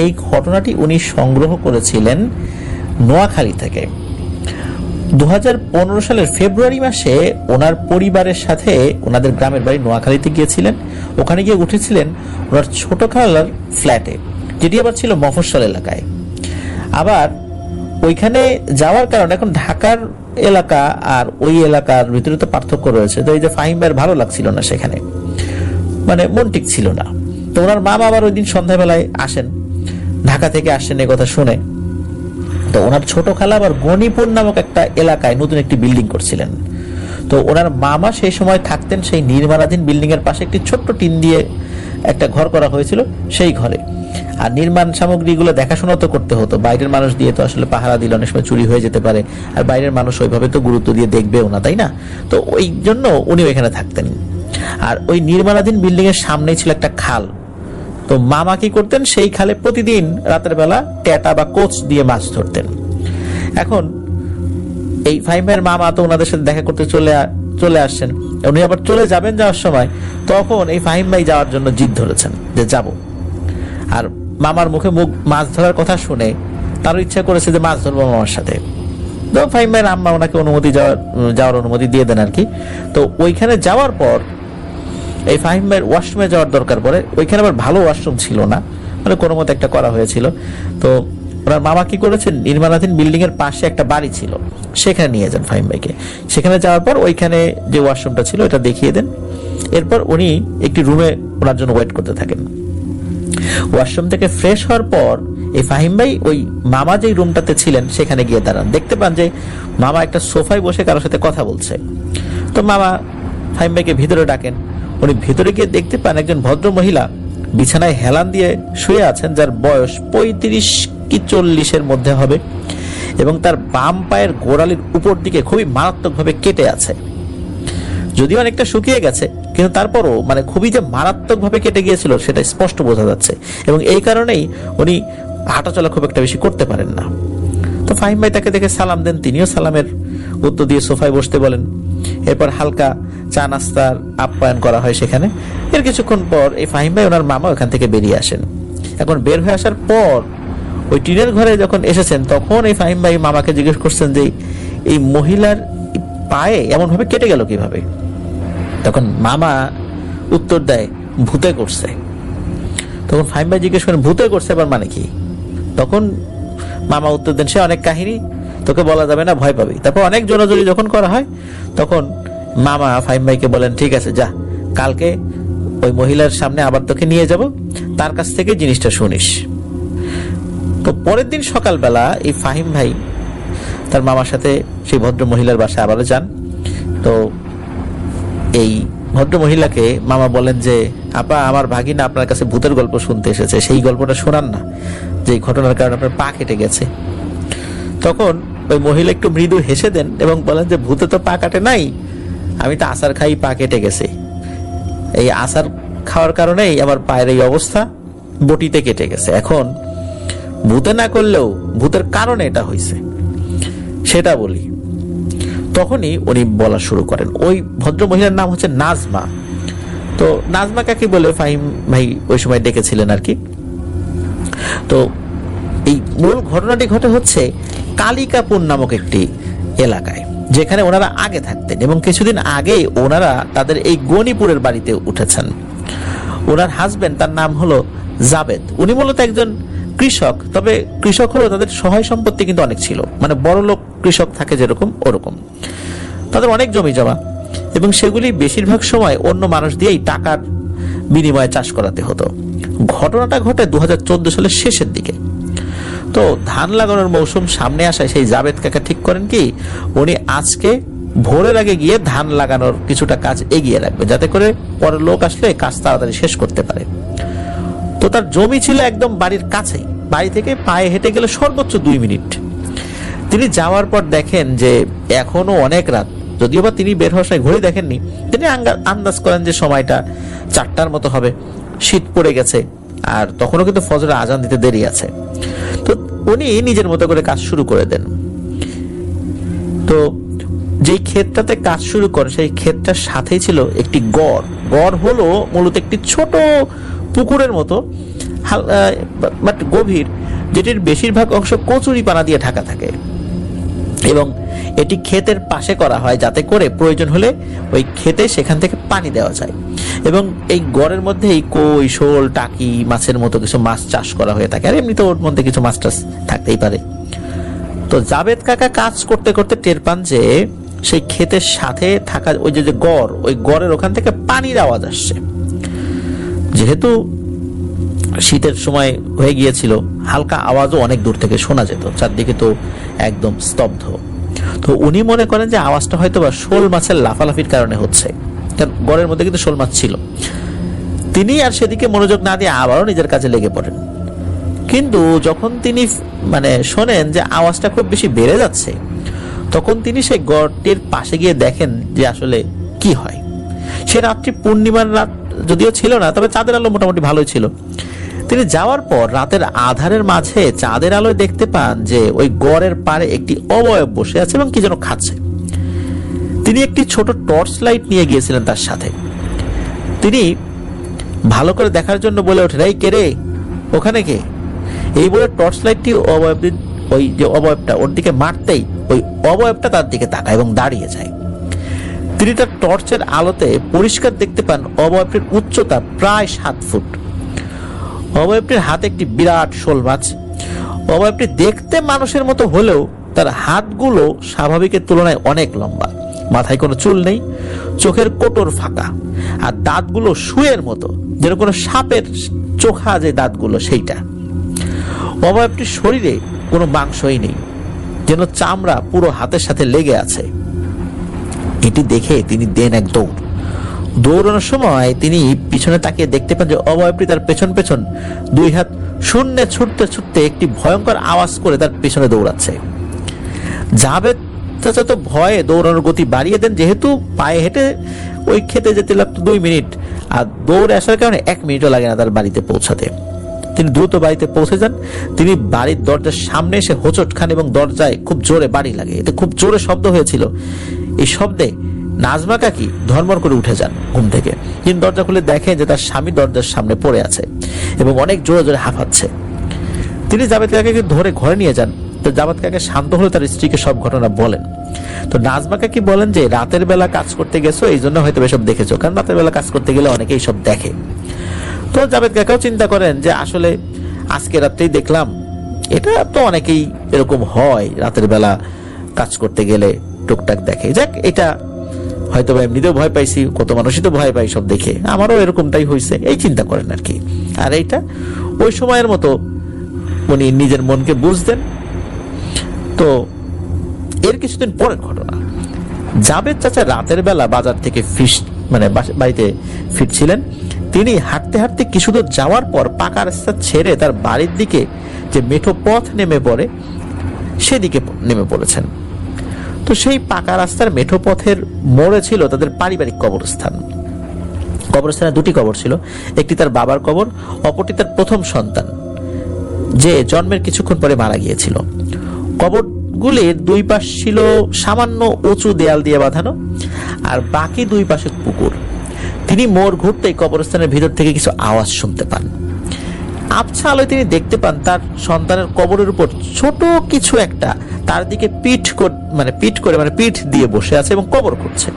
এই ঘটনাটি উনি সংগ্রহ করেছিলেন নোয়াখালী থেকে। 2015 সালের ফেব্রুয়ারি মাসে ওনার পরিবারের সাথে ওনাদের গ্রামের বাড়ি নোয়াখালীতে গিয়েছিলেন। ওখানে গিয়ে উঠেছিলেন ওনার ছোট খালার ফ্ল্যাটে, যেটি আবার ছিল মফস্বল এলাকায়। আবার ওইখানে যাওয়ার কারণে, এখন ঢাকার এলাকা আর ওই এলাকার ভিতরে তো পার্থক্য রয়েছে, তো এই যে ফাহিম ভাইয়ের ভালো লাগছিল না সেখানে, মানে মন ঠিক ছিল না। তো ওনার মা আবার ওই দিন সন্ধ্যাবেলায় আসেন, ঢাকা থেকে আসেন এই কথা শুনে। তো ওনার ছোট খালা আবার গণিপুর নামক একটা এলাকায় নতুন একটি বিল্ডিং করছিলেন। তো ওনার মামা সেই সময় থাকতেন সেই নির্মাণাধীন বিল্ডিং এর পাশে একটি ছোট্ট টিন দিয়ে একটা ঘর করা হয়েছিল, সেই ঘরে। আর নির্মাণ সামগ্রীগুলো দেখাশোনা তো করতে হতো, বাইরের মানুষ দিয়ে তো আসলে পাহারা দিলে অনেক সময় চুরি হয়ে যেতে পারে, আর বাইরের মানুষ ওইভাবে তো গুরুত্ব দিয়ে দেখবেও না, তাই না? তো ওই জন্য উনি ওইখানে থাকতেন। আর ওই নির্মাণাধীন বিল্ডিং এর সামনেই ছিল একটা খাল। তো মামা কি করতেন, সেই খালে প্রতিদিন রাতের বেলা ট্যাটা বা কোচ দিয়ে মাছ ধরতেন। এখন এই ফাহিমের মামা তো ওনাদের সাথে দেখা করতে চলে আসছেন, উনি আবার চলে যাবেন যাওয়ার সময়। তখন এই ফাহিম ভাই যাওয়ার জন্য জিদ ধরেছেন যে যাব। আর মামার মুখে মাছ ধরার কথা শুনে তারও ইচ্ছা করেছে যে মাছ ধরবো মামার সাথে। তো ফাহিম ভাইয়ের আম্মা ওনাকে যাওয়ার অনুমতি দিয়ে দেন আর কি। তো ওইখানে যাওয়ার পর এই ফাহিম ভাইয়ের ওয়াশরুমে যাওয়ার দরকার পড়ে। ওইখানে আবার ভালো ওয়াশরুম ছিল না, মানে কোনো মতো একটা করা হয়েছিল। তো ওনার মামা কি করেছেন, নির্মাণাধীন বিল্ডিং এর পাশে একটা বাড়ি ছিল, সেখানে নিয়ে যান ফাহিম ভাইকে। সেখানে যাওয়ার পর ওইখানে যে ওয়াশরুমটা ছিল এটা দেখিয়ে দেন। এরপর উনি একটি রুমে ওনার জন্য ওয়েট করতে থাকেন। ওয়াশরুম থেকে ফ্রেশ হওয়ার পর এই ফাহিম ভাই ওই মামা যেই রুমটাতে ছিলেন সেখানে গিয়ে দাঁড়ান। দেখতে পান যে মামা একটা সোফায় বসে কারোর সাথে কথা বলছে। তো মামা ফাহিম ভাইকে ভিতরে ডাকেন। উনি ভিতরে গিয়ে দেখতে পান একজন ভদ্র মহিলা বিছানায় হেলান দিয়ে শুয়ে আছেন, যার বয়স 35 কি 40-এর মধ্যে হবে, এবং তার বাম পায়ের গোড়ালির উপর দিকে খুবই মারাত্মকভাবে কেটে আছে। যদিও অনেকটা শুকিয়ে গেছে, কিন্তু তারপরও মানে খুবই যে মারাত্মকভাবে কেটে গিয়েছিল সেটা স্পষ্ট বোঝা যাচ্ছে, এবং এই কারণেই উনি হাঁটাচলা খুব একটা বেশি করতে পারেন না। তো ফাহিম ভাই তাকে দেখে সালাম দেন, তিনিও সালামের উত্তর দিয়ে সোফায় বসতে বলেন। এরপর হালকা চা নাস্তার আপ্যায়ন করা হয় সেখানে। এর কিছুক্ষণ পর এই ফাহিম ভাই ওনার মামা ওখান থেকে বেরিয়ে আসেন। এখন বের হয়ে আসার পর ওই টিনের ঘরে যখন এসেছেন, তখন এই ফাহিম ভাই মামাকে জিজ্ঞেস করছেন যে এই মহিলার পায়ে এমন ভাবে কেটে গেল কিভাবে। তখন মামা উত্তর দেয়, ভূতে করছে। তখন ফাহিম ভাই জিজ্ঞেস করেন, ভূতে করছে আবার মানে কি? তখন মামা উত্তর দেন, সে অনেক কাহিনী, তোকে বলা যাবে না, ভয় পাবি। তারপর অনেক জোরাজোরি যখন করা হয়, তখন মামা ফাহিম ভাইকে বলেন, ঠিক আছে যা, কালকে ওই মহিলার সামনে আবার তোকে নিয়ে যাব, তার কাছ থেকে জিনিসটা শুনিস। তো পরের দিন সকালবেলা এই ফাহিম ভাই তার মামার সাথে সেই ভদ্র মহিলার বাসায় আবারও যান। তো এই ভদ্র মহিলাকে মামা বলেন যে, আপা, আমার ভাগিনা আপনার কাছে ভূতের গল্প শুনতে এসেছে, সেই গল্পটা শোনান না, যে ঘটনার কারণে আপনার পা কেটে গেছে। তখন ওই মহিলা একটু মৃদু হেসে দেন এবং বলেন যে, ভূতে তো পা কাটে নাই, আমি তো আচার খাই পা কেটে গেছে। এই আচার খাওয়ার কারণেই আমার পায়ের এই অবস্থা, বটিতে কেটে গেছে। এখন ভূতে না করলেও ভূতের কারণে এটা হয়েছে, সেটা বলি। তখনই উনি বলা শুরু করেন। ওই ভদ্র মহিলার নাম হচ্ছে নাজমা। তো নাজমা কাকে বলে ফাহিম ভাই ওই সময় ডেকেছিলেন আর কি। তো এই মূল ঘটনাটি ঘটে হচ্ছে কালিকাপুর নামক একটি এলাকায়, যেখানে ওনারা আগে থাকতেন, এবং কিছুদিন আগেই ওনারা তাদের এই গণিপুরের বাড়িতে উঠেছেন। ওনার হাজবেন্ড, তার নাম হলো জাবেদ। উনি মূলত একজন কৃষক, তবে কৃষক হলেও তাদের সহায় সম্পত্তি কিন্তু অনেক ছিল, মানে বড় লোক কৃষক থাকে যেরকম ওরকম। তাদের অনেক জমি জমা, এবং সেগুলি বেশিরভাগ সময় অন্য মানুষ দিয়েই টাকার বিনিময়ে চাষ করাতে হতো। ঘটনাটা ঘটে 2014 সালের শেষের দিকে। তো ধান লাগানোর মৌসুম সামনে আসায় সেই জাবেদ কাকা ঠিক করেন কি, উনি আজকে ভোরের আগে গিয়ে ধান লাগানোর কিছুটা কাজ এগিয়ে রাখবে, যাতে করে পরের লোক আসলে কাজ তাড়াতাড়ি শেষ করতে পারে। তো তার জমি ছিল একদম বাড়ির কাছেই, বাড়ি থেকে পায়ে হেঁটে গেলে সর্বোচ্চ 2 মিনিট। তিনি যাওয়ার পর দেখেন যে এখনো অনেক রাত, যদিও বা তিনি বের হওয়ার সময় ঘড়ি দেখেননি। তিনি আন্দাজ করেন যে সময়টা 4টার মতো হবে, শীত পড়ে গেছে, আর তখনও কিন্তু ফজরের আজান দিতে দেরি আছে। তো উনি নিজের মতো করে কাজ শুরু করে দেন। তো যেই ক্ষেতটাতে কাজ শুরু করেন সেই ক্ষেতটার সাথেই ছিল একটি গড়। গড় হলো মূলত একটি ছোট পুকুরের মতো, বাট গভীর, যেটির বেশিরভাগ অংশ কচুরিপানা দিয়ে ঢাকা থাকে এবং এটি ক্ষেতের পাশে করা হয় যাতে করে প্রয়োজন হলে ওই ক্ষেতে সেখান থেকে পানি দেওয়া যায়। এবং এই গড়ের মধ্যেই কই, শোল, টাকি মাছের মতো কিছু মাছ চাষ করা হয়ে থাকে, আর এমনিতে ওর মধ্যে কিছু মাছ টাছ থাকতেই পারে। তো জাবেদ কাকা কাজ করতে করতে টের পান যে সেই ক্ষেতের সাথে থাকা ওই যে গড়, ওই গড়ের ওখান থেকে পানির আওয়াজ আসছে। যেহেতু শীতের সময় হয়ে গিয়েছিল, হালকা আওয়াজও অনেক দূর থেকে শোনা যেত, চারদিকে তো একদম স্তব্ধ। তো উনি মনে করেন যে আওয়াজটা হয়তো বা শোল মাছের লাফালাফির কারণে হচ্ছে, কারণ গড়ের মধ্যে কিন্তু শোল মাছ ছিল। তিনি আর সেদিকে মনোযোগ না দিয়ে আবারও নিজের কাজে লেগে পড়েন। কিন্তু যখন তিনি শোনেন যে আওয়াজটা খুব বেশি বেড়ে যাচ্ছে, তখন তিনি সেই গড়টির পাশে গিয়ে দেখেন যে আসলে কি হয়। সে রাত্রি পূর্ণিমার রাত যদিও ছিল না, তবে চাঁদের আলো মোটামুটি ভালোই ছিল। তিনি যাওয়ার পর রাতের আধারের মাঝে চাঁদের আলোয় দেখতে পান যে ওই গড়ের পাড়ে একটি অবয়ব বসে আছে এবং কি যেন খাচ্ছে। তিনি একটি ছোট টর্চ লাইট নিয়ে গিয়েছিলেন তার সাথে। তিনি ভালো করে দেখার জন্য বলে ওঠেন, এই কে রে, ওখানে কে? এই বলে টর্চ লাইটটি ওই যে অবয়বটা ওর দিকে মারতেই ওই অবয়বটা তার দিকে তাকায় এবং দাঁড়িয়ে যায়। তিনি তার টর্চের আলোতে পরিষ্কার দেখতে পান অবয়বটির উচ্চতা প্রায় 7 ফুট। অবয়বটির হাতে একটি বিরাট শোল মাছ। অবয়বটি দেখতে মানুষের মতো হলেও তার হাতগুলো স্বাভাবিকের তুলনায় অনেক লম্বা। মাথায় কোনো চুল নেই, চোখের কোটর ফাঁকা, আর দাঁতগুলো শুয়ের মতো, যেন কোনো সাপের চোখা যে দাঁতগুলো সেইটা। অবয়বটির শরীরে কোনো মাংসই নেই, যেন চামড়া পুরো হাতের সাথে লেগে আছে। এটি দেখে তিনি দেন এক দৌড়। দৌড়ানোর সময় তিনি পিছনে তাকিয়ে দেখতে পান যে অবয়বটি তার পেছন পেছন 2 হাত শূন্যে ছুটতে ছুটতে একটি ভয়ঙ্কর আওয়াজ করে তার পেছনে দৌড়াচ্ছে। জাবেদ চাচা তো ভয়ে দৌড়ানোর গতি বাড়িয়ে দেন, যেহেতু পায়ে হেঁটে ওই খেতে যেতে লাগতো 2 মিনিট, আর দৌড়ে আসার কারণে 1 মিনিটও লাগে না তার বাড়িতে পৌঁছাতে। তিনি দ্রুত বাড়িতে পৌঁছে যান। তিনি বাড়ির দরজার সামনে এসে হোঁচট খান এবং দরজায় খুব জোরে বাড়ি লাগে। এতে খুব জোরে শব্দ হয়েছিল। এই শব্দে নাজমা কাকি ধর্মর করে উঠে যান ঘুম থেকে। তিনি দরজা খুলে দেখেন যে তার স্বামী দরজার সামনে পড়ে আছে এবং অনেক জোরে জোরে হাঁপাচ্ছে। তিনি জাবেদ কাকাকে ধরে ঘরে নিয়ে যান। তো জাবেদ কাকা শান্ত হলে তার স্ত্রীকে সব ঘটনা বলেন। তো নাজমা কাকি বলেন যে রাতের বেলা কাজ করতে গেছো, এই জন্য হয়তো এসব দেখেছো, কারণ রাতের বেলা কাজ করতে গেলে অনেকেই সব দেখে। তো জাবেদ কাকাও চিন্তা করেন যে আসলে আজকে রাত্রেই দেখলাম, এটা তো অনেকেই এরকম হয়, রাতের বেলা কাজ করতে গেলে টুকটাক দেখে, যাক এটা হয়তো এমনিতেও ভয় পাইছি, কত মানুষই তো ভয় পাই সব দেখে, আমারও এরকমটাই হয়েছে, এই চিন্তা করেন আর কি। আর এইটা ওই সময়ের মতো উনি নিজের মনকে বুঝতেন। তো এর কিছুদিন পরের ঘটনা, জাবেদ চাচা রাতের বেলা বাজার থেকে বাড়িতে ফিরছিলেন। তিনি হাঁটতে হাঁটতে কিছু দূর যাওয়ার পর পাকা রাস্তা ছেড়ে তার বাড়ির দিকে যে মেঠো পথ নেমে পড়ে সেদিকে নেমে পড়েছেন। তো সেই পাকা রাস্তার মেঠো পথের মোড়ে ছিল তাদের পারিবারিক কবরস্থান। কবরস্থানে 2টি কবর ছিল, একটি তার বাবার কবর, অপরটি তার প্রথম সন্তান যে জন্মের কিছুক্ষণ পরে মারা গিয়েছিল। কবরগুলির 2 পাশ ছিল সামান্য উঁচু দেয়াল দিয়ে বাঁধানো, আর বাকি 2 পাশে পুকুর। তিনি মোড় ঘুরতেই কবরস্থানের ভিতর থেকে কিছু আওয়াজ শুনতে পান। আবছা আলোয় তিনি দেখতে পান তার সন্তানের কবরের উপর ছোট কিছু একটা তার দিকে পিঠ দিয়ে বসে আছে এবং কবর করছে।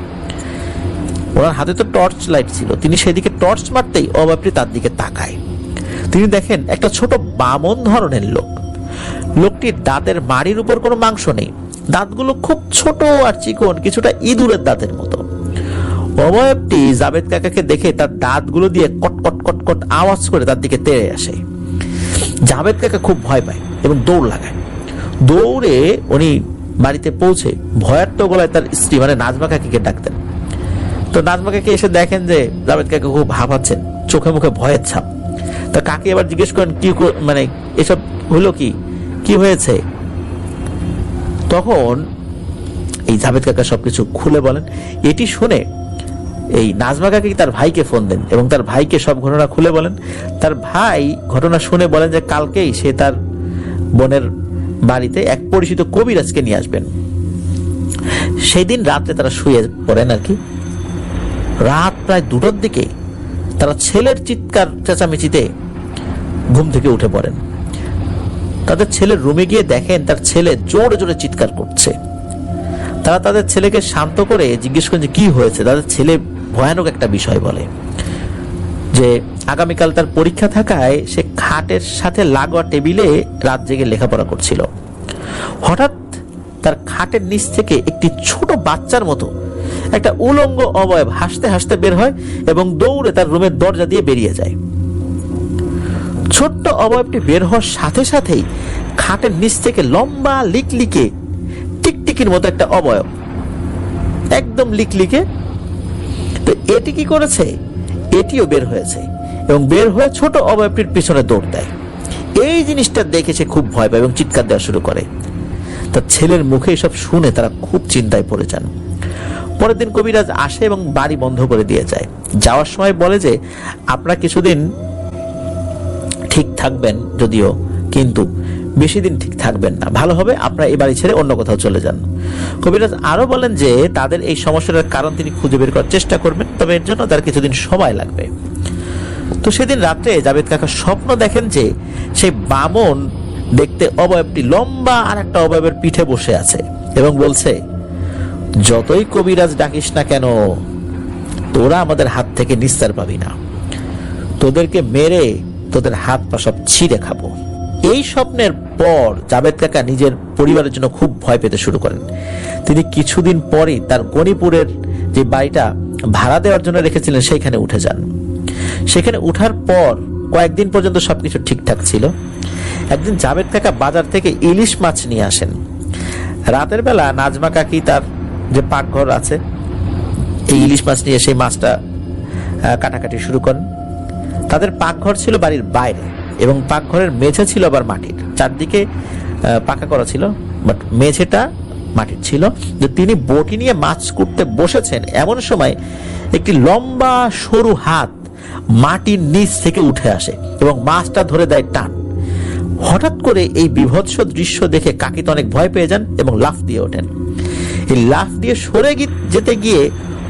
ওনার হাতে তো টর্চ লাইট ছিল, তিনি সেদিকে টর্চ মারতেই অবয়বটি তার দিকে তাকায়। তিনি দেখেন একটা ছোট বামন ধরনের লোক। লোকটির দাঁতের মাড়ির উপর কোনো মাংস নেই, দাঁতগুলো খুব ছোট আর চিকন, কিছুটা ইঁদুরের দাঁতের মতো। অবয়বটি জাবেদ কাকাকে দেখে তার দাঁতগুলো দিয়ে কটকট কটকট আওয়াজ করে তার দিকে তেড়ে আসে। জাবেদ কাকা খুব ভয় পায় এবং দৌড় লাগায়। দৌড়ে উনি বাড়িতে পৌঁছে ভয়ার্ত গলায় তার স্ত্রী নাজমা কাকিকে ডাকতেন। তো নাজমা কাকি এসে দেখেন যে জাবেদ কাকা খুব হাঁপাচ্ছেন, চোখে মুখে ভয়ের ছাপ। তা কাকি আবার জিজ্ঞেস করেন কি এসব হলো, কি হয়েছে? তখন এই জাবেদ কাকা সবকিছু খুলে বলেন। এটি শুনে এই নাজমা কাকি তার ভাইকে ফোন দেন এবং তার ভাইকে সব ঘটনা খুলে বলেন। তার ভাই ঘটনা শুনে বলেন যে কালকেই সে তার বোনের বাড়িতে এক পরিচিত কবিরাজকে নিয়ে আসবেন। সেই দিন রাত্রে তারা শুয়ে পড়েন আর কি। রাত প্রায় 2টার দিকে তারা ছেলের চিৎকার চেঁচামেচিতে ঘুম থেকে উঠে পড়েন। তাদের ছেলের রুমে গিয়ে দেখেন তার ছেলে জোরে জোরে চিৎকার করছে। তারা তাদের ছেলেকে শান্ত করে জিজ্ঞেস করেন যে কি হয়েছে। তাদের ছেলে ভয়ানক একটা বিষয় বলে যে আগামীকাল তার পরীক্ষা থাকায় সে খাটের সাথে লাগোয়া টেবিলে রাত জেগে লেখাপড়া করছিল। হঠাৎ তার খাটের নিচ থেকে একটি ছোট বাচ্চার মতো একটা উলঙ্গ অবয়ব হাসতে হাসতে বের হয় এবং দৌড়ে তার রুমের দরজা দিয়ে বেরিয়ে যায়। ছোট্ট অবয়বটি বের হওয়ার সাথে সাথেই খাটের নিচ থেকে লম্বা লিকলিকে টিকটিকির মতো একটা অবয়ব, একদম লিকলিকে। তো এটি কি করেছে, এটিও বের হয়েছে এবং বের হয়ে ছোট অবয়বটির পিছনে দৌড় দেয়। এই জিনিসটা দেখে সে খুব ভয় পায় এবং চিৎকার দেওয়া শুরু করে। তার ছেলের মুখে এসব শুনে তারা খুব চিন্তায় পড়ে যান। পরের দিন কবিরাজ আসে এবং বাড়ি বন্ধ করে দিয়ে যায়। যাওয়ার সময় বলে যে আপনারা কিছুদিন ঠিক থাকবেন, যদিও কিন্তু বেশি দিন ঠিক থাকবেন না, ভালো হবে আপনারা এই বাড়ি ছেড়ে অন্য কোথাও চলে যান। কবিরাজ আরো বলেন যে তাদের এই সমস্যাটার কারণ তিনি খুঁজে বের করার চেষ্টা করবেন, তবে এর জন্য তার কিছুদিন সময় লাগবে। তো সেদিন রাত্রে জাবেদ কাকা স্বপ্ন দেখেন যে সেই বামন দেখতে অবয়বটি লম্বা আর একটা অবয়বের পিঠে বসে আছে এবং বলছে, যতই কবিরাজ ডাকিস না কেন তোরা আমাদের হাত থেকে নিস্তার পাবি না, তোদেরকে মেরে তোদের হাত পা সব ছিঁড়ে খাবো। এই স্বপ্নের পর জাবেদ কাকা নিজের পরিবারের জন্য খুব ভয় পেতে শুরু করেন। তিনি কিছুদিন পরে তার গণিপুরের যে বাড়িটা ভাড়া দেওয়ার জন্য রেখেছিলেন সেইখানে উঠে যান। সেখানে উঠার পর কয়েকদিন পর্যন্ত সবকিছু ঠিকঠাক ছিল। একদিন জাবেদ কাকা বাজার থেকে ইলিশ মাছ নিয়ে আসেন। রাতের বেলা নাজমা কাকি তার যে পাকঘর আছে, এই ইলিশ মাছ নিয়ে সেই মাছটা কাটাকাটি শুরু করেন। তাদের পাকঘর ছিল বাড়ির বাইরে এবং পাকঘরের মেঝে ছিল আবার মাটির, চারদিকে পাকা করা ছিল, বাট মেঝেটা মাটির ছিল। যে তিনি বটি নিয়ে মাছ কুটতে বসেছেন, এমন সময় একটি লম্বা সরু হাত মাটির নিচ থেকে উঠে আসে এবং মাছটা ধরে দেয় টান। হঠাৎ করে এই বিভৎস দৃশ্য দেখে কাকি তো অনেক ভয় পেয়ে যান এবং লাফ দিয়ে ওঠেন। এই লাফ দিয়ে সরে যেতে গিয়ে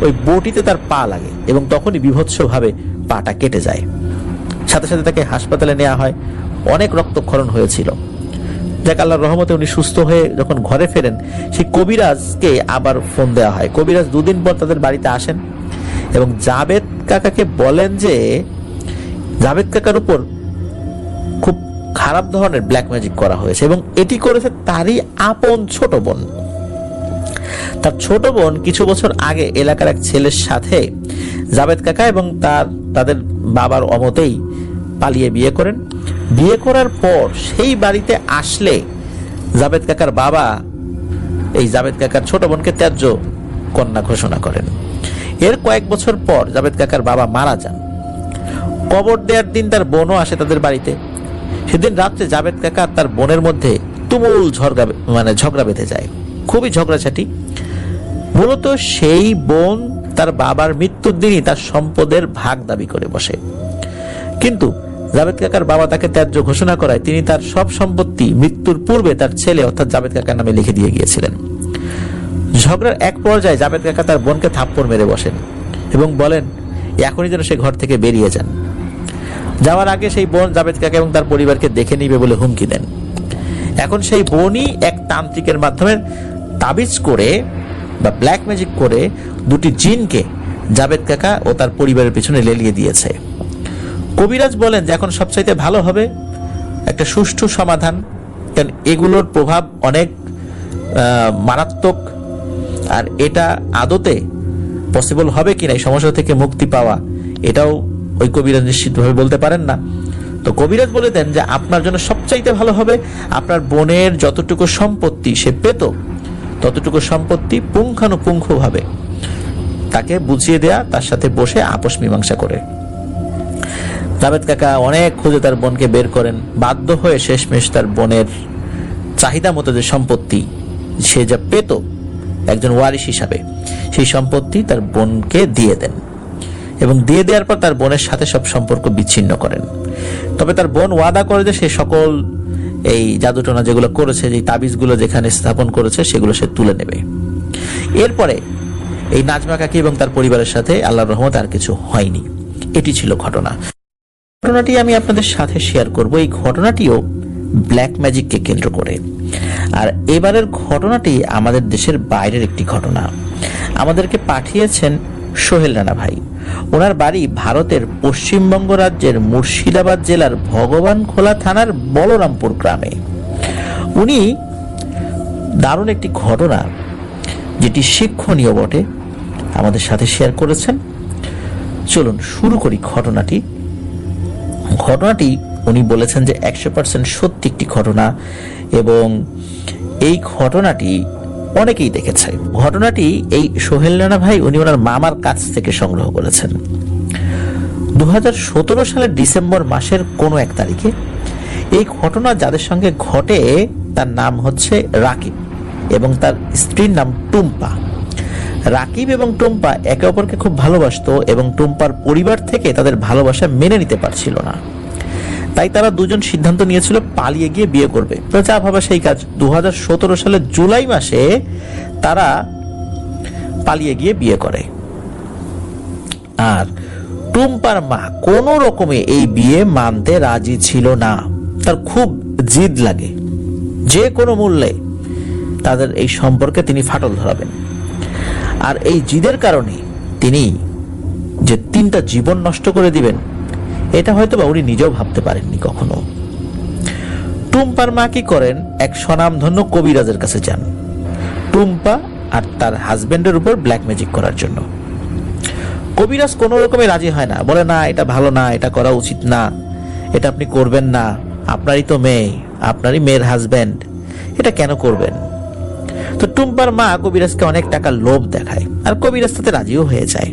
ওই বটিতে তার পা লাগে এবং তখনই বিভৎসভাবে পাটা কেটে যায়। সাথে সাথে তাকে হাসপাতালে নেওয়া হয়, অনেক রক্তক্ষরণ হয়েছিল। যাক আল্লাহর রহমতে উনি সুস্থ হয়ে যখন ঘরে ফেরেন, সেই কবিরাজকে আবার ফোন দেওয়া হয়। কবিরাজ দুদিন পর তাদের বাড়িতে আসেন এবং জাবেদ কাকাকে বলেন যে জাবেদ কাকার উপর খুব খারাপ ধরনের ব্ল্যাক ম্যাজিক করা হয়েছে এবং এটি করেছে তারই আপন ছোট বোন। তার ছোট বোন কিছু বছর আগে এলাকার এক ছেলের সাথে জাবেদ কাকা এবং তাদের বাবার অমতেই পালিয়ে বিয়ে করেন। বিয়ে করার পর সেই বাড়িতে আসলে জাবেদ কাকার বাবা এই জাবেদ কাকার ছোট বোনকে ত্যায্য কন্যা ঘোষণা করেন। এর কয়েক বছর পর জাবেদ কাকার বাবা মারা যান। কবর দেওয়ার দিন তার বোনও আসে তাদের বাড়িতে। সেদিন রাত্রে জাবেদ কাকা তার বোনের মধ্যে তুমুল ঝগড়া বেঁধে যায়, খুবই ঝগড়াঝাটি। মূলত সেই বোন তার বাবার মৃত্যুর দিনই তার সম্পদের ভাগ দাবি করে বসে, কিন্তু জাবেদ কাকার বাবা তাকে ত্যায্য ঘোষণা করায় তিনি তার সব সম্পত্তি মৃত্যুর পূর্বে তার ছেলে অর্থাৎ জাবেদ কাকার নামে লিখে দিয়ে গিয়েছিলেন। ঝগড়ার এক পর্যায়ে জাবেদ কাকা তার বোনকে থাপ্পড় মেরে বসেন এবং বলেন এখনই যেন সে ঘর থেকে বেরিয়ে যান। যাওয়ার আগে সেই বোন জাবেদ কাকা এবং তার পরিবারকে দেখে নিবে বলে হুমকি দেন। এখন সেই বোনই এক তান্ত্রিকের মাধ্যমে তাবিজ করে বা ব্ল্যাক ম্যাজিক করে দুটি জিনকে জাবেদ কাকা ও তার পরিবারের পিছনে লেলিয়ে দিয়েছে। কবিরাজ বলেন যে এখন সবচাইতে ভালো হবে একটা সুষ্ঠু সমাধান, কারণ এগুলোর প্রভাব অনেক মারাত্মক, আর এটা আদতে পসিবল হবে কিনা এই সমস্যা থেকে মুক্তি পাওয়া এটাও ওই কবিরাজ নিশ্চিতভাবে বলতে পারেন না। তো কবিরাজ বলে দেন যে আপনার জন্য সবচাইতে ভালো হবে আপনার বোনের যতটুকু সম্পত্তি সে পেত ততটুকু সম্পত্তি পুঙ্খানুপুঙ্খভাবে তাকে বুঝিয়ে দেয়া, তার সাথে বসে আপোষ মীমাংসা করে। জাবেদ কাকা অনেক খুঁজে তার বোনকে বের করেন, বাধ্য হয়ে শেষমেশ তার বোনের চাহিদা মতো যে সম্পত্তি সে যা পেত একজন ওয়ারিশ হিসাবে, সেই সম্পত্তি তার বোনকে দিয়ে দেন এবং দিয়ে দেওয়ার পর তার বোনের সাথে সব সম্পর্ক বিচ্ছিন্ন করেন। তবে তার বোন ওয়াদা করে যে সে সকল এই জাদুটোনা যেগুলো করেছে, যে তাবিজগুলো যেখানে স্থাপন করেছে সেগুলো সে তুলে নেবে। এরপরে এই নাজমা কাকি এবং তার পরিবারের সাথে আল্লাহর রহমতে আর কিছু হয়নি। এটি ছিল ঘটনা। ঘটনাটি আমি আপনাদের সাথে শেয়ার করব। এই ঘটনাটিও ব্ল্যাক ম্যাজিককে কেন্দ্র করে। আর এবারের ঘটনাটি আমাদের দেশের বাইরের একটি ঘটনা। আমাদেরকে পাঠিয়েছেন সোহেল রানা ভাই। ওনার বাড়ি ভারতের পশ্চিমবঙ্গ রাজ্যের মুর্শিদাবাদ জেলার ভগবানখোলা থানার বলরামপুর গ্রামে। উনি দারুণ একটি ঘটনা, যেটি শিক্ষণীয় বটে, আমাদের সাথে শেয়ার করেছেন। চলুন শুরু করি ঘটনাটি। উনি বলেছেন যে 100% সত্যি একটি ঘটনা, এবং এই ঘটনাটি অনেকেই দেখেছে। ঘটনাটি এই সোহেল রানা ভাই উনি ওনার মামার কাছ থেকে সংগ্রহ করেছেন। 2017 সালের ডিসেম্বর মাসের কোনো এক তারিখে এই ঘটনা যাদের সঙ্গে ঘটে তার নাম হচ্ছে রাকিব এবং তার স্ত্রীর নাম টুম্পা। রাকিব এবং টুম্পা একে অপরকে খুব ভালোবাসতো এবং টুম্পার পরিবার থেকে তাদের ভালোবাসা মেনে নিতে পারছিল না। তাই তারা দুজন সিদ্ধান্ত নিয়েছিল পালিয়ে গিয়ে বিয়ে করবে। তো যা ভাবা সেই কাজ। 2017 সালের জুলাই মাসে তারা পালিয়ে গিয়ে বিয়ে করে। আর টুম্পার মা কোনো রকমে এই বিয়ে মানতে রাজি ছিল না। তার খুব জিদ লাগে, যে কোনো মূল্যে তাদের এই সম্পর্কে তিনি ফাটল ধরাবেন। আর এই জিদের কারণে তিনি যে 3টা জীবন নষ্ট করে দিবেন, এটা হয়তো বা উনি নিজেও ভাবতে পারেননি কখনো। টুম্পার মা কি করেন, এক স্বনামধন্য কবিরাজের কাছে যান টুম্পা আর তার হাজবেন্ডের উপর ব্ল্যাক ম্যাজিক করার জন্য। কবিরাজ কোনো রকমে রাজি হয় না, বলে না এটা ভালো না, এটা করা উচিত না, এটা আপনি করবেন না, আপনারই তো মেয়ে, আপনারই মেয়ের হাজবেন্ড, এটা কেন করবেন। তো টুম্পার মা কবিরাজকে অনেক টাকা লোভ দেখায় আর কবিরাজ তাতে রাজিও হয়ে যায়।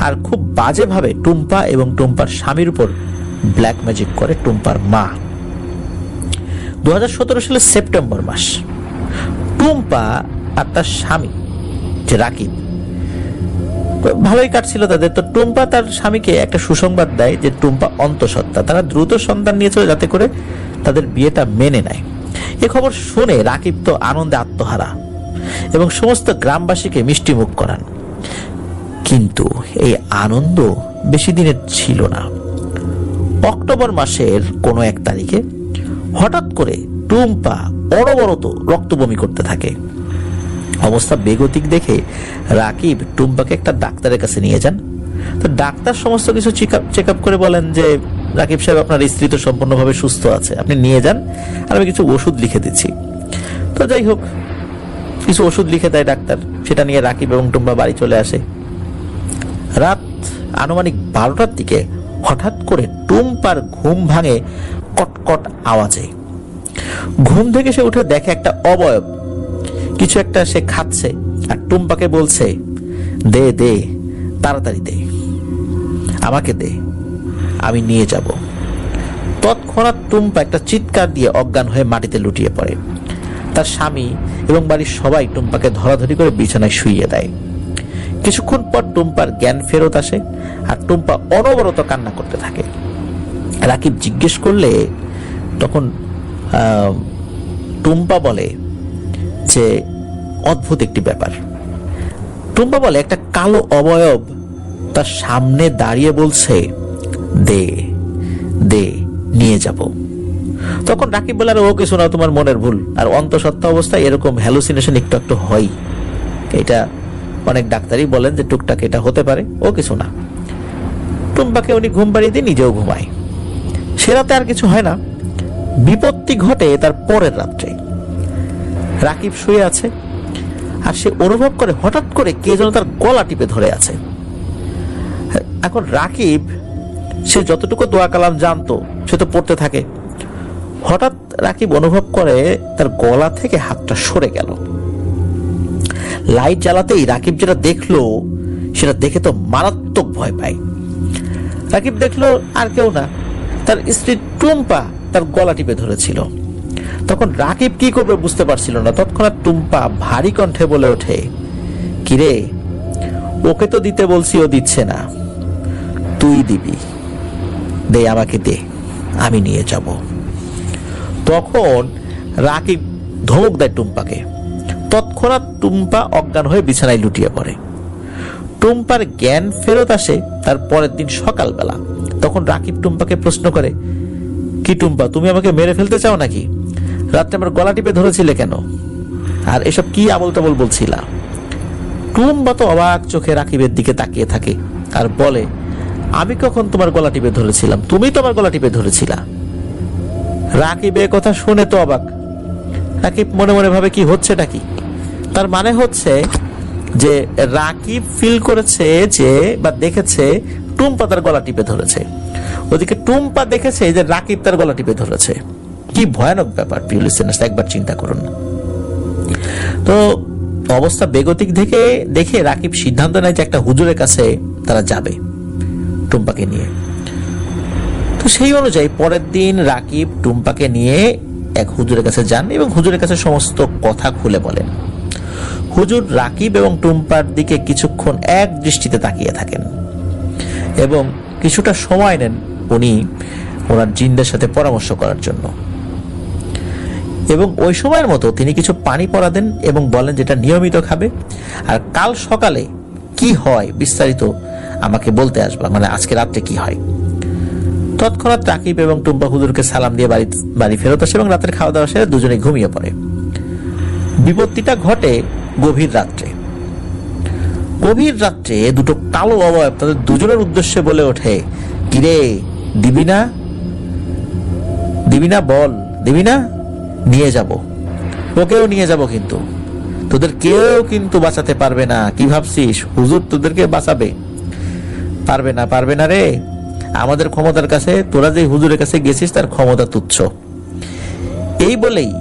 আর খুব বাজেভাবে টুম্পা এবং টুম্পার স্বামীর উপর ব্ল্যাক ম্যাজিক করে টুম্পার মা। 2017 সালের সেপ্টেম্বর মাস, টুম্পা আর তার স্বামী যে রাকিব, ভালোই কাটছিল তাদের। তো টুম্পা তার স্বামীকে একটা সুসংবাদ দেয় যে টুম্পা অন্তঃসত্ত্বা, তারা দ্রুত সন্তান নিয়েছিল যাতে করে তাদের বিয়েটা মেনে নেয়। এ খবর শুনে রাকিব তো আনন্দে আত্মহারা এবং সমস্ত গ্রামবাসীকে মিষ্টি মুখ করান। কিন্তু এই আনন্দ বেশি দিনের ছিল না। অক্টোবর মাসের কোনো এক তারিখে হঠাৎ করে টুম্পা অনবরত রক্ত বমি করতে থাকে। অবস্থা বেগতিক দেখে রাকিব টুম্পাকে একটা ডাক্তারের কাছে নিয়ে যান। তো ডাক্তার সমস্ত কিছু চেক আপ করে বলেন যে রাকিব সাহেব, আপনার স্ত্রী তো সম্পূর্ণভাবে সুস্থ আছে, আপনি নিয়ে যান, আর আমি কিছু ওষুধ লিখে দিচ্ছি। তো যাই হোক, কিছু ওষুধ লিখে দেয় ডাক্তার, সেটা নিয়ে রাকিব এবং টুম্পা বাড়ি চলে আসে। রাত আনুমানিক 12টার দিকে হঠাৎ করে টুম্পার ঘুম ভাঙে কটকট আওয়াজে। ঘুম থেকে সে উঠে দেখে একটা অবয়ব কিছু একটা সে খাচ্ছে আর টুম্পাকে বলছে, দে দে, তাড়াতাড়ি দে, আমাকে দে, আমি নিয়ে যাব। তৎক্ষণাৎ টুম্পা একটা চিৎকার দিয়ে অজ্ঞান হয়ে মাটিতে লুটিয়ে পড়ে। তার স্বামী এবং বাড়ির সবাই টুম্পাকে ধরাধরি করে বিছানায় শুইয়ে দেয়। কিছুক্ষণ পর টুম্পার জ্ঞান ফেরত আসে আর টুম্পা অনবরত কান্না করতে থাকে। রাকিব জিজ্ঞেস করলে তখন টুম্পা বলে যে অদ্ভুত একটি ব্যাপার। টুম্পা বলে একটা কালো অবয়ব তার সামনে দাঁড়িয়ে বলছে, দে দে, নিয়ে যাব। তখন রাকিব বলে, আর ও কিছু না, তোমার মনের ভুল, আর অন্তঃসত্ত্বা অবস্থায় এরকম হ্যালুসিনেশন একটু একটু হয়, এটা অনেক ডাক্তারই বলেন যে টুকটাক এটা হতে পারে, ও কিছু না। টুম্পাকে উনি ঘুম পাড়িয়ে দিয়ে নিজেও ঘুমায়। সে রাতে আর কিছু হয় না। বিপত্তি ঘটে তার পরের রাত্রে। রাকিব শুয়ে আছে আর সে অনুভব করে হঠাৎ করে কে যেন তার গলা টিপে ধরে আছে। এখন রাকিব, সে যতটুকু দোয়া কালাম জানতো সে তো পড়তে থাকে। হঠাৎ রাকিব অনুভব করে তার গলা থেকে হাতটা সরে গেল। লাইট জ্বালাতেই রাকিব যেটা দেখলো সেটা দেখে তো মারাত্মক ভয় পায়। রাকিব দেখলো আর কেউ না, তার স্ত্রী টুম্পা তার গলা টিপে ধরেছিল। তখন রাকিব কি করবে বুঝতে পারছিল না। তৎক্ষণাৎ টুম্পা ভারী কণ্ঠে বলে ওঠে, কিরে, ওকে তো দিতে বলছি, ও দিচ্ছে না, তুই দিবি, দে, আমাকে দে, আমি নিয়ে যাব। তখন রাকিব ধমক দেয় টুম্পাকে। তৎক্ষণাৎ টুম্পা অজ্ঞান হয়ে বিছানায় লুটিয়ে পড়ে। টুম্পার জ্ঞান ফেরত আসে তার পরের দিন সকালবেলা। তখন রাকিব টুম্পাকে প্রশ্ন করে, কি টুম্পা, তুমি আমাকে মেরে ফেলতে চাও নাকি? রাত্রে আমার গলা টিপে ধরেছিলে কেন? আর এসব কি আবল তাবল বলছিলা? টুম্পা তো অবাক চোখে রাকিবের দিকে তাকিয়ে থাকে আর বলে, আমি কখন তোমার গলা টিপে ধরেছিলাম? তুমি তো আমার গলা টিপে ধরেছিলা। রাকিব এ কথা শুনে তো অবাক। রাকিব মনে মনে ভাবে, কি হচ্ছেটা কি? তার মানে হচ্ছে যে রাকিব ফিল করেছে যে বা দেখেছে টুম্পা তার গলা টিপে ধরেছে, ওদিকে টুম্পা দেখেছে যে রাকিব তার গলা টিপে ধরেছে। কি ভয়ানক ব্যাপার প্রিয় লিসেনার্স, একবার চিন্তা করুন তো। অবস্থা বেগতিক দেখে রাকিব সিদ্ধান্ত নেয় যে একটা হুজুরের কাছে তারা যাবে টুম্পাকে নিয়ে। তো সেই অনুযায়ী পরের দিন রাকিব টুম্পাকে নিয়ে এক হুজুরের কাছে যান এবং হুজুরের কাছে সমস্ত কথা খুলে বলেন। হুজুর রাকিব এবং টুম্পার দিকে কিছুক্ষণ এক দৃষ্টিতে তাকিয়ে থাকেন এবং কিছুটা সময় নেন উনি ওনার জিনদের সাথে পরামর্শ করার জন্য। এবং ওই সময়ের মতো তিনি কিছু পানি পরা দেন এবং বলেন যেটা নিয়মিত খাবে, আর কাল সকালে কি হয় বিস্তারিত আমাকে বলতে আসবা, মানে আজকে রাত্রে কি হয়। তৎক্ষণাৎ রাকিব এবং টুম্পা হুজুরকে সালাম দিয়ে বাড়ি ফেরত আসে এবং রাতের খাওয়া দাওয়া সেরে দুজনে ঘুমিয়ে পড়ে। বিপত্তিটা ঘটে গভীর রাত্রে। গভীর রাত্রে দুটো কালো অবয়ব তাদের দুজনের উদ্দেশ্যে বলে ওঠে, কিরে দিবি না? বল, দিবি না? নিয়ে যাব, ওকেও নিয়ে যাব, কিন্তু তোদের কেউ কিন্তু বাঁচাতে পারবে না। কি ভাবছিস হুজুর তোদেরকে বাঁচাবে? পারবে না রে। আমাদের ক্ষমতার কাছে তোরা যে হুজুরের কাছে গেছিস তার ক্ষমতা তুচ্ছ। এই বলেই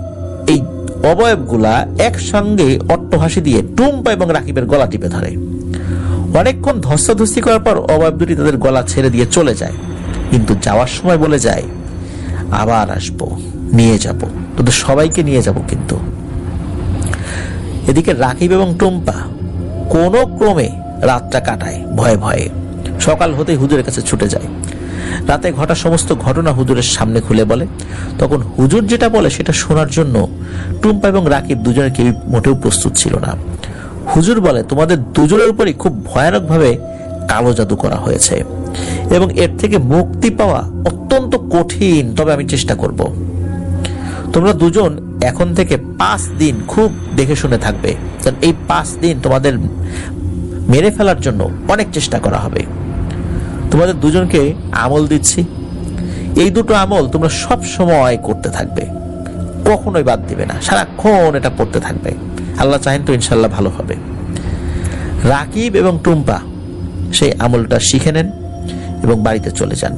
এই অবয়বগুলা একসঙ্গে অট্টহাসি দিয়ে টুম্পা এবং রাকিবের গলা টিপে ধরে। অনেকক্ষণ ধস্তাধস্তি করার পর অবয়ব দুটি তাদের গলা ছেড়ে দিয়ে চলে যায়, কিন্তু যাওয়ার সময় বলে যায়, আবার আসবো, নিয়ে যাব, তোদের সবাইকে নিয়ে যাব। কিন্তু এদিকে রাকিব এবং টুম্পা কোনো ক্রমে রাতটা কাটায় ভয়ে ভয়ে। সকাল হতেই হুজুরের কাছে ছুটে যায়। রাতে ঘটা সমস্ত ঘটনা হুজুরের সামনে খুলে বলে। তখন হুজুর যেটা বলে সেটা শোনার জন্য টুম্পা এবং রাকিব দুজনের কেউ মোটেও প্রস্তুত ছিল না। হুজুর বলে, তোমাদের দুজনের উপরই খুব ভয়ানকভাবে কালো জাদু করা হয়েছে এবং এর থেকে মুক্তি পাওয়া অত্যন্ত কঠিন, তবে আমি চেষ্টা করব। তোমরা দুজন এখন থেকে 5 দিন খুব দেখে শুনে থাকবে, কারণ এই 5 দিন তোমাদের মেরে ফেলার জন্য অনেক চেষ্টা করা হবে। তোমাদের দুজনকে আমল দিচ্ছি, এই দুটো আমল তোমরা সব সময় করতে থাকবে, কখনোই বাদ দিবে না, সারাক্ষণ এটা পড়তে থাকবে। আল্লাহ চাহেন তো ইনশাল্লাহ ভালো হবে। রাকিব এবং টুম্পা সেই আমলটা শিখে নেন এবং বাড়িতে চলে যান।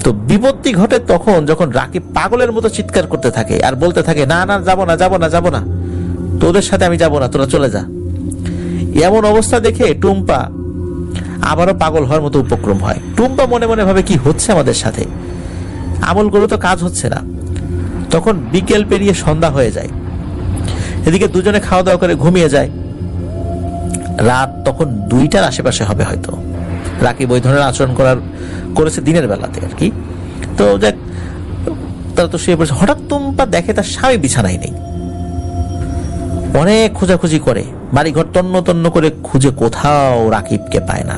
তো বিপত্তি ঘটে তখন যখন রাকিব পাগলের মতো চিৎকার করতে থাকে আর বলতে থাকে, না না যাব না, তোদের সাথে আমি যাব না, তোরা চলে যা। এমন অবস্থা দেখে টুম্পা আবারও পাগল হওয়ার মতো উপক্রম হয়। টুম্পা মনে মনে ভাবে, কি হচ্ছে আমাদের সাথে? আমলগুলো তো কাজ হচ্ছে না। তখন বিকেল পেরিয়ে সন্ধ্যা হয়ে যায়। এদিকে দুজনে খাওয়া দাওয়া করে ঘুমিয়ে যায়। রাত তখন 2টার আশেপাশে হবে হয়তো। রাকিব ওই ধরনের আচরণ করেছে দিনের বেলাতে আর কি। তো দেখ, তারা তো শুয়ে পড়েছে। হঠাৎ টুম্পা দেখে তার স্বামী বিছানায় নেই। অনেক খোঁজাখুঁজি করে, বাড়িঘর তন্ন তন্ন করে খুঁজে কোথাও রাকিবকে পায় না।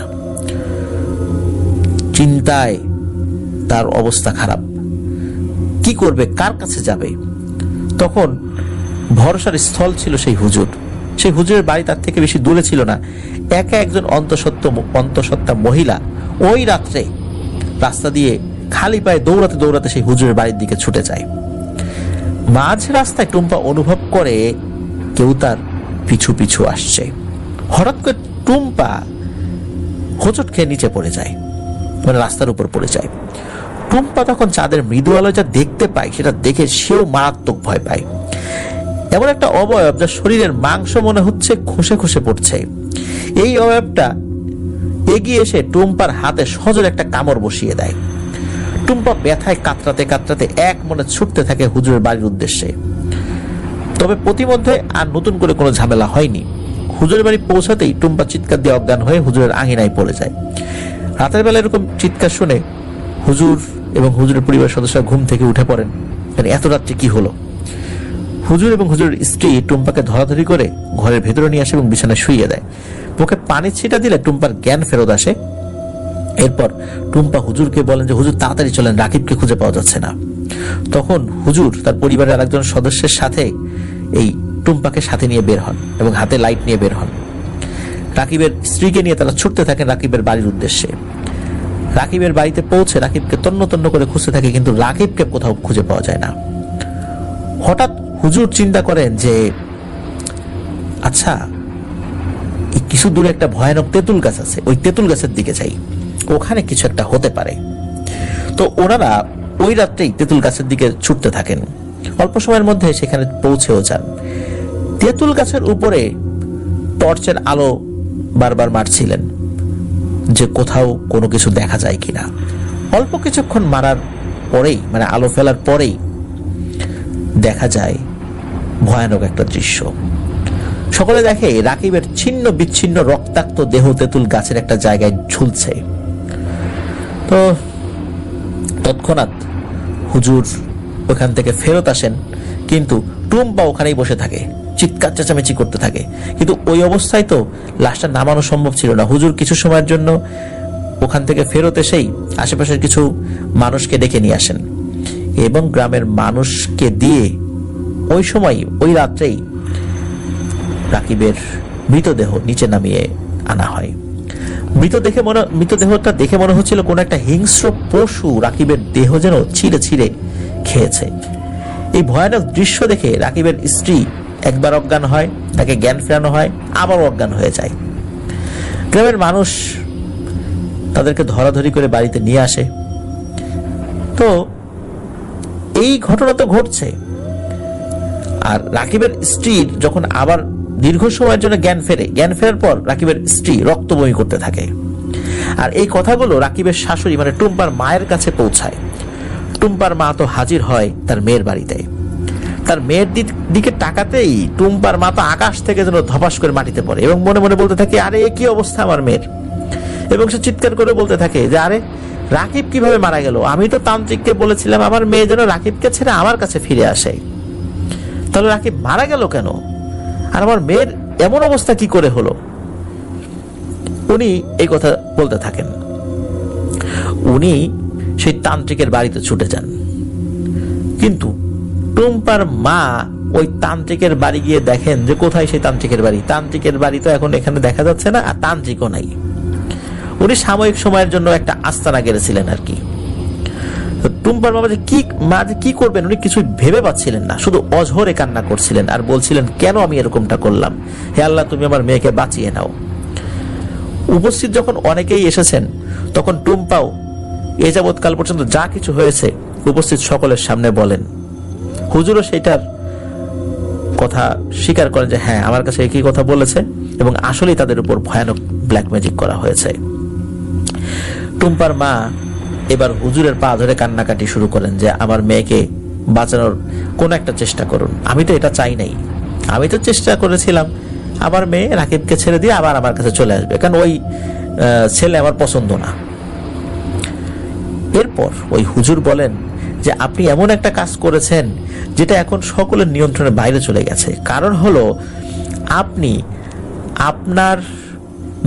চিন্তায় তার অবস্থা খারাপ, কি করবে, কার কাছে যাবে? তখন ভরসার স্থল ছিল সেই হুজুর। সেই হুজুরের বাড়ি তার থেকে বেশি দূরে ছিল না। একা একজন অন্তঃসত্ত্বা মহিলা ওই রাত্রে রাস্তা দিয়ে খালি পায়ে দৌড়াতে দৌড়াতে সেই হুজুরের বাড়ির দিকে ছুটে যায়। মাঝ রাস্তায় টুম্পা অনুভব করে কেউ তার পিছু পিছু আসছে। হঠাৎ করে টুম্পা হোঁচট খেয়ে নিচে পড়ে যায়, মানে রাস্তার উপর পড়ে যায়। টুম্পা তখন চাঁদের মৃদু আলো যা দেখতে পায় সেটা দেখে সেও মারাত্মক ভয় পায়। এমন একটা অবয়ব যা শরীরের মাংস মনে হচ্ছে খসে খসে পড়ছে। এই অবয়বটা এগিয়ে এসে টুম্পার হাতে সজোরে একটা কামড় বসিয়ে দেয়। টুম্পা ব্যথায় কাতরাতে কাতরাতে এক মনে ছুটতে থাকে হুজুরের বাড়ির উদ্দেশ্যে। তবে প্রতিমধ্যে আর নতুন করে কোনো ঝামেলা হয়নি। হুজুরের বাড়ি পৌঁছাতেই টুম্পা চিৎকার দিয়ে অজ্ঞান হয়ে হুজুরের আঙিনায় পড়ে যায়। রাতের বেলা এরকম চিৎকার শুনে হুজুর এবং হুজুরের পরিবারের সদস্যরা ঘুম থেকে উঠে পড়েন, এত রাত্রে কি হলো। হুজুর এবং হুজুরের স্ত্রী টুম্পাকে ধরাধরি করে ঘরের ভেতরে নিয়ে আসে এবং বিছানায় শুইয়ে দেয়। মুখে পানি ছিটা দিলে টুম্পার জ্ঞান ফেরত আসে এরপর টুম্পা হুজুরকে বলেন যে হুজুর তাড়াতাড়ি চলেন, রাকিবকে খুঁজে পাওয়া যাচ্ছে না। তখন হুজুর তার পরিবারের আরেকজন সদস্যের সাথে এই টুম্পাকে সাথে নিয়ে বের হন এবং হাতে লাইট নিয়ে বের হন। রাকিবের স্ত্রীকে নিয়ে তারা ছুটতে থাকেন রাকিবের বাড়ির উদ্দেশ্যে। রাকিবের বাড়িতে পৌঁছে রাকিবকে তন্ন তন্ন করে খুঁজতে থাকে, কিন্তু রাকিবকে কোথাও খুঁজে পাওয়া যায় না। হঠাৎ হুজুর চিন্তা করেন যে আচ্ছা, কিছু দূরে একটা ভয়ানক তেঁতুল গাছ আছে, ওই তেঁতুল গাছের দিকে যাই, ওখানে কিছু একটা হতে পারে। তো ওনারা ওই রাত্রেই তেঁতুল গাছের দিকে ছুটতে থাকেন। অল্প সময়ের মধ্যে সেখানে পৌঁছেও যান। তেঁতুল গাছের উপরে টর্চের আলো বারবার মারছিলেন যে কোথাও কোনো কিছু দেখা যায় কিনা। অল্প কিছুক্ষণ মারার পরেই, মানে আলো ফেলার পরেই দেখা যায় ভয়ানক একটা দৃশ্য। সকলে দেখে রাকিবের ছিন্ন বিচ্ছিন্ন রক্তাক্ত দেহ তেঁতুল গাছের একটা জায়গায় ঝুলছে। তো তৎক্ষণাৎ হুজুর ওখান থেকে ফেরত আসেন, কিন্তু টুম্পা ওখানেই বসে থাকে, চিৎকার চেঁচামেচি করতে থাকে। কিন্তু ওই অবস্থায় তো লাশটা নামানো সম্ভব ছিল না। হুজুর কিছু সময়ের জন্য ওখান থেকে ফেরত এসেই আশেপাশের কিছু মানুষকে ডেকে নিয়ে আসেন এবং গ্রামের মানুষকে দিয়ে ওই সময় ওই রাত্রেই রাকিবের মৃতদেহ নিচে নামিয়ে আনা হয়। মৃতদেহটা দেখে মনে হচ্ছিল কোন একটা হিংস্র পশু রাকিবের দেহ যেন ছিঁড়ে ছিঁড়ে খেয়েছে। এই ভয়ানক দৃশ্য দেখে রাকিবের স্ত্রী একবার অজ্ঞান হয়, তাকে জ্ঞান ফেরানো হয়, আবার অজ্ঞান হয়ে যায়। গ্রামের মানুষ তাদেরকে ধরাধরি করে বাড়িতে নিয়ে আসে। তো এই ঘটনা তো ঘটছে, আর রাকিবের স্ত্রীর যখন আবার দীর্ঘ সময়ের জন্য জ্ঞান ফেরার পর রাকিবের স্ত্রী রক্ত বমি করতে থাকে। আর এই কথাগুলো রাকিবের শাশুড়ি মানে টুম্পার মায়ের কাছে পৌঁছায়। টুম্পার মা তো হাজির হয় তার মেয়ের বাড়িতে। তার মেয়ের দিকে তাকাতেই টুম্পার মা তো আকাশ থেকে যেন ধপাস করে মাটিতে পড়ে এবং মনে মনে বলতে থাকে, আরে কি অবস্থা আমার মেয়ের। এবং সে চিৎকার করে বলতে থাকে যে আরে রাকিব কিভাবে মারা গেল, আমি তো তান্ত্রিককে বলেছিলাম আমার মেয়ে যেন রাকিবকে ছেড়ে আমার কাছে ফিরে আসে, তাহলে রাকিব মারা গেল কেন, আর আমার মেয়ের এমন অবস্থা কি করে হলো। উনি এই কথা বলতে থাকেন। উনি সেই তান্ত্রিকের বাড়িতে ছুটে যান, কিন্তু টুম্পার মা ওই তান্ত্রিকের বাড়ি গিয়ে দেখেন যে কোথায় সেই তান্ত্রিকের বাড়ি। তান্ত্রিকের বাড়ি তো এখন এখানে দেখা যাচ্ছে না, আর তান্ত্রিকও নাই। উনি সাময়িক সময়ের জন্য একটা আস্তানা গেড়েছিলেন আর কি। টুম্পার মা যে কি করবেন উনি কিছু ভেবে পাচ্ছিলেন না, শুধু অঝরে কান্না করছিলেন আর বলছিলেন, কেন আমি এরকমটা করলাম, হে আল্লাহ তুমি আমার মেয়েকে বাঁচিয়ে নাও। উপস্থিত যখন অনেকেই এসেছেন তখন টুম্পাও এ যাবৎকাল পর্যন্ত যা কিছু হয়েছে উপস্থিত সকলের সামনে বলেন। হুজুরও সেটার কথা স্বীকার করেন যে হ্যাঁ আমার কাছে একই কথা বলেছে এবং আসলেই তাদের উপর ভয়ানক ব্ল্যাক ম্যাজিক করা হয়েছে। টুম্পার মা এবার হুজুরের পা ধরে কান্নাকাটি শুরু করেন যে আমার মেয়েকে বাঁচানোর কোন একটা চেষ্টা করুন, আমি তো এটা চাই নাই, আমি তো চেষ্টা করেছিলাম আমার মেয়ে রাকিবকে ছেড়ে দিয়ে আবার আমার কাছে চলে আসবে, কারণ ওই ছেলে আমার পছন্দ না। এরপর ওই হুজুর বলেন যে আপনি এমন একটা কাজ করেছেন যেটা এখন সকলের নিয়ন্ত্রণের বাইরে চলে গেছে। কারণ হলো আপনি আপনার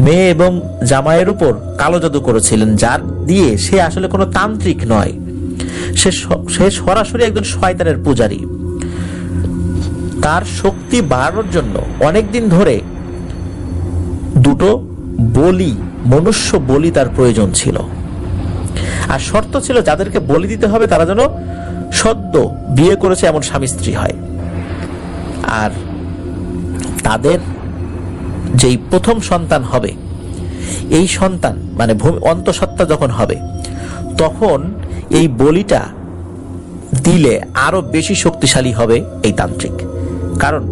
মেয়ে এবং জামাইয়ের উপর কালো জাদু করেছিলেন, যার দিয়ে সে আসলে কোনো তান্ত্রিক নয়, সে সরাসরি একজন শয়তানের পূজারী। তার শক্তি বাড়ানোর জন্য অনেকদিন ধরে দুটো বলি, মনুষ্য বলি তার প্রয়োজন ছিল, আর শর্ত ছিল যাদেরকে বলি দিতে হবে তারা যেন সদ্য বিয়ে করেছে এমন স্বামী স্ত্রী হয়। আর তাদের যেই প্রথম সন্তান হবে, এই সন্তান মানে অন্তঃসত্ত্বা যখন হবে তখন এই বলিটা দিলে আরো বেশি শক্তিশালী হবে এই তান্ত্রিক। কারণ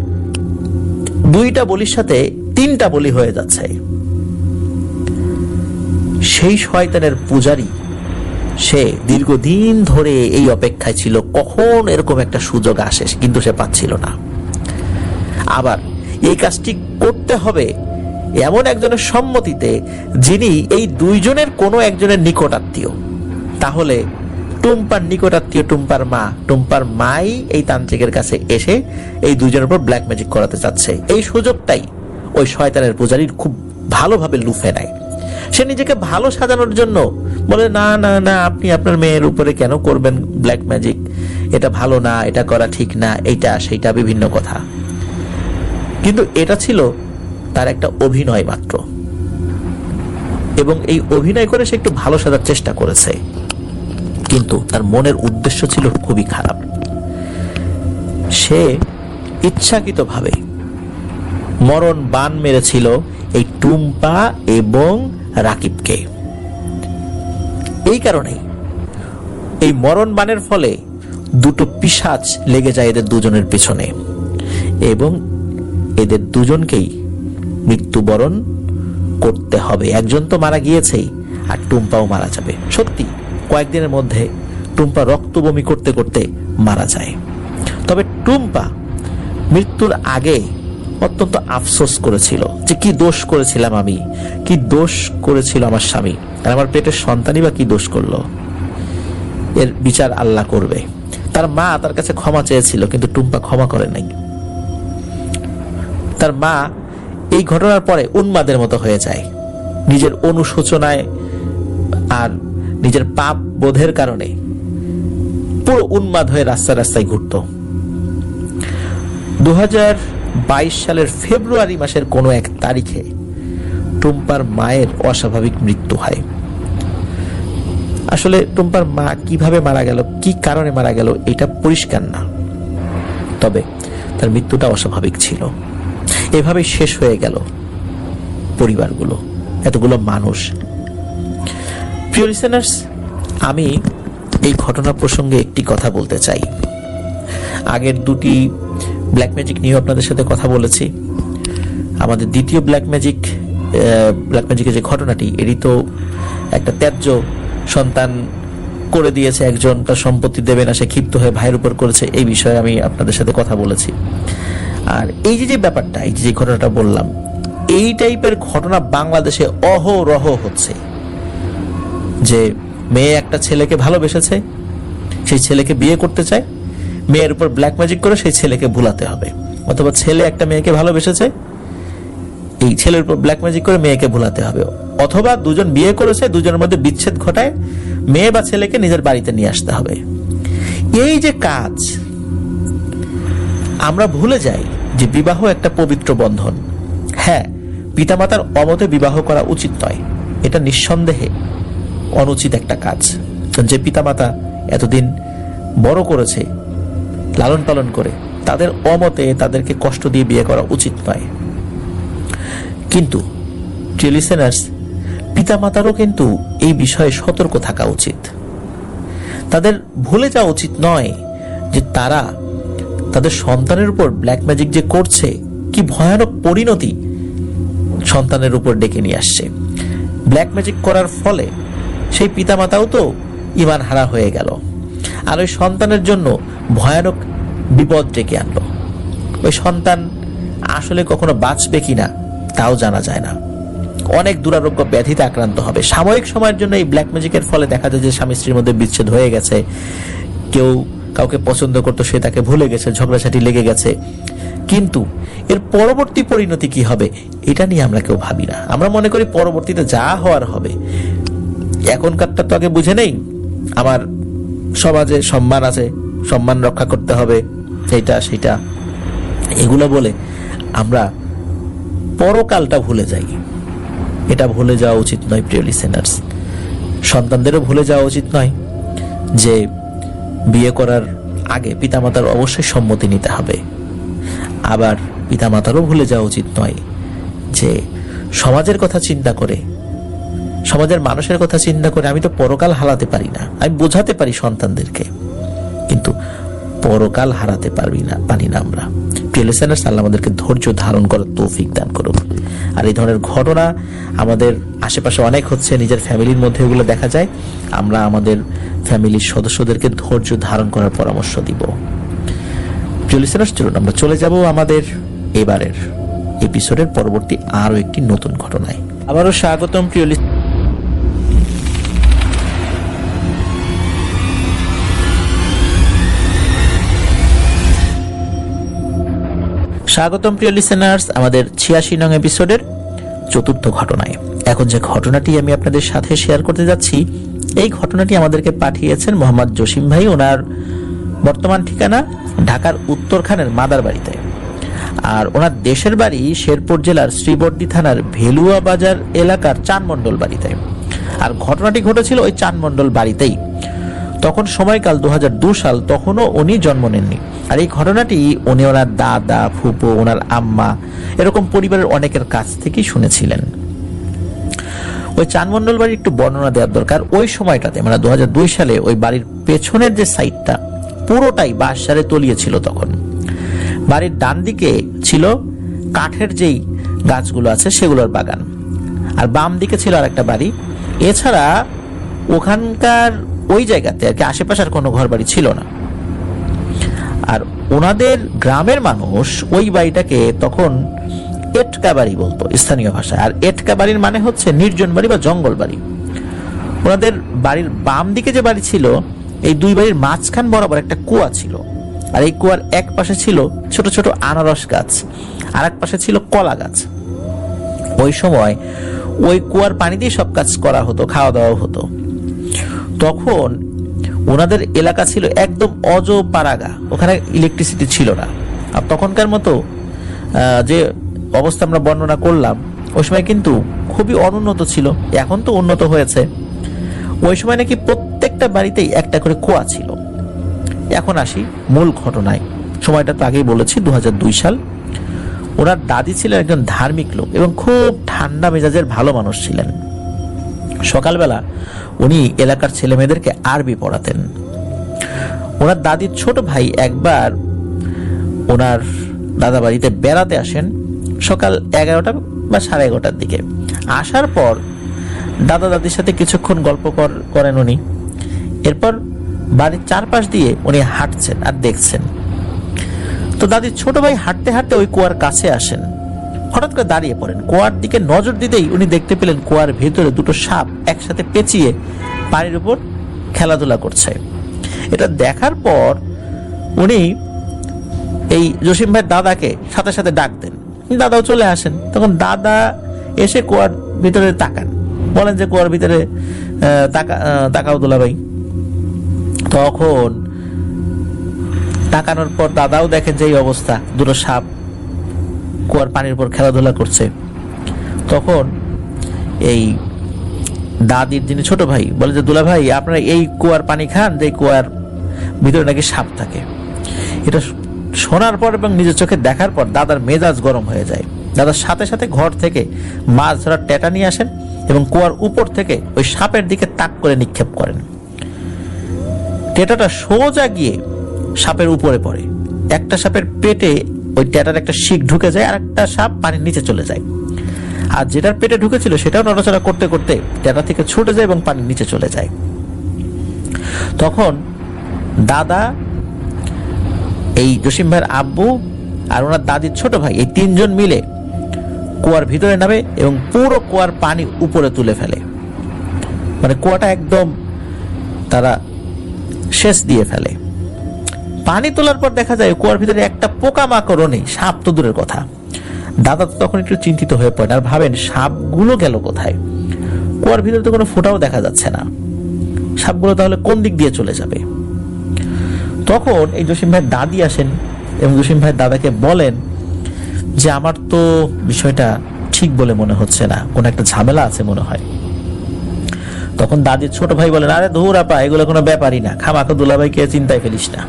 দুইটা বলির সাথে তিনটা বলি হয়ে যাচ্ছে। সেই শয়তানের পূজারী সে দীর্ঘদিন ধরে এই অপেক্ষায় ছিল কখন এরকম একটা সুযোগ আসে, কিন্তু সে পাচ্ছিল না। আবার এই কাজটি করতে হবে এমন একজনের সম্মতিতে যিনি এই দুইজনের কোনো একজনের নিকটাত্মীয়। তাহলে টুম্পার নিকটাত্মীয় টুম্পার মাই এই তান্ত্রিকের কাছে এসে এই দুইজনের উপর ব্ল্যাক ম্যাজিক করাতে চাচ্ছে। এই সুযোগটাই ওই শয়তানের পূজারীর খুব ভালোভাবে লুফে নেয় সে নিজেকে ভালো সাজানোর জন্য বলে, না না না, আপনি আপনার মেয়ের উপরে কেন করবেন ব্ল্যাক ম্যাজিক, এটা ভালো না, এটা করা ঠিক না, এইটা সেইটা বিভিন্ন কথা। কিন্তু এটা ছিল তার একটা অভিনয় মাত্র, এবং এই অভিনয় করে সে একটু ভালো সাজার চেষ্টা করেছে, কিন্তু তার মনের উদ্দেশ্য ছিল খুবই খারাপ। সে ইচ্ছাকৃতভাবে মরণ বান মেরেছিল এই টুম্পা এবং রাকিবকে। এই কারণেই এই মরণ বানের ফলে দুটো পিশাচ লেগে যায় এদের দুজনের পিছনে, এবং এদের দুজনকেই মৃত্যুবরণ করতে হবে। একজন তো মারা গিয়েছেই, আর টুম্পাও মারা যাবে। সত্যি কয়েকদিনের মধ্যে টুম্পা রক্ত বমি করতে করতে মারা যায়। তবে টুম্পা মৃত্যুর আগে অত্যন্ত আফসোস করেছিল যে কি দোষ করেছিলাম আমি, কি দোষ করেছিল আমার স্বামী, আর আমার পেটের সন্তানই বা কি দোষ করলো, এর বিচার আল্লাহ করবে। তার মা তার কাছে ক্ষমা চেয়েছিল, কিন্তু টুম্পা ক্ষমা করে নাই। তার মা এই ঘটনার পরে উন্মাদের মতো হয়ে যায়, নিজের অনুশোচনায় আর নিজের পাপ বোধের কারণে পুরো উন্মাদ হয়ে রাস্তায় রাস্তায় ঘুরত। 2022 সালের ফেব্রুয়ারি মাসের কোনো এক তারিখে টুম্পার মায়ের অস্বাভাবিক মৃত্যু হয়। আসলে টুম্পার মা কিভাবে মারা গেল, কি কারণে মারা গেল, এটা পরিষ্কার না, তবে তার মৃত্যুটা অস্বাভাবিক ছিল। এভাবেই শেষ হয়ে গেল পরিবারগুলো, এতগুলো মানুষ। প্রিয় লিসেনার্স, আমি এই ঘটনা প্রসঙ্গে একটি কথা বলতে চাই। আগের দুটি ব্ল্যাক ম্যাজিক নিয়ে আপনাদের সাথে কথা বলেছি। আমাদের দ্বিতীয় ব্ল্যাক ম্যাজিকের যে ঘটনাটি, এরই তো একটা ত্যায্য সন্তান করে দিয়েছে একজন, তার সম্পত্তি দেবে না, সে ক্ষিপ্ত হয়ে ভাইয়ের উপর করেছে। এই বিষয়ে আমি আপনাদের সাথে কথা বলেছি। আর এই যে ব্যাপারটা, এই যে ঘটনাটা বললাম, এই টাইপের ঘটনা বাংলাদেশে অহরহ হচ্ছে। যে মেয়ে একটা ছেলেকে ভালোবেসেছে, সেই ছেলেকে বিয়ে করতে চায়, মেয়ের উপর ব্ল্যাক ম্যাজিক করে সেই ছেলেকে ভুলাতে হবে, অথবা ছেলে একটা মেয়েকে ভালোবেসেছে, এই ছেলের উপর ব্ল্যাক ম্যাজিক করে মেয়েকে ভুলাতে হবে, অথবা দুজন বিয়ে করেছে, দুজনের মধ্যে বিচ্ছেদ ঘটায় মেয়ে বা ছেলেকে নিজের বাড়িতে নিয়ে আসতে হবে। এই যে কাজ, আমরা ভুলে যাই যে বিবাহ একটা পবিত্র বন্ধন। হ্যাঁ, পিতামাতার অমতে বিবাহ করা উচিত নয়, এটা নিঃসন্দেহে অনুচিত একটা কাজ। যে পিতামাতা এতদিন বড় করেছে, লালন পালন করে, তাদের অমতে তাদেরকে কষ্ট দিয়ে বিয়ে করা উচিত নয়। কিন্তু লিসেনার্স, পিতামাতারও কিন্তু এই বিষয়ে সতর্ক থাকা উচিত। তাদের ভুলে যাওয়া উচিত নয় যে তারা তাদের সন্তানের উপর ব্ল্যাক ম্যাজিক যে করছে, কি ভয়ানক পরিণতি সন্তানের উপর ডেকে নিয়ে আসছে। ব্ল্যাক ম্যাজিক করার ফলে সেই পিতামাতাও তো ঈমান হারা হয়ে গেল, আর ওই সন্তানের জন্য ভয়ানক বিপদ ডেকে আনলো। ওই সন্তান আসলে কখনো বাঁচবে কিনা তাও জানা যায় না, অনেক দুরারোগ্য ব্যাধিতে আক্রান্ত হবে। সাময়িক সময়ের জন্য এই ব্ল্যাক ম্যাজিকের ফলে দেখা যায় যে স্বামী স্ত্রীর মধ্যে বিচ্ছেদ হয়ে গেছে, কেউ কাউকে পছন্দ করতো, সে তাকে ভুলে গেছে, ঝগড়াঝাটি লেগে গেছে, কিন্তু এর পরবর্তী পরিণতি কি হবে এটা নিয়ে আমরা কেউ ভাবি না। আমরা মনে করি পরবর্তীতে যা হওয়ার হবে। এখনকারটা তো আগে বুঝে নেই, আমার সমাজে সম্মান আছে, সম্মান রক্ষা করতে হবে, সেইটা সেটা, এগুলো বলে আমরা পরকালটা ভুলে যাই। এটা ভুলে যাওয়া উচিত নয় প্রিয় লিসেনার্স। সন্তানদেরও ভুলে যাওয়া উচিত নয় যে বিয়ে করার আগে পিতামাতার অবশ্যই সম্মতি নিতে হবে। আবার পিতামাতারও ভুলে যাওয়া উচিত নয় যে সমাজের কথা চিন্তা করে, সমাজের মানুষের কথা চিন্তা করে আমি তো পরকাল হারাতে পারি না। আমি বোঝাতে পারি সন্তানদেরকে, কিন্তু পরকাল হারাতে পারি না আমরা। প্রিয় লিসেনার্স, আল্লাহ আমাদেরকে ধৈর্য ধারণ করার তৌফিক দান করুন। আর এই ধরনের ঘটনা আমাদের আশেপাশে অনেক হচ্ছে, নিজের ফ্যামিলির মধ্যে এগুলো দেখা যায়। আমরা আমাদের ফ্যামিলির সদস্যদেরকে ধৈর্য ধারণ করার পরামর্শ দিব। প্রিয় লিসেনার্স, চলুন আমরা চলে যাব আমাদের এবারের এপিসোডের পরবর্তী আরো একটি নতুন ঘটনায়। আবারও স্বাগতম প্রিয় লিসেনার্স আমাদের 86 নং এপিসোডের চতুর্থ ঘটনায়। এখন যে ঘটনাটি আমি আপনাদের সাথে শেয়ার করতে যাচ্ছি, এই ঘটনাটি আমাদেরকে পাঠিয়েছেন মোহাম্মদ জসিম ভাই। ওনার বর্তমান ঠিকানা ঢাকার উত্তরখানের মাদার বাড়িতে, আর ওনার দেশের বাড়ি শেরপুর জেলার শ্রীবর্দী থানার ভেলুয়া বাজার এলাকার চানমন্ডল বাড়িতে। আর ঘটনাটি ঘটেছিল ওই চানমন্ডল বাড়িতেই। তখন সময়কাল 2002 সাল, তখনও উনি জন্ম নেননি। আর এই ঘটনাটি উনি ওনার দাদা, ফুপু, ওনার আম্মা, এরকম পরিবারের অনেকের কাছ থেকেই শুনেছিলেন। ওই চানমন্ডল বাড়ির একটু বর্ণনা দেওয়ার দরকার। ওই সময়টাতে মানে 2002 সালে ওই বাড়ির পেছনের যে সাইডটা পুরোটাই বাঁশঝাড়ে তলিয়ে ছিল। তখন বাড়ির ডান দিকে ছিল কাঠের যেই গাছগুলো আছে সেগুলোর বাগান, আর বাম দিকে ছিল আর একটা বাড়ি। এছাড়া ওখানকার ওই জায়গাতে আর কি আশেপাশে আর কোনো ঘর বাড়ি ছিল না। আর ওনাদের গ্রামের মানুষ ওই বাড়িটাকে তখন এটকা বাড়ি বলতো স্থানীয় ভাষায়। আর এটকা বাড়ির মানে হচ্ছে নির্জন বাড়ি বা জঙ্গল বাড়ি। ওনাদের বাড়ির বাম দিকে যে বাড়ি ছিল, এই দুই বাড়ির মাঝখান বরাবর একটা কুয়া ছিল। আর এই কুয়ার এক পাশে ছিল ছোট ছোট আনারস গাছ, আর এক পাশে ছিল কলা গাছ। ওই সময় ওই কুয়ার পানি দিয়ে সব কাজ করা হতো, খাওয়া দাওয়া হতো। তখন ওনাদের এলাকা ছিল একদম অজপাড়াগা, ওখানে ইলেকট্রিসিটি ছিল না। আর তখনকার মতো যে অবস্থা আমরা বর্ণনা করলাম, ওই সময় কিন্তু খুবই অনুন্নত ছিল। এখন তো উন্নত হয়েছে। ওই সময় নাকি প্রত্যেকটা বাড়িতেই একটা করে কুয়া ছিল। এখন আসি মূল ঘটনায়। সময়টা তো আগেই বলেছি, 2002 সাল। ওনার দাদি ছিলেন একজন ধার্মিক লোক এবং খুব ঠান্ডা মেজাজের ভালো মানুষ ছিলেন। সকালবেলা উনি এলাকার ছেলে মেয়েদেরকে আরবি পড়াতেন। ওনার দাদির ছোট ভাই একবার ওনার দাদা বাড়িতে বেড়াতে আসেন সকাল 11টা বা 11:30টার দিকে। আসার পর দাদা দাদির সাথে কিছুক্ষণ গল্প করেন উনি। এরপর বাড়ির চারপাশ দিয়ে উনি হাঁটছেন আর দেখছেন। তো দাদির ছোট ভাই হাঁটতে হাঁটতে ওই কুয়ার কাছে আসেন। হঠাৎ করে দাঁড়িয়ে পড়েন। কুয়ার দিকে নজর দিতেই উনি দেখতে পেলেন কুয়ার ভেতরে দুটো সাপ একসাথে পেঁচিয়ে পানির উপর খেলাধুলা করছে। এটা দেখার পর উনি এই জসিম ভাইয়ের দাদাকে সাথে সাথে ডাক দেন। দাদাও চলে আসেন। তখন দাদা এসে কুয়ার ভিতরে তাকান, বলেন যে কুয়ার ভিতরে তাকাও দুলাভাই। তখন তাকানোর পর দাদাও দেখেন যে এই অবস্থা, দুটো সাপ কুয়ার পানির উপর খেলাধুলা করছে। তখন এই দাদির যিনি ছোট ভাই বলে যে দুলা ভাই, আপনারা এই কুয়ার পানি খান, যে কুয়ার ভিতরে নাকি সাপ থাকে। এটা শোনার পর এবং নিজের চোখে দেখার পর দাদার মেজাজ গরম হয়ে যায়। দাদার সাথে সাথে ঘর থেকে মাছ ধরার টেটা নিয়ে আসেন এবং কুয়ার উপর থেকে ওই সাপের দিকে তাক করে নিক্ষেপ করেন। টেটাটা সোজা গিয়ে সাপের উপরে পড়ে। একটা সাপের পেটে ওই টেটার একটা শিক ঢুকে যায়, আর একটা সাপ পানির নিচে চলে যায়। আর যেটার পেটে ঢুকেছিল সেটাও নড়াচড়া করতে করতে টেটা থেকে ছুটে যায় এবং পানির নিচে চলে যায়। তখন দাদা, এই জসিম ভাইয়ের আব্বু আর ওনার দাদির ছোট ভাই, এই তিনজন মিলে কুয়ার ভিতরে নামে এবং পুরো কুয়ার পানি উপরে তুলে ফেলে। মানে কুয়াটা একদম তারা শেষ দিয়ে ফেলে। পানি তোলার পর দেখা যায় কুয়ার ভিতরে একটা পোকামাকড়ও নেই, সাপ তো দূরের কথা। দাদা তো তখন একটু চিন্তিত হয়ে পড়েন আর ভাবেন সাপগুলো গেল কোথায়? কুয়ার ভিতরে তো কোনো ফোঁটাও দেখা যাচ্ছে না। সাপগুলো তাহলে কোন দিক দিয়ে চলে যাবে? তখন এই জসিম ভাইয়ের দাদি আসেন এবং জসিম ভাইয়ের দাদাকে বলেন যে আমার তো বিষয়টা ঠিক বলে মনে হচ্ছে না, কোন একটা ঝামেলা আছে মনে হয়। তখন দাদির ছোট ভাই বলেন, আরে ধুর আপা, এগুলো কোনো ব্যাপারই না, খামাখা দুলাভাইকে চিন্তায় ফেলিস না।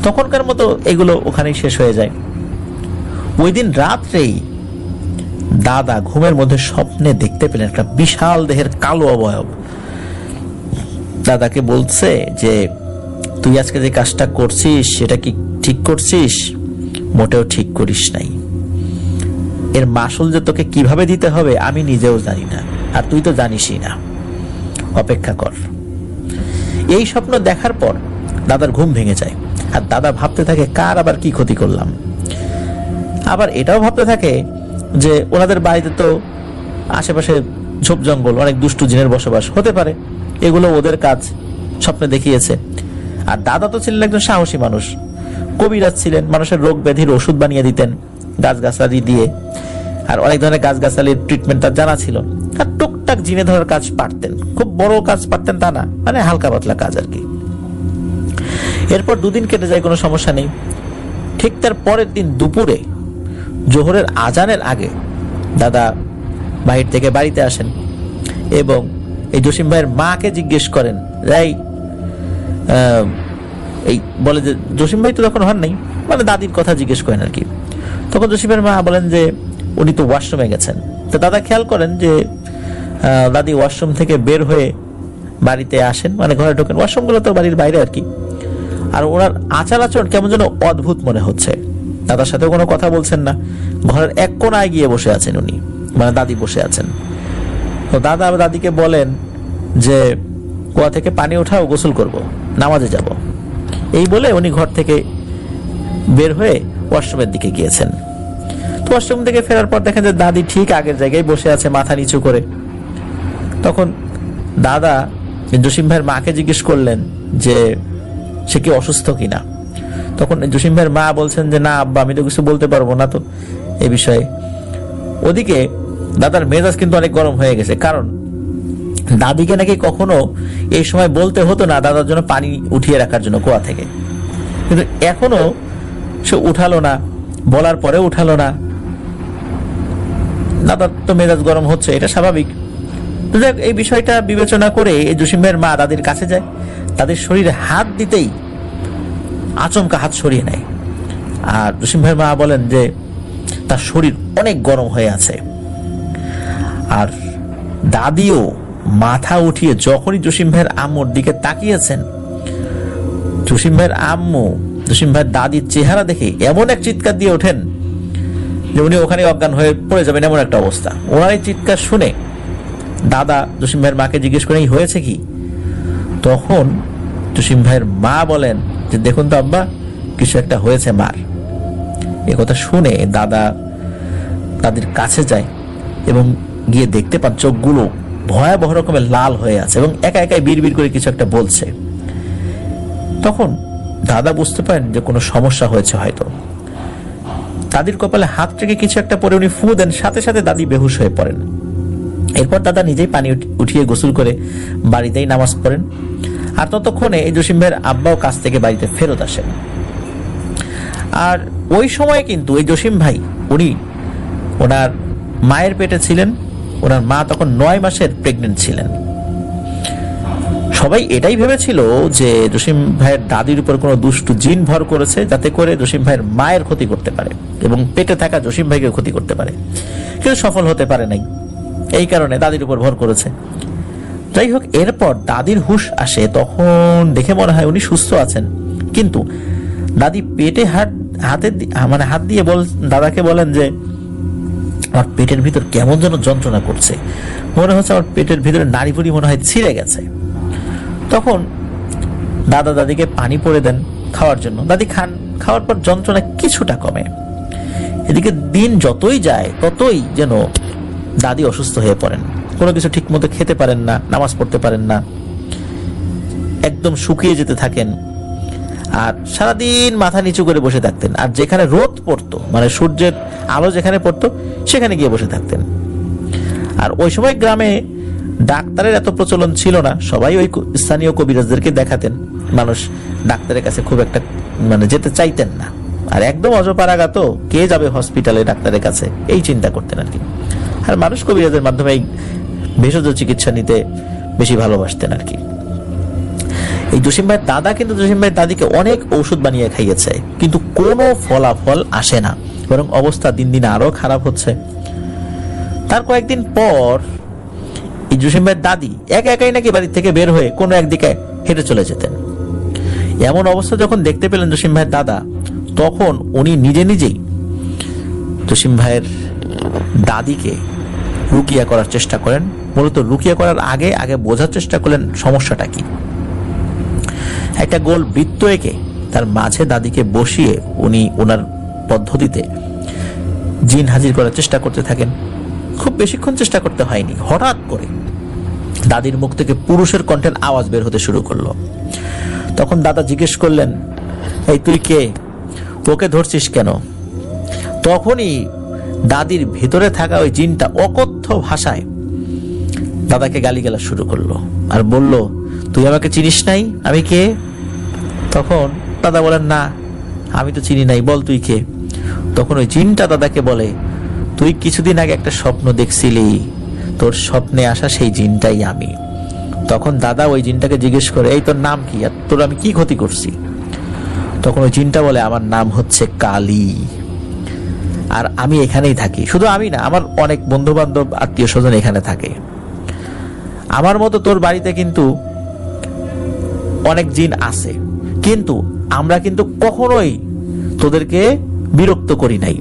তখনকার মতো এগুলো ওখানেই শেষ হয়ে যায়। ওই দিন রাত্রেই দাদা ঘুমের মধ্যে স্বপ্নে দেখতে পেলেন একটা বিশাল দেহের কালো অবয়ব। দাদাকে বলছে যে তুই আজকে যে কাজটা করছিস সেটা কি ঠিক করছিস? মোটেও ঠিক করিস নাই। এর মাসুল যে তোকে কিভাবে দিতে হবে আমি নিজেও জানি না, আর তুই তো জানিসই না। অপেক্ষা কর। এই স্বপ্ন দেখার পর দাদার ঘুম ভেঙে যায়, আর দাদা ভাবতে থাকে কার আবার কি ক্ষতি করলাম। আবার এটাও ভাবতে থাকে যে ওনাদের বাড়িতে তো আশেপাশে ঝোপ জঙ্গল, অনেক দুষ্টু জিনের বসবাস, হতে পারে এগুলো ওদের কাজ, স্বপ্নে দেখিয়েছে। আর দাদা তো ছিলেন একজন সাহসী মানুষ, কবিরাজ ছিলেন, মানুষের রোগ ব্যাধির ওষুধ বানিয়ে দিতেন গাছগাছালি দিয়ে, আর অনেক ধরনের গাছগাছালির ট্রিটমেন্ট তার জানা ছিল। আর টুকটাক জিনে ধরার কাজ পারতেন, খুব বড় কাজ পারতেন তা না, মানে হালকা পাতলা কাজ আর কি। এরপর 2 দিন কেটে যায়, কোনো সমস্যা নেই। ঠিক তার পরের দিন দুপুরে জোহরের আজানের আগে দাদা বাহির থেকে বাড়িতে আসেন এবং এই জসিম ভাইয়ের মাকে জিজ্ঞেস করেন, এই বলে যে জসিম ভাই তো তখন হন নাই, মানে দাদির কথা জিজ্ঞেস করেন আর কি। তখন জসিমের মা বলেন যে উনি তো ওয়াশরুমে গেছেন। তো দাদা খেয়াল করেন যে দাদি ওয়াশরুম থেকে বের হয়ে বাড়িতে আসেন, মানে ঘরে ঢোকেন, ওয়াশরুমগুলো তো বাড়ির বাইরে আর কি। আর ওনার আচার আচরণ কেমন যেন অদ্ভুত মনে হচ্ছে। দাদার সাথেও কোনো কথা বলছেন না, ঘরের এক কোনায় গিয়ে বসে আছেন উনি, মানে দাদি বসে আছেন। তো দাদা দাদিকে বলেন যে কুয়া থেকে পানি ওঠাও, গোসল করব, নামাজে যাব। এই বলে উনি ঘর থেকে বের হয়ে ওয়াশরুমের দিকে গিয়েছেন। তো ওয়াশরুম থেকে ফেরার পর দেখেন যে দাদি ঠিক আগের জায়গায় বসে আছে, মাথা নিচু করে। তখন দাদা জসিম ভাইয়ের মাকে জিজ্ঞেস করলেন যে সে কি অসুস্থ কিনা। তখন জসিম ভাইয়ের মা বলছেন যে না আব্বা, আমি তো কিছু বলতে পারবো না তো এই বিষয়ে। ওদিকে দাদার মেজাজ কিন্তু অনেক গরম হয়ে গেছে, কারণ দাদিকে নাকি কখনো এই সময় বলতে হতো না দাদার জন্য পানি উঠিয়ে রাখার জন্য কুয়া থেকে, কিন্তু এখনো সে উঠালো না, বলার পরে উঠালো না। দাদার তো মেজাজ গরম হচ্ছে, এটা স্বাভাবিক। তো যাক, এই বিষয়টা বিবেচনা করে এই জসিম ভাইয়ের মা দাদির কাছে যায়, তাদের শরীরে হাত দিতেই আচমকা হাত সরিয়ে নেয়। আর জসিম ভাইয়ের মা বলেন যে তার শরীর অনেক গরম হয়ে আছে। আর দাদিও মাথা উঠিয়ে যখনই জসিম ভাইয়ের আম্মুর দিকে তাকিয়েছেন, জসিম ভাইয়ের আম্মু জসিম ভাইয়ের দাদির চেহারা দেখে এমন এক চিৎকার দিয়ে ওঠেন যে উনি ওখানে অজ্ঞান হয়ে পড়ে যাবেন, এমন একটা অবস্থা। ওনার এই চিৎকার শুনে দাদা জসিম ভাইয়ের মাকে জিজ্ঞেস করে এই হয়েছে কি। তখন জসিম ভাইয়ের মা বলেন যে দেখুন তো আব্বা, কিছু একটা হয়েছে মার। এ কথা শুনে দাদা দাদির কাছে যায় এবং গিয়ে দেখতে পান চোখগুলো ভয়াবহ রকমের লাল হয়ে আছে এবং একা একাই বিড়বিড় করে কিছু একটা বলছে। তখন দাদা বুঝতে পারেন যে কোনো সমস্যা হয়েছে হয়তো। দাদির কপালে হাত রেখে কিছু একটা পরে উনি ফু দেন, সাথে সাথে দাদি বেহুশ হয়ে পড়েন। এরপর দাদা নিজেই পানি উঠিয়ে গোসল করে বাড়িতেই নামাজ পড়েন। আর ততক্ষণে এই জসিম ভাইয়ের আব্বাও কাছ থেকে বাড়িতে ফেরত আসেন। আর ওই সময় কিন্তু এই জসিম ভাই উনি ওনার মায়ের পেটে ছিলেন। ওনার মা তখন 9 মাসের প্রেগনেন্ট ছিলেন। সবাই এটাই ভেবেছিল যে জসিম ভাইয়ের দাদির উপর কোনো দুষ্টু জিন ভর করেছে, যাতে করে জসিম ভাইয়ের মায়ের ক্ষতি করতে পারে এবং পেটে থাকা জসিম ভাইকে ক্ষতি করতে পারে, কিন্তু সফল হতে পারে নাই। এই কারণে দাদির উপর ভর করেছে। যাই হোক, এরপর দাদির হুঁশ আসে, তখন দেখে মনে হয় উনি সুস্থ আছেন। কিন্তু দাদি পেটে হাত দিয়ে দাদাকে বলেন যে আমার পেটের ভিতর কেমন যেন যন্ত্রণা করছে, মনে হচ্ছে আমার পেটের ভিতরে নাড়িভুড়ি মনে হয় ছিঁড়ে গেছে। তখন দাদা দাদিকে পানি পড়ে দেন খাওয়ার জন্য। দাদি খাওয়ার পর যন্ত্রণা কিছুটা কমে। এদিকে দিন যতই যায় ততই যেন দাদি অসুস্থ হয়ে পড়েন, কোনো কিছু ঠিক মতো খেতে পারেন না, নামাজ পড়তে পারেন না, একদম শুকিয়ে যেতে থাকেন। আর সারাদিন মাথা নিচু করে বসে থাকতেন। আর যেখানে রোদ পড়তো, মানে সূর্যের আলো যেখানে পড়তো, সেখানে গিয়ে বসে থাকতেন। আর ওই সময় গ্রামে ডাক্তারের এত প্রচলন ছিল না, সবাই ওই স্থানীয় কবিরাজদেরকে দেখাতেন। মানুষ ডাক্তারের কাছে খুব একটা যেতে চাইতেন না। আর একদম অজপাড়াগাত, কে যাবে হসপিটালে ডাক্তারের কাছে, এই চিন্তা করতেন আর কি। আর মানুষ কবিরাজের মাধ্যমে ভেষজ চিকিৎসা নিতে বেশি ভালোবাসতেন আর কি। এই জসিম ভাইয়ের দাদা কিন্তু জসিম ভাইয়ের দাদিকে অনেক ঔষধ বানিয়ে খাইয়েছে, কিন্তু কোনো ফলাফল আসে না, বরং অবস্থা দিন দিন আরো খারাপ হচ্ছে। তার কয়েকদিন পর এই জসিম ভাইয়ের দাদি একা একাই নাকি বাড়ি থেকে বের হয়ে কোনো একদিকে হেঁটে চলে যেতেন। এমন অবস্থা যখন দেখতে পেলেন জসিম ভাইয়ের দাদা, তখন উনি নিজেই জসিম ভাইয়ের দাদিকে রুকিয়া করার চেষ্টা করেন। মূলত রুকিয়া করার আগে বোঝার চেষ্টা করলেন সমস্যাটা কি। একটা গোল বৃত্ত এঁকে তার মাঝে দাদিকে বসিয়ে উনি ওনার পদ্ধতিতে জিন হাজির করার চেষ্টা করতে থাকেন। খুব বেশিক্ষণ চেষ্টা করতে হয়নি, হঠাৎ করে দাদির মুখ থেকে পুরুষের কণ্ঠের আওয়াজ বের হতে শুরু করলো। তখন দাদা জিজ্ঞেস করলেন, এই তুই কে, ওকে ধরছিস কেন? তখনই দাদির ভেতরে থাকা ওই জিনটা অকথ্য ভাষায় দাদাকে গালিগালাজ শুরু করলো আর বলল, তুই আমাকে চিনিস নাই, আমি কে? তখন দাদা বলেন, না আমি তো চিনি নাই, বল তুই কে? তখন ওই জিনটা দাদাকে বলে, তুই কিছুদিন আগে একটা স্বপ্ন দেখছিলি, তোর স্বপ্নে আসা সেই জিনটাই আমি। তখন দাদা ওই জিনটাকে জিজ্ঞেস করে, এই তোর নাম কি, আর তোর আমি কি ক্ষতি করছি? তখন ওই জিনটা বলে, আমার নাম হচ্ছে কালী, আর আমি এখানেই থাকি। শুধু আমি না, আমার অনেক বন্ধু বান্ধব আত্মীয় স্বজন এখানে থাকে। আমার মতো তোর বাড়িতে কিন্তু অনেক জিন আছে, কিন্তু আমরা কিন্তু কখনোই তোদেরকে বিরক্ত করি নাই।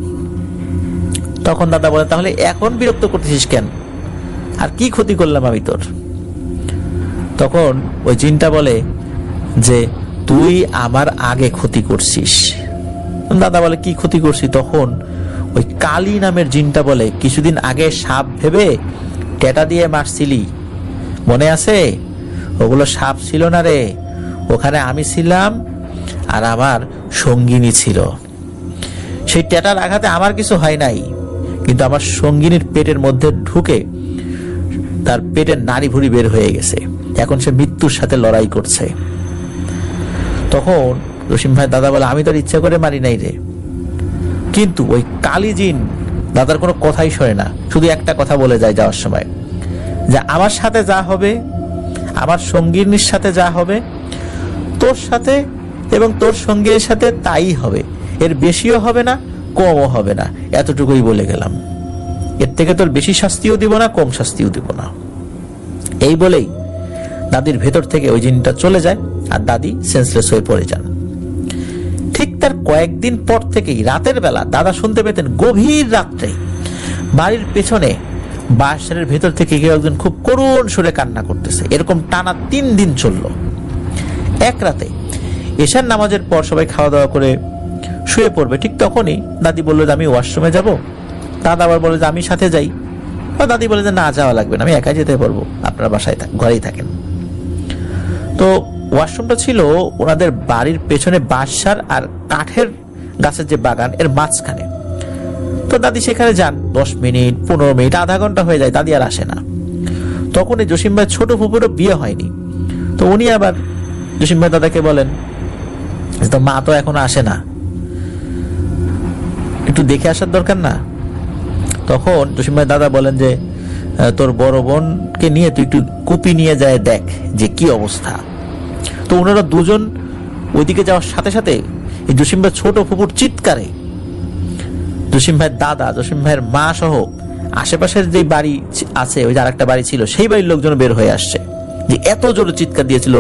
তখন দাদা বলে, তাহলে এখন বিরক্ত করতেছিস কেন? আর কি ক্ষতি করলাম আমি তোর? তখন ওই জিনটা বলে যে, তুই আমার আগে ক্ষতি করছিস। দাদা বলে, কি ক্ষতি করছি? তখন ওই কালী নামের জিনটা বলে, কিছুদিন আগে সাপ ভেবে টেটা দিয়ে মারছিলি, মনে আছে? ওগুলো সাপ ছিল না রে, ওখানে আমি ছিলাম আর আমার সঙ্গিনী ছিল। সেই টেটার আঘাতে আমার কিছু হয় নাই, কিন্তু আমার সঙ্গিনীর পেটের মধ্যে ঢুকে তার পেটের নাড়ি ভুড়ি বের হয়ে গেছে, এখন সে মৃত্যুর সাথে লড়াই করছে। তখন রসিম ভাই দাদা বলে, আমি তোর ইচ্ছা করে মারি নাই রে। কিন্তু ওই কালী জিন দাদার কোনো কথাই শোনে না, শুধু একটা কথা বলে যায় যাওয়ার সময়, যে আমার সাথে যা হবে, আমার সঙ্গিনীর সাথে যা হবে, তোর সাথে এবং তোর সঙ্গীর সাথে তাই হবে, এর বেশিও হবে না, কমও হবে না, এতটুকুই বলে গেলাম। এর থেকে তোর বেশি শাস্তিও দিব না, কম শাস্তিও দিব না। এই বলেই দাদির ভেতর থেকে ওই জিনটা চলে যায় আর দাদি সেন্সলেস হয়ে পড়ে যান। ঠিক তার কয়েকদিন পর থেকেই রাতের বেলা দাদা শুনতে পেতেন, গভীর রাত্রে বাড়ির পেছনে বাসারের ভেতর থেকে কেউ একজন খুব করুণ সুরে কান্না করতেছে। এরকম টানা 3 দিন চলল। এক রাতে এশার নামাজের পর সবাই খাওয়া দাওয়া করে শুয়ে পড়বে, ঠিক তখনই দাদি বললো যে, আমি ওয়াশরুমে যাব। দাদা আবার বলে যে, আমি সাথে যাই। দাদি বলে যে, না যাওয়া লাগবে না, আমি একাই যেতে পারবো, আপনারা বাসায় ঘরেই থাকেন। তো ওয়াশরুমটা ছিল ওনাদের বাড়ির পেছনে বাঁশঝাড় আর কাঠের গাছের যে বাগান, এর মাঝখানে। তো দাদি সেখানে যান। 10 মিনিট, 15 মিনিট, আধা ঘন্টা হয়ে যায়, দাদি আর আসে না। তখন এই জসিম ভাই ছোট ফুপুরও বিয়ে হয়নি। তো উনি আবার জসিম ভাই দাদাকে বলেন, তো মা তো এখনো আসে না, একটু দেখে আসার দরকার না? তখন জসিম ভাই দাদা বলেন যে, তোর বড় বোনকে নিয়ে তুই একটু কুপি নিয়ে যায় দেখ যে কি অবস্থা। তো ওনারা দুজন ওইদিকে যাওয়ার সাথে সাথে এই জসিম ভাই ছোট ফুপুর চিৎকারে জসিম ভাইয়ের দাদা, জসিম ভাইয়ের মা সহ আশেপাশের যে বাড়ি আছে, ওই যে আরেকটা বাড়ি ছিল, সেই বাড়ির লোকজন বের হয়ে আসছে, যে এত জোরে চিৎকার দিয়েছিল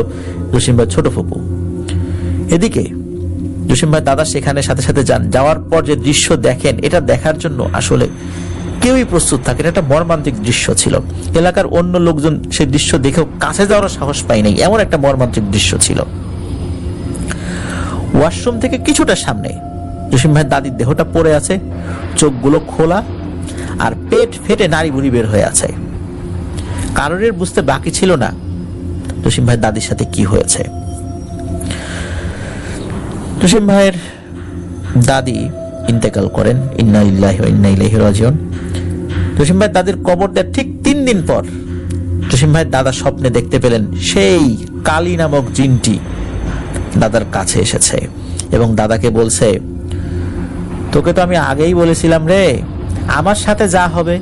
জসিম ভাই ছোট ফুপু। এদিকে জসিম ভাই দাদা সেখানে সাথে সাথে যান। যাওয়ার পর যে দৃশ্য দেখেন, এটা দেখার জন্য আসলে কেউই প্রস্তুত থাকেন। একটা মর্মান্তিক দৃশ্য ছিল। এলাকার অন্য লোকজন সেই দৃশ্য দেখেও কাছে যাওয়ার সাহস পায় নাই, এমন একটা মর্মান্তিক দৃশ্য ছিল। ওয়াশরুম থেকে কিছুটা সামনে জসিম ভাইয়ের দাদির দেহটা পড়ে আছে, চোখগুলো খোলা আর পেট ফেটে নাড়ি ভুড়ি বের হয়ে আছে। কারোর বুঝতে বাকি ছিল না জসিম ভাইয়ের দাদির সাথে কি হয়েছে। জসিম ভাইয়ের দাদি ইন্তেকাল করেন, ইন্না লিল্লাহি ওয়া ইন্না ইলাইহি রাজিউন। জসিম ভাইয়ের দাদির কবর দেওয়ার ঠিক 3 দিন পর জসিম ভাইয়ের দাদা স্বপ্নে দেখতে পেলেন সেই কালী নামক জিনটি দাদার কাছে এসেছে এবং দাদাকে বলছে, তোকে তো আমি আগেই বলেছিলাম রে, আমার সাথে যা হবে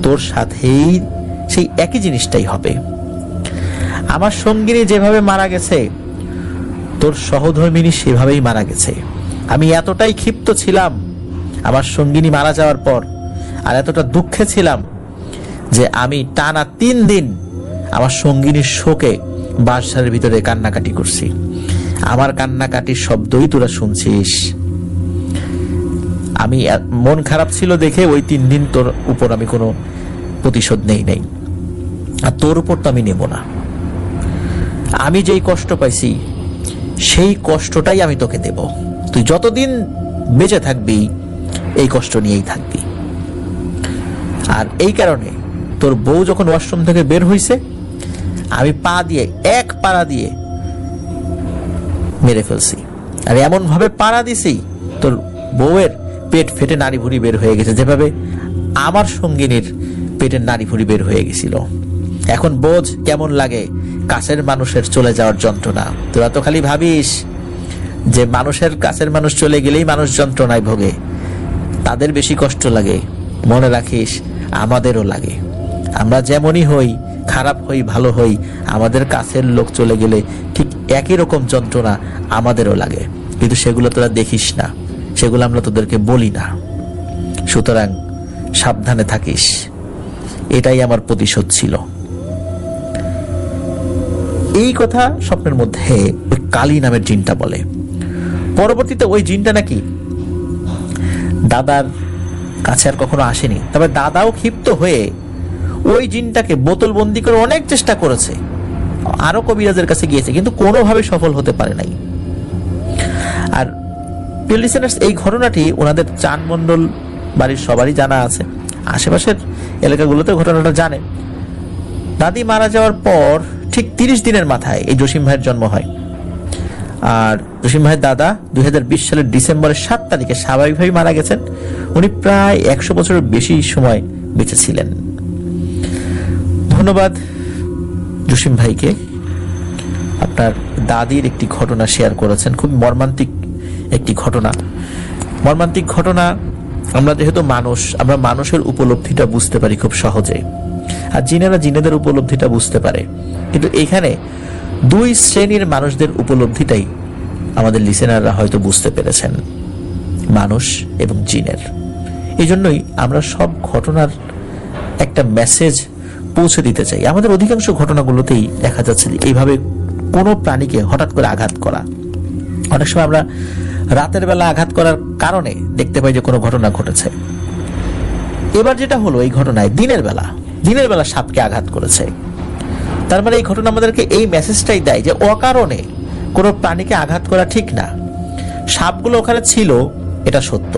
তোর সাথেই সেই একই জিনিসটাই হবে। আমার সঙ্গিনী যেভাবে মারা গেছে, তোর সহধর্মিনী সেভাবেই মারা গেছে। আমি এতটাই ক্ষিপ্ত ছিলাম আমার সঙ্গিনী মারা যাওয়ার পর, আর এতটা দুঃখে ছিলাম যে আমি টানা 3 দিন আমার সঙ্গিনীর শোকে বাসার ভিতরে কান্নাকাটি করছি। আমার কান্নাকাটির শব্দই তোরা শুনছিস। আমি মন খারাপ ছিল দেখে ওই 3 দিন তোর উপর আমি কোনো প্রতিশোধ নেই নাই, আর তোর উপর তো আমি নেব না। আমি যেই কষ্ট পাইছি সেই কষ্টটাই আমি তোকে দেব। তুই যতদিন বেঁচে থাকবি এই কষ্ট নিয়েই থাকবি। আর এই কারণে তোর বউ যখন ওয়াশরুম থেকে বের হইছে, আমি পা দিয়ে এক পাড়া দিয়ে মেরে ফেলছি। আর এমন ভাবে পাড়া দিছি তোর বউয়ের পেট ফেটে নাড়ি ভুড়ি বের হয়ে গেছে, যেভাবে আমার সঙ্গিনীর পেটের নাড়ি ভুড়ি বের হয়ে গেছিল। এখন বোঝ কেমন লাগে কাছের মানুষের চলে যাওয়ার যন্ত্রণা। তোরা তো খালি ভাবিস যে মানুষের কাছের মানুষ চলে গেলেই মানুষ যন্ত্রণায় ভোগে, তাদের বেশি কষ্ট লাগে। মনে রাখিস আমাদেরও লাগে। আমরা যেমনই হই, খারাপ হই ভালো হই, আমাদের কাছের লোক চলে গেলে ঠিক একই রকম যন্ত্রণা আমাদেরও লাগে, কিন্তু সেগুলো তোরা দেখিস না, সেগুলো আমরা তোদেরকে বলি না। সুতরাং সাবধানে থাকিস, এটাই আমার প্রতিশোধ ছিল। এই কথা স্বপ্নের মধ্যে ওই কালী নামের জিনটা বলে। পরবর্তীতে ওই জিনটা নাকি দাদার কাছে আর কখনো আসেনি, তবে দাদাও ক্ষিপ্ত হয়ে ওই জিনটাকে বোতলবন্দি করে অনেক চেষ্টা করেছে, আরো কবিরাজের কাছে গিয়েছে, কিন্তু কোনোভাবে সফল হতে পারে নাই। আর লিসেনার্স, এই ঘটনাটি ওনাদের চান মণ্ডল বাড়ির সবারই জানা আছে, আশেপাশের এলাকাগুলোতে ঘটনাটা জানে। দাদি মারা যাওয়ার পর ঠিক 30 দিনের মাথায় এই জসিম ভাইয়ের জন্ম হয়। আর জসিম ভাইয়ের দাদা 2020 সালের ডিসেম্বরের 7 তারিখে স্বাভাবিকভাবেই মারা গেছেন। উনি প্রায় 100 বছরের বেশি সময় বেঁচে ছিলেন। ধন্যবাদ জসিম ভাইকে, আপনার দাদির একটি ঘটনা শেয়ার করেছেন, খুব মর্মান্তিক একটি ঘটনা। মর্মান্তিক ঘটনা, আমরা যেহেতু মানুষ, আমরা মানুষের উপলব্ধিটা বুঝতে পারি খুব সহজে, আর জিনেরা জিনেদের উপলব্ধিটা বুঝতে পারে, কিন্তু এখানে 2 শ্রেণীর মানুষদের উপলব্ধিটাই আমাদের লিসেনাররা হয়তো বুঝতে পেরেছেন, মানুষ এবং জিনের। এই জন্যই আমরা সব ঘটনার একটা মেসেজ পৌঁছে দিতে চাই। আমাদের অধিকাংশ ঘটনাগুলোতেই দেখা যাচ্ছে যে এইভাবে কোনো প্রাণীকে হঠাৎ করে আঘাত করা। অনেক সময় আমরা রাতের বেলা আঘাত করার কারণে দেখতে পাই যে কোনো ঘটনা ঘটেছে। এবার যেটা হলো, এই ঘটনায় দিনের বেলা সাপকে আঘাত করেছে। তার মানে এই ঘটনা আমাদেরকে এই মেসেজটাই দেয় যে অকারণে কোনো প্রাণীকে আঘাত করা ঠিক না। সাপগুলো ওখানে ছিল, এটা সত্য,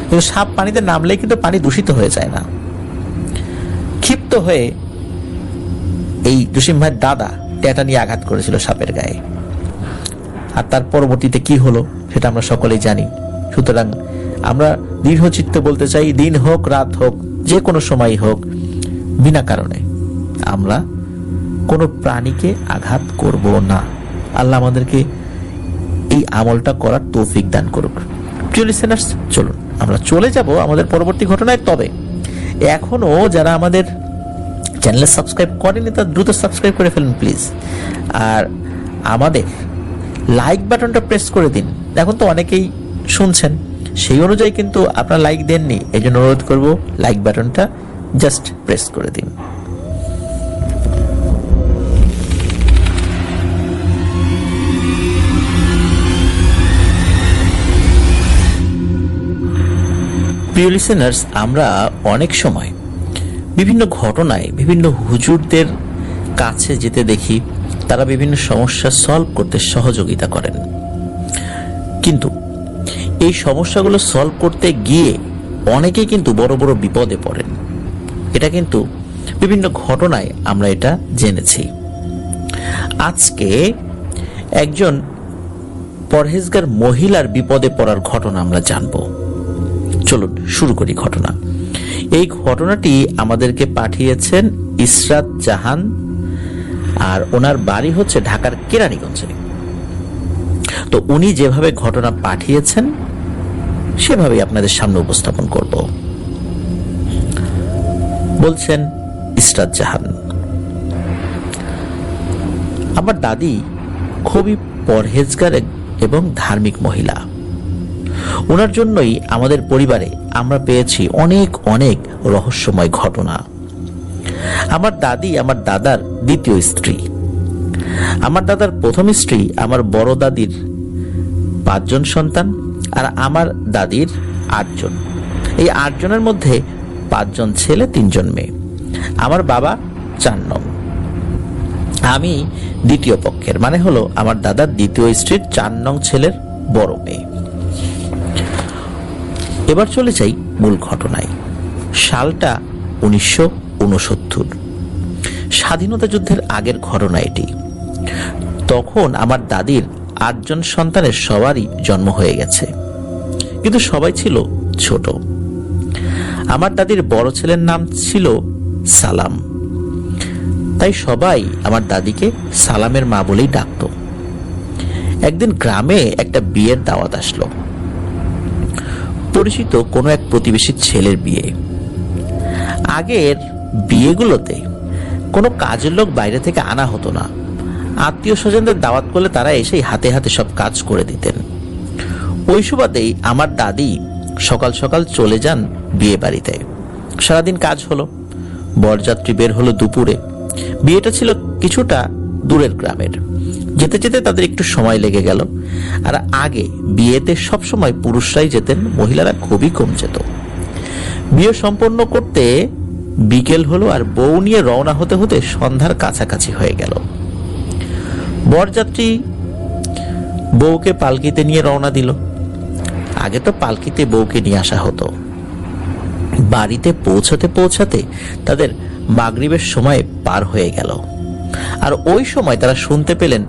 কিন্তু সাপ পানিতে নামলেই কিন্তু পানি দূষিত হয়ে যায় না। ক্ষিপ্ত হয়ে এই জসিম ভাইয়ের দাদা ট্যাটা নিয়ে আঘাত করেছিল সাপের গায়ে, আর তার পরবর্তীতে কি হলো সেটা আমরা সকলেই জানি। সুতরাং আমরা দৃঢ় চিত্তে বলতে চাই, দিন হোক রাত হোক, যে কোনো সময় হোক, বিনা কারণে আমরা কোনো প্রাণীকে আঘাত করব না। আল্লাহ আমাদেরকে এই আমলটা করার তৌফিক দান করুক। প্রিয় লিসেনার্স, চলুন আমরা চলে যাব আমাদের পরবর্তী ঘটনায়। তবে এখনো যারা আমাদের চ্যানেলে সাবস্ক্রাইব করেনি তারা দ্রুত সাবস্ক্রাইব করে ফেলুন প্লিজ, আর আমাদের লাইক বাটনটা প্রেস করে দিন। এখন তো অনেকেই শুনছেন, সেই অনুযায়ী কিন্তু আপনারা লাইক দেননি, এই জন্য অনুরোধ করব লাইক বাটনটা জাস্ট প্রেস করে দিন। প্রিয় লিসেনার্স, আমরা অনেক সময় বিভিন্ন ঘটনায় বিভিন্ন হুজুরদের কাছে যেতে দেখি, তারা বিভিন্ন সমস্যা সলভ করতে সহযোগিতা করেন, কিন্তু এই সমস্যাগুলো সলভ করতে গিয়ে অনেকেই কিন্তু বড় বড় বিপদে পড়েন। এটা কিন্তু বিভিন্ন ঘটনায় আমরা এটা জেনেছি। আজকে একজন পরহেজগার মহিলার বিপদে পড়ার ঘটনা আমরা জানব। চলুন শুরু করি ঘটনা। এই ঘটনাটি আমাদেরকে পাঠিয়েছেন ইসরাত জাহান, আর ওনার বাড়ি হচ্ছে ঢাকার কেরানীগঞ্জে। তো উনি যেভাবে ঘটনা পাঠিয়েছেন সেভাবেই আপনাদের সামনে উপস্থাপন করব। বলছেন ইসরাত জাহান, আমার দাদি খুবই পরহেজগার এবং ধার্মিক মহিলা। ওনার জন্যই আমাদের পরিবারে আমরা পেয়েছি অনেক অনেক রহস্যময় ঘটনা। আমার দাদি আমার দাদার দ্বিতীয় স্ত্রী। আমার দাদার প্রথম স্ত্রী আমার বড় দাদির 5 জন সন্তান, আর আমার দাদির 8 জন। এই 8 জনের মধ্যে 5 জন ছেলে, 3 জন মেয়ে। আমার বাবা 4 নং। আমি দ্বিতীয় পক্ষের, মানে হলো আমার দাদার দ্বিতীয় স্ত্রীর 4 নং ছেলের বড় মেয়ে। এবার চলে যাই মূল ঘটনায়। সালটা 1969, স্বাধীনতা যুদ্ধের আগের ঘটনা এটি। তখন আমার দাদির 8 জন সন্তানের সবারই জন্ম হয়ে গেছে, কিন্তু সবাই ছিল ছোট। আমার দাদির বড় ছেলের নাম ছিল সালাম, তাই সবাই আমার দাদিকে সালামের মা বলেই ডাকতো। একদিন গ্রামে একটা বিয়ের দাওয়াত আসলো। পরিচিত কোনো এক প্রতিবেশীর ছেলের বিয়ে। আগের বিয়েগুলোতে কোনো কাজের লোক বাইরে থেকে আনা হতো না। আত্মীয় স্বজনদের দাওয়াত করলে তারা এসেই হাতে হাতে সব কাজ করে দিতেন। ওই সুবাদেই আমার দাদি সকাল সকাল চলে যান বিয়ে বাড়িতে। সারাদিন কাজ হলো, বরযাত্রী বের হলো দুপুরে। বিয়েটা ছিল কিছুটা দূরের গ্রামের। যেতে যেতে তাদের একটু সময় লেগে গেল। আর আগে বিয়েতে সবসময় পুরুষরাই যেতেন, মহিলারা খুবই কম যেত। বিয়ে সম্পন্ন করতে বিকেল হলো, আর বউ নিয়ে রওনা হতে হতে সন্ধ্যার কাছাকাছি হয়ে গেল। বরযাত্রী বউকে পালকিতে নিয়ে রওনা দিল। আগে তো পালকিতে বউকে নিয়ে আসা হতো। বাড়িতে পৌঁছাতে পৌঁছাতে তাদের মাগরিবের সময় পার হয়ে গেল। আর ওই সময় তারা শুনতে পেলেন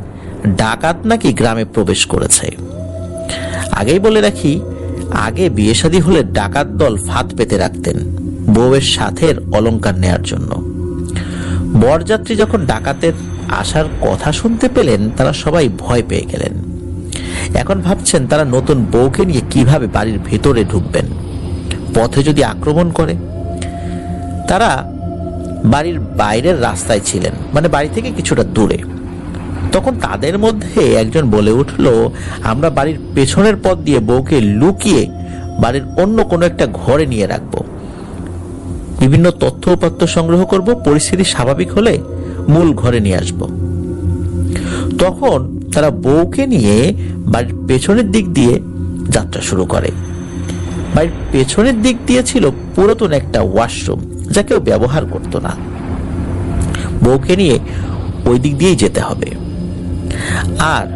ডাকাত নাকি গ্রামে প্রবেশ করেছে। আগেই বলে রাখি, আগে বিয়ে শাদী হলে ডাকাত দল ফাঁদ পেতে রাখতেন বউয়ের সাথের অলংকার নেয়ার জন্য। বরযাত্রী যখন ডাকাতের আসার কথা শুনতে পেলেন, তারা সবাই ভয় পেয়ে গেলেন। এখন ভাবছেন তারা নতুন বউকে নিয়ে কিভাবে বাড়ির ভেতরে ঢুকবেন, পথে যদি আক্রমণ করে। তারা বাড়ির বাইরের রাস্তায় ছিলেন, মানে বাড়ি থেকে কিছুটা দূরে। তখন তাদের মধ্যে একজন বলে উঠল, আমরা বাড়ির পেছনের পথ দিয়ে বউকে লুকিয়ে বাড়ির অন্য কোনো একটা ঘরে নিয়ে রাখবো, বিভিন্ন তথ্য উপাত্ত সংগ্রহ করব, পরিস্থিতি স্বাভাবিক হলে মূল ঘরে নিয়ে আসব। তখন তারা বউকে নিয়ে বাড়ির পেছনের দিক দিয়ে যাত্রা শুরু করে। বাড়ির পেছনের দিক দিয়ে ছিল পুরাতন একটা ওয়াশরুম, যা কেউ ব্যবহার করত না। বউকে নিয়ে ওই দিক দিয়েই যেতে হবে। আর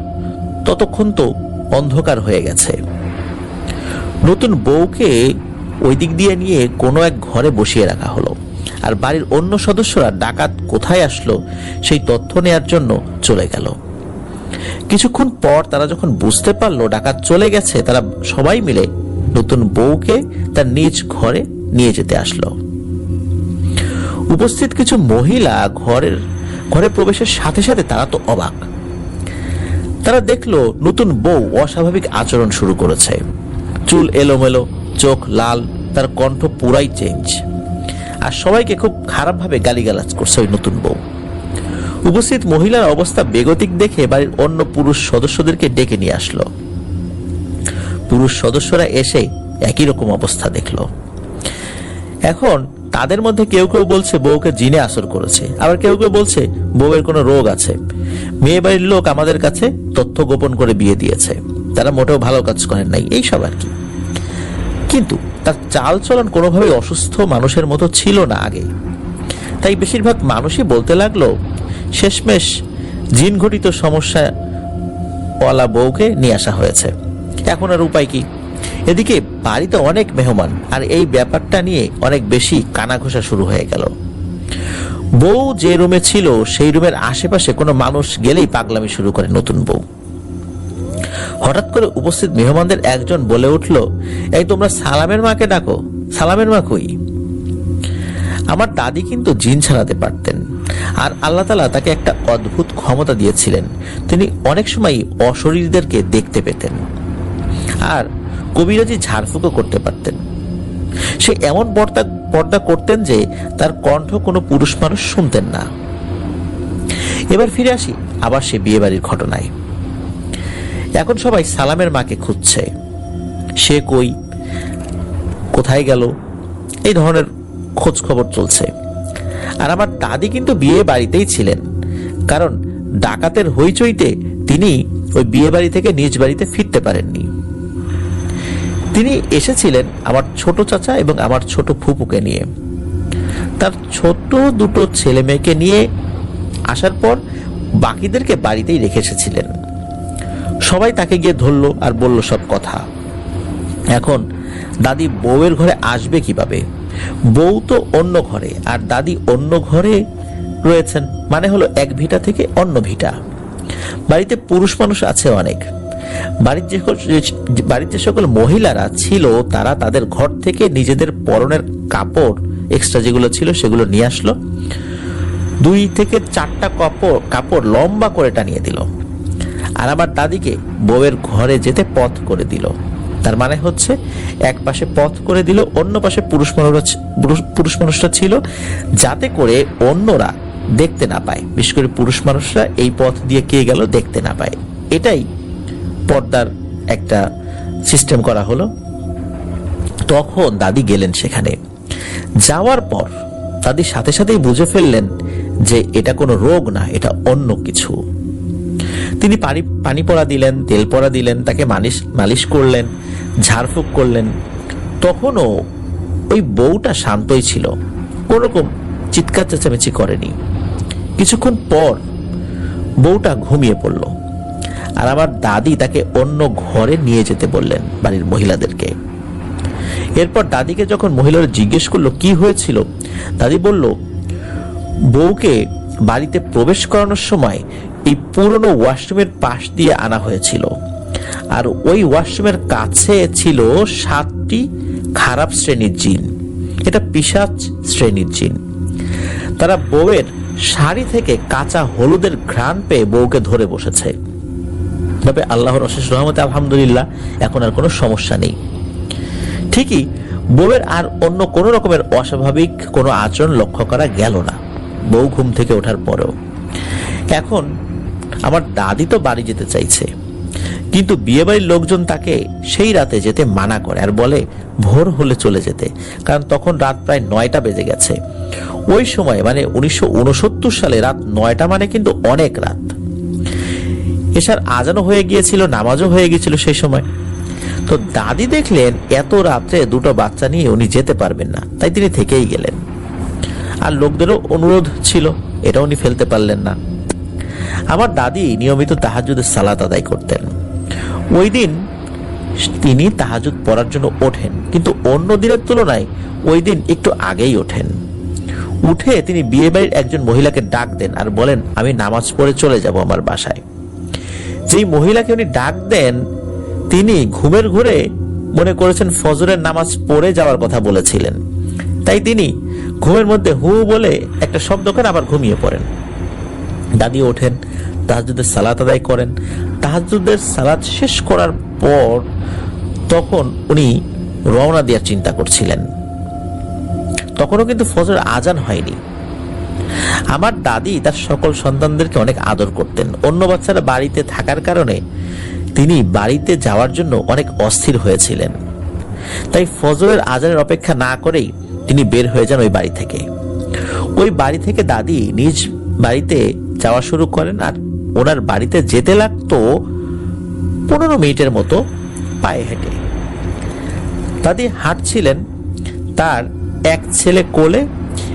ততক্ষণ তো অন্ধকার হয়ে গেছে। নতুন বউকে ওই দিক দিয়ে নিয়ে কোনো এক ঘরে বসিয়ে রাখা হলো। আর বাড়ির অন্য সদস্যরা ডাকাত কোথায় আসলো সেই তথ্য নেয়ার জন্য চলে গেল। কিছুক্ষণ পর তারা যখন বুঝতে পারলো ডাকাত চলে গেছে, তারা সবাই মিলে নতুন বউকে তার নিজ ঘরে নিয়ে যেতে আসলো। উপস্থিত কিছু মহিলা ঘরে প্রবেশের সাথে সাথে তারা তো অবাক। তারা দেখলো নতুন বউ অস্বাভাবিক আচরণ শুরু করেছে। চুল এলোমেলো, চোখ লাল, তার কণ্ঠ পুরাই চেঞ্জ। আর সবাইকে খুব খারাপভাবে গালিগালাজ করছে ওই নতুন বউ। উপস্থিত মহিলার অবস্থা বেগতিক দেখে বাড়ির অন্য পুরুষ সদস্যদেরকে ডেকে নিয়ে আসলো। পুরুষ সদস্যরা এসে একই রকম অবস্থা দেখলো। এখন তাদের মধ্যে কেউ কেউ বলছে বউকে জিনে আসর করেছে, আবার কেউ কেউ বলছে বউয়ের কোনো রোগ আছে। মেয়ে বাড়ির লোক আমাদের কাছে তথ্য গোপন করে বিয়ে দিয়েছে, তারা মোটেও ভালো কাজ করেন নাই, এইসব আর কি। কিন্তু তার চাল চলন কোনোভাবেই অসুস্থ মানুষের মতো ছিল না আগে। তাই বেশিরভাগ মানুষই বলতে লাগলো শেষমেশ জিন ঘটিত সমস্যা ওয়ালা বউকে নিয়ে আসা হয়েছে, এখন আর উপায় কি। এদিকে বাড়িতে অনেক মেহমান, আর এই ব্যাপারটা নিয়ে অনেক বেশি কানাঘোষা শুরু হয়ে গেল। বউ যে রুমে ছিল সেই রুমের আশেপাশে কোনো মানুষ গেলেই পাগলামি শুরু করে নতুন বউ। হঠাৎ করে উপস্থিত মেহমানদের একজন বলে উঠল, এই তোমরা সালামের মাকে ডাকো, সালামের মা কই? আমার দাদি কিন্তু জিন ছাড়াতে পারতেন, আর আল্লাহ তাআলা তাকে একটা অদ্ভুত ক্ষমতা দিয়েছিলেন। তিনি অনেক সময় অশরীরদেরকে দেখতে পেতেন, আর কবিরাজি ঝাড়ফুঁকও করতে পারতেন। সে এমন পর্দা করতেন যে তার কণ্ঠ কোনো পুরুষ মানুষ শুনতেন না। এবার ফিরে আসি আবার সে বিয়ে বাড়ির ঘটনায়। এখন সবাই সালামের মাকে খুঁজছে, সে কই, কোথায় গেল, এই ধরনের খোঁজ খবর চলছে। আর আমার দাদি কিন্তু বিয়ে বাড়িতেই ছিলেন, কারণ ডাকাতের হইচইতে তিনি ওই বিয়ে বাড়ি থেকে নিজ বাড়িতে ফিরতে পারেননি। তিনি এসেছিলেন আমার ছোট চাচা এবং আমার ছোট ফুপুকে নিয়ে। তার ছোট দুটো ছেলে মেয়েকে নিয়ে আসার পর বাকিদেরকে বাড়িতেই রেখে এসেছিলেন। সবাই তাকে গিয়ে ধরলো আর বলল সব কথা। এখন দাদি বউয়ের ঘরে আসবে কিভাবে? বউ তো অন্য ঘরে, আর দাদি অন্য ঘরে রয়েছেন, মানে হলো এক ভিটা থেকে অন্য ভিটা। বাড়িতে পুরুষ মানুষ আছে অনেক। বাড়ির যে সকল মহিলারা ছিল তারা তাদের ঘর থেকে নিজেদের পরনের কাপড় এক্সট্রা যেগুলো ছিল সেগুলো নিয়ে আসলো। 2 থেকে 4টা কাপড় লম্বা করে টানিয়ে দিল আর আমার দাদিকে বউয়ের ঘরে যেতে পথ করে দিল। তার মানে হচ্ছে এক পাশে পথ করে দিল, অন্য পাশে পুরুষ মানুষরা ছিল, যাতে করে অন্যরা দেখতে না পায়, বিশেষ করে পুরুষ মানুষরা এই পথ দিয়ে কে গেল দেখতে না পায়। এটাই পর্দার একটা সিস্টেম করা হলো। তখন দাদি গেলেন সেখানে। যাওয়ার পর দাদি সাথে সাথেই বুঝে ফেললেন যে এটা কোনো রোগ না, এটা অন্য কিছু। তিনি পানি পড়া দিলেন, তেল পড়া দিলেন, তাকে মালিশ করলেন, ঝাড়ফুঁক করলেন। তখনও ওই বউটা শান্তই ছিল, কোনোরকম চিৎকার চেঁচামেচি করেনি। কিছুক্ষণ পর বউটা ঘুমিয়ে পড়ল আর আমার দাদি তাকে অন্য ঘরে নিয়ে যেতে বললেন বাড়ির মহিলাদেরকে। এরপর দাদিকে যখন মহিলারা জিজ্ঞেস করলো কি হয়েছিল, দাদি বলল বউকে বাড়িতে প্রবেশ করানোর সময় এই পুরনো ওয়াশরুমের পাশ দিয়ে আনা হয়েছিল আর ওই ওয়াশরুমের কাছে ছিল 7টি খারাপ শ্রেণীর জিন। এটা পিশাচ শ্রেণীর জিন। তারা বউয়ের শাড়ি থেকে কাঁচা হলুদের ঘ্রাণ পেয়ে বউকে ধরে বসেছে। তবে আল্লাহর অশেষ রহমতে আলহামদুলিল্লাহ এখন আর কোনো সমস্যা নেই। ঠিকই বউয়ের আর অন্য কোনো রকমের অস্বাভাবিক কোনো আচরণ লক্ষ্য করা গেল না বউ ঘুম থেকে ওঠার পরেও। এখন আমার দাদি তো বাড়ি যেতে চাইছে, কিন্তু বিয়েবাড়ির লোকজন তাকে সেই রাতে যেতে মানা করে আর বলে ভোর হলে চলে যেতে, কারণ তখন রাত প্রায় 9টা বেজে গেছে। ওই সময় মানে 1969 সালে রাত 9টা মানে কিন্তু অনেক রাত। এশার আজানও হয়ে গিয়েছিল, নামাজও হয়ে গিয়েছিল সেই সময়। তো দাদি দেখলেন এত রাত্রে 2টো বাচ্চা নিয়ে উনি যেতে পারবেন না, তাই তিনি থেকেই গেলেন। আর লোকদেরও অনুরোধ ছিল, এটা উনি ফেলতে পারলেন না। আমার দাদি নিয়মিত তাহাজ্জুদের সালাত আদায় করতেন। ওই দিন তিনি তাহাজ্জুদ পড়ার জন্য ওঠেন, কিন্তু অন্য দিনের তুলনায় ওই দিন একটু আগেই ওঠেন। উঠে তিনি বিয়ে বাড়ির একজন মহিলাকে ডাক দেন আর বলেন আমি নামাজ পড়ে চলে যাব আমার বাসায়। যেই মহিলাকে উনি ডাক দেন তিনি ঘুমের ঘোরে মনে করেছেন ফজরের নামাজ পড়ে যাওয়ার কথা বলেছিলেন, তাই তিনি ঘুমের মধ্যে হু বলে একটা শব্দ করে আবার ঘুমিয়ে পড়েন। দাদি ওঠেন, তাহাজ্জুদের সালাত আদায় করেন। তাহাজ্জুদের সালাত শেষ করার পর তখন উনি রওনা দেওয়ার চিন্তা করছিলেন। তখনও কিন্তু ফজর আজান হয়নি। আমার দাদি তার সকল সন্তানদেরকে অনেক আদর করতেন। অন্য বাচ্চারা বাড়িতে থাকার কারণে তিনি বাড়িতে যাওয়ার জন্য অনেক অস্থির হয়েছিলেন। তাই ফজরের আজানের অপেক্ষা না করেই তিনি বের হয়ে যান ওই বাড়ি থেকে। ওই বাড়ি থেকে দাদি নিজ বাড়িতে যাওয়া শুরু করেন আর ওনার বাড়িতে যেতে লাগতো 15 মিনিটের মতো পায়ে হেঁটে। দাদি হাঁটছিলেন, তার এক ছেলে কোলে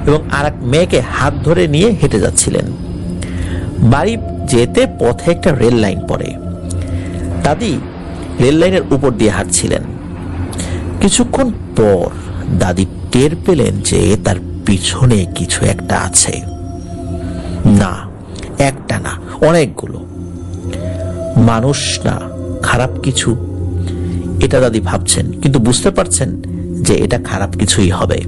এবং আর এক মেয়েকে হাত ধরে নিয়ে হেঁটে যাচ্ছিলেন। বাড়ি যেতে পথে একটা রেল লাইন পড়ে। দাদি রেল লাইনের উপর দিয়ে হাঁটছিলেন। কিছুক্ষণ পর দাদি টের পেলেন যে তার পিছনে কিছু একটা আছে। না, একটা না, অনেকগুলো। মানুষ না, খারাপ কিছু, এটা দাদি ভাবছেন, কিন্তু বুঝতে পারছেন যে এটা খারাপ কিছুই হবে।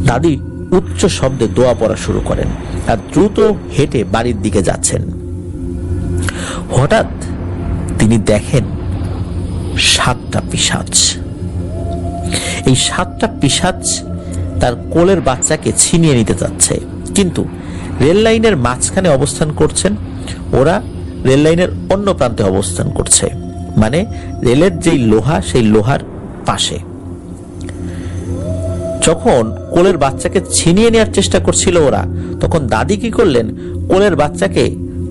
দাদি উচ্চ শব্দে দোয়া পড়া শুরু করেন আর দ্রুত হেঁটে বাড়ির দিকে যাচ্ছেন। হঠাৎ তিনি দেখেন 7টা পিশাচ। এই 7টা পিশাচ তার কোলের বাচ্চাকে ছিনিয়ে নিতে যাচ্ছে, কিন্তু রেল লাইনের মাঝখানে অবস্থান করছেন, ওরা রেল লাইনের অন্য প্রান্তে অবস্থান করছে, মানে রেলের যেই লোহা সেই লোহার পাশে। যখন কোলের বাচ্চাকে ছিনিয়ে নেওয়ার চেষ্টা করছিল ওরা, তখন দাদি কি করলেন, কোলের বাচ্চাকে